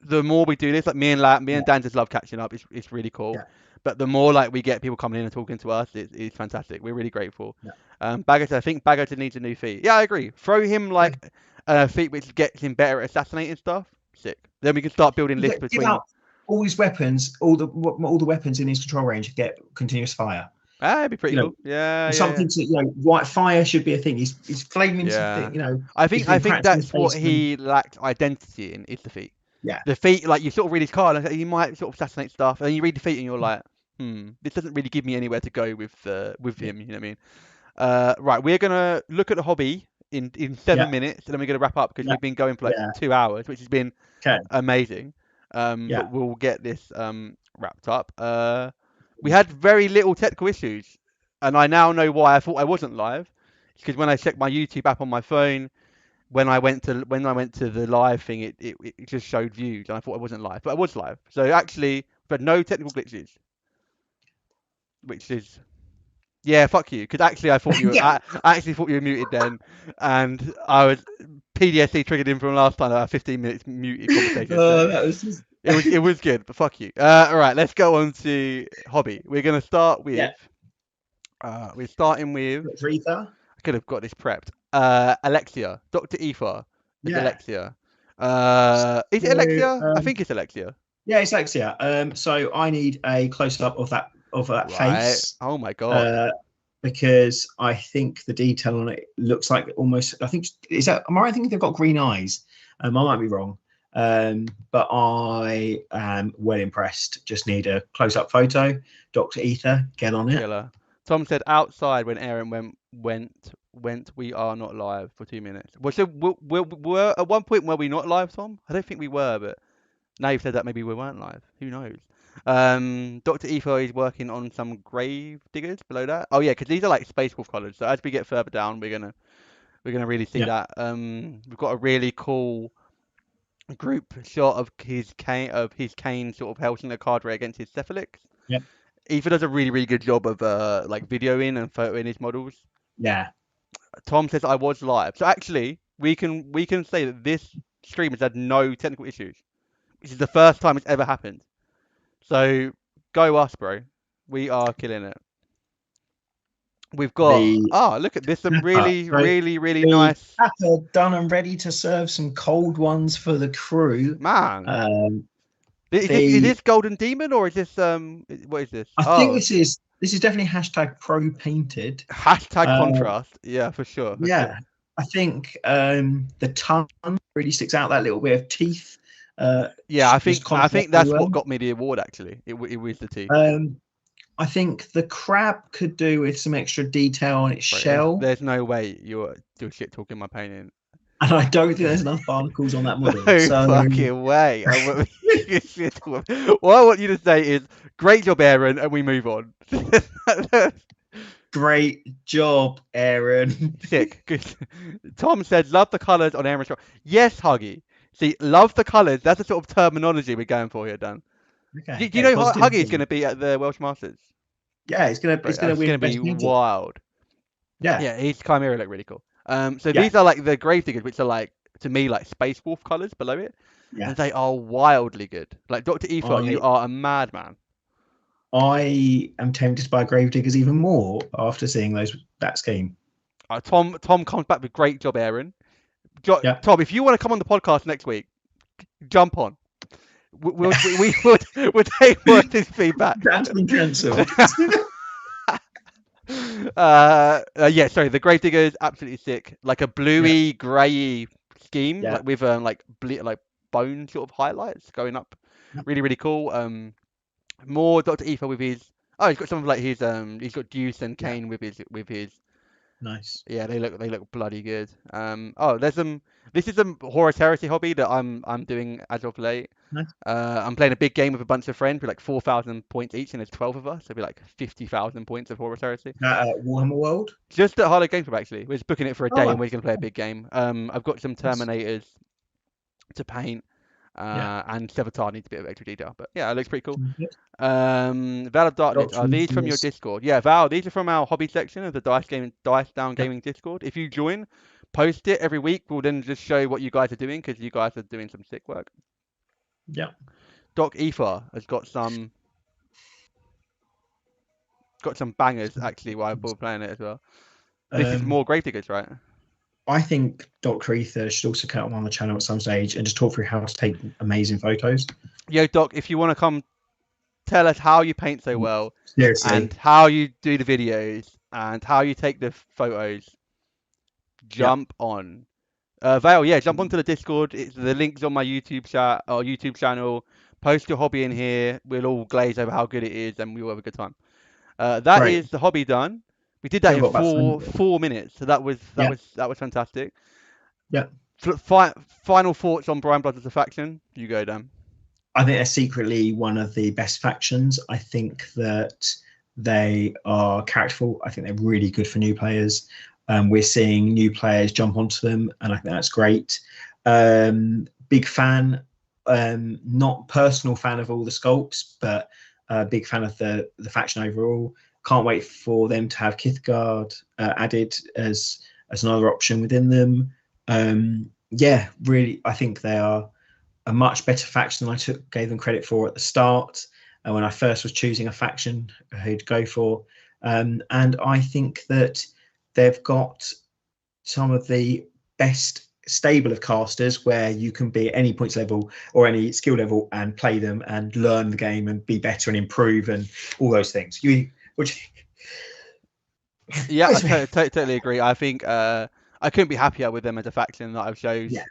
S1: the more we do this, like me
S2: yeah,
S1: and Dan just love catching up. It's really cool.
S2: yeah,
S1: But the more like we get people coming in and talking to us, it's fantastic. We're really grateful.
S2: yeah.
S1: Baggett, I think Baggett needs a new feat. Yeah, I agree. Throw him
S2: Yeah.
S1: like a feat which gets him better at assassinating stuff. Sick. Then we can start building lists
S2: Give
S1: between.
S2: out all his weapons, all the weapons in his control range get continuous fire.
S1: Ah, it'd be pretty
S2: You know,
S1: cool. Yeah, yeah, yeah.
S2: something to white fire should be a thing. He's flaming
S1: Yeah.
S2: something.
S1: I
S2: He's been
S1: think
S2: practicing
S1: that's what
S2: basement.
S1: he lacked identity in is the feat.
S2: Yeah,
S1: The feat, like you sort of read his card, and you might sort of assassinate stuff, and then you read the feat, and you're like, this doesn't really give me anywhere to go with
S2: yeah,
S1: him. You know what I mean? Right, we're gonna look at the hobby in
S2: yeah,
S1: 7 minutes, and then we're gonna wrap up because
S2: yeah,
S1: we've been going for like
S2: yeah.
S1: 2 hours, which has been
S2: Okay,
S1: amazing.
S2: yeah.
S1: But we'll get this wrapped up. We had very little technical issues, and I now know why I thought I wasn't live. Because when I checked my YouTube app on my phone, when I went to the live thing, it just showed views, and I thought I wasn't live, but I was live. So actually, we've had no technical glitches, which is yeah, fuck you. Because actually,
S2: Yeah.
S1: I actually thought you were muted then, and I was PDSC triggered in from last time. 15 minutes muted conversation. So
S2: That was just
S1: it was good, but fuck you. All right, let's go on to hobby. We're gonna start
S2: yeah.
S1: with we're starting with
S2: Dr. Ether.
S1: I could have got this prepped. Alexia, Dr. Aoife, is
S2: Yeah.
S1: Alexia. Is it
S2: So,
S1: Alexia? I think it's Alexia.
S2: yeah, it's Lexia. So I need a close up of that
S1: Right.
S2: face.
S1: Oh my god.
S2: Because I think the detail on it looks like almost. I think am I right thinking they've got green eyes? I might be wrong. But I am well impressed. Just need a close up photo. Dr. Ether, get on it.
S1: Killer. Tom said outside when Aaron went. We are not live for 2 minutes. Well, so we're at one point were we not live, Tom? I don't think we were, but now you've said that maybe we weren't live. Who knows? Dr. Etho is working on some grave diggers below that. Oh yeah, because these are like Space Wolf colors. So as we get further down, we're gonna really see
S2: Yeah.
S1: that. We've got a really cool group shot of his cane sort of holding the card ray against his Cephalix.
S2: Yeah.
S1: Etho does a really good job of like videoing and photoing his models.
S2: Yeah.
S1: Tom says I was live. So actually, we can say that this stream has had no technical issues, which is the first time it's ever happened. So go us, bro. We are killing it. We've got
S2: The
S1: look at this, some
S2: Snapper. So
S1: really
S2: the
S1: nice
S2: Snapper done and ready to serve some cold ones for the crew.
S1: man.
S2: Um,
S1: Is
S2: the
S1: this Golden Demon or is this what is this?
S2: I think
S1: Oh,
S2: this is definitely hashtag pro painted.
S1: hashtag
S2: Uh,
S1: contrast. Yeah, for sure.
S2: yeah, I think the tongue really sticks out. That little bit of teeth.
S1: Yeah, I
S2: just
S1: think
S2: contrast really
S1: that's what
S2: well.
S1: got me the award actually. It was the teeth.
S2: I think the crab could do with some extra detail on its
S1: Bro,
S2: shell,
S1: there's no way you're still shit talking my painting.
S2: and I don't think there's enough barnacles on that model.
S1: No
S2: So
S1: fucking way. What I want you to say is, great job, Aaron, and we move on.
S2: great job, Aaron.
S1: Sick. Good. Tom said, love the colours on Aaron's shot. Yes, Huggy. See, love the colours. That's the sort of terminology we're going for here, Dan.
S2: Okay,
S1: Do you know
S2: positive.
S1: Huggy's going to be at the Welsh Masters?
S2: Yeah, it's
S1: Bro,
S2: gonna
S1: it's
S2: win
S1: going to be
S2: best painted.
S1: wild.
S2: Yeah,
S1: Yeah, his Chimera look really cool. So
S2: yeah,
S1: these are like the Gravediggers, which are like, to me, like Space Wolf colours below it.
S2: yeah.
S1: And they are wildly good. Like, Dr. Ether, you
S2: I
S1: are a madman.
S2: I am tempted by Gravediggers even more after seeing that scheme.
S1: Tom comes back with great job, Aaron.
S2: Yeah,
S1: Tom, if you want to come on the podcast next week, jump on. We'll take more of his feedback.
S2: that's been cancelled.
S1: Yeah, sorry, the Gravedigger is absolutely sick. Like a bluey, greyy scheme,
S2: Yeah,
S1: like with like bone sort of highlights going up.
S2: yeah.
S1: Really cool. More Dr. Ether with his. Oh, he's got some of like his he's got Deuce and
S2: Yeah.
S1: Kane with his.
S2: Nice.
S1: Yeah, they look bloody good. Oh, there's some. This is a Horus Heresy hobby that I'm doing as of late.
S2: Nice.
S1: I'm playing a big game with a bunch of friends with like 4,000 points each, and there's 12 of us. So it'll be like 50,000 points of Horus Heresy.
S2: Warhammer World.
S1: Just at Harlow Games Club actually. We're just booking it for a day,
S2: Oh,
S1: and we're gonna play a big game. I've got some
S2: nice.
S1: Terminators to paint,
S2: Yeah.
S1: and Sevatar needs a bit of extra detail, but yeah, it looks pretty cool.
S2: Yeah.
S1: Veil of Darkness. Are these from your
S2: Doctrine.
S1: Discord? Yeah, Val, these are from our hobby section of the Dice Down
S2: Yeah.
S1: Gaming Discord. If you join, post it every week. We'll then just show what you guys are doing because you guys are doing some sick work.
S2: Yeah.
S1: Doc Ether has got some bangers actually while we're playing it as well. This is more Gravediggers, right?
S2: I think Dr. Ether should also come on the channel at some stage and just talk through how to take amazing photos.
S1: Yo, Doc, if you want to come tell us how you paint so well,
S2: Seriously.
S1: and how you do the videos, and how you take the photos, jump on. Vale, yeah, jump onto the Discord. The link's on my YouTube chat or YouTube channel. Post your hobby in here. We'll all glaze over how good it is, and we'll have a good time. That
S2: Great.
S1: is the hobby done. We did that
S2: Yeah,
S1: in
S2: what about
S1: 4 minutes, so that was fantastic.
S2: Yeah.
S1: Final thoughts on Brinebloods as a faction? You go, Dan.
S2: I think they're secretly one of the best factions. I think that they are characterful. I think they're really good for new players. We're seeing new players jump onto them, and I think that's great. Big fan, not personal fan of all the sculpts, but big fan of the faction overall. Can't wait for them to have Kithgard added as another option within them. Yeah, really, I think they are a much better faction than I gave them credit for at the start when I first was choosing a faction who to go for. And I think that they've got some of the best stable of casters where you can be at any points level or any skill level and play them and learn the game and be better and improve and all those things.
S1: Yeah, I totally agree. I think I couldn't be happier with them as a faction that I've chose.
S2: Yeah.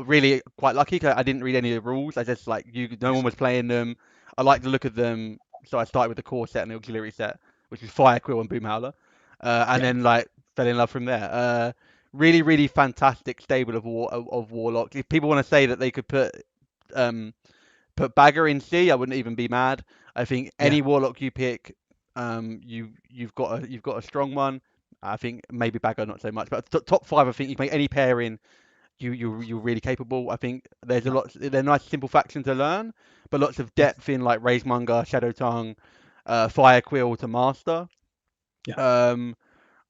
S1: Really quite lucky because I didn't read any of the rules. I just no one was playing them. I like the look of them, so I started with the core set and the auxiliary set, which was Fire, Quill, and Boom Howler, and then fell in love from there. Really fantastic stable of Warlocks. If people want to say that they could put put Bagger in C, I wouldn't even be mad. I think
S2: Yeah.
S1: any Warlock you pick, you've got a strong one. I think maybe Bagger not so much, but top five, I think you can make any pairing. You're really capable. I think there's a
S2: Yeah.
S1: lot. They're nice simple factions to learn, but lots of
S2: Yeah.
S1: depth in like Rageonger, Shadow Tongue, Fire Quill to master.
S2: Yeah.
S1: Um,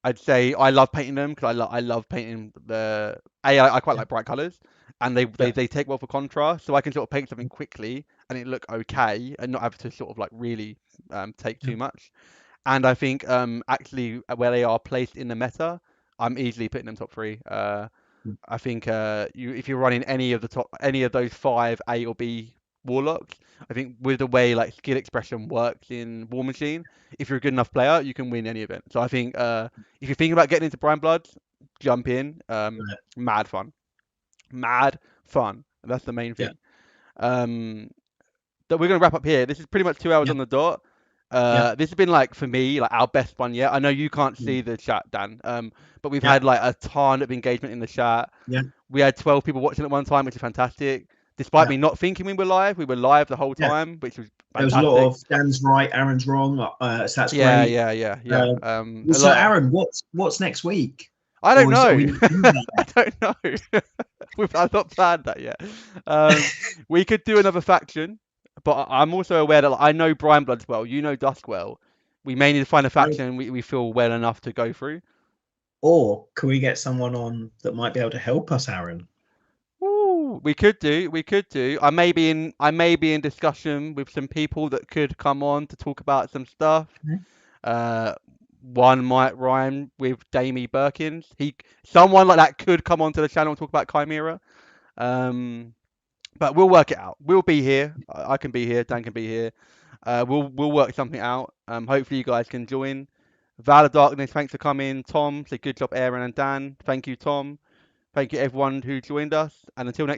S1: I'd say I love painting them because I love painting the I quite
S2: Yeah.
S1: like bright colors, and they take well for contrast, so I can sort of paint something quickly and it look okay and not have to sort of like really take
S2: Yeah.
S1: too much. And I think actually where they are placed in the meta, I'm easily putting them top three. I think if you're running any of those five A or B warlocks, I think with the way like skill expression works in Warmachine, if you're a good enough player, you can win any event. So I think if you're thinking about getting into Brinebloods, jump in.
S2: Right.
S1: Mad fun, mad fun. That's the main
S2: Yeah.
S1: thing. Um, that we're gonna wrap up here. This is pretty much 2 hours
S2: Yeah.
S1: on the dot.
S2: Yeah.
S1: This has been like for me like our best one yet. I know you can't
S2: Mm.
S1: see the chat, Dan. But we've
S2: Yeah.
S1: had like a ton of engagement in the chat.
S2: Yeah.
S1: We had 12 people watching at one time, which is fantastic. Despite
S2: Yeah.
S1: me not thinking we were live the whole
S2: Yeah.
S1: time, which was
S2: There was a lot
S1: fantastic.
S2: of Dan's right, Aaron's wrong. So that's
S1: Yeah,
S2: great.
S1: yeah, yeah, yeah. A
S2: So
S1: lot.
S2: Aaron, what's next week?
S1: I don't
S2: Or are
S1: know.
S2: we not doing that
S1: I
S2: yet?
S1: don't know. I've not planned that yet. We could do another faction, but I'm also aware that like, I know Brinebloods well. You know Dusk well. We may need to find a faction we feel well enough to go through.
S2: Or can we get someone on that might be able to help us, Aaron?
S1: Ooh, we could do. We could do. I may be in discussion with some people that could come on to talk about some stuff.
S2: Mhm.
S1: Uh, one might rhyme with Damie Birkins. Someone like that could come onto the channel and talk about Chimera. Um, but we'll work it out. We'll be here. I can be here. Dan can be here. We'll work something out. Hopefully you guys can join. Valor Darkness, thanks for coming. Tom, say good job, Aaron and Dan. Thank you, Tom. Thank you everyone who joined us. And until next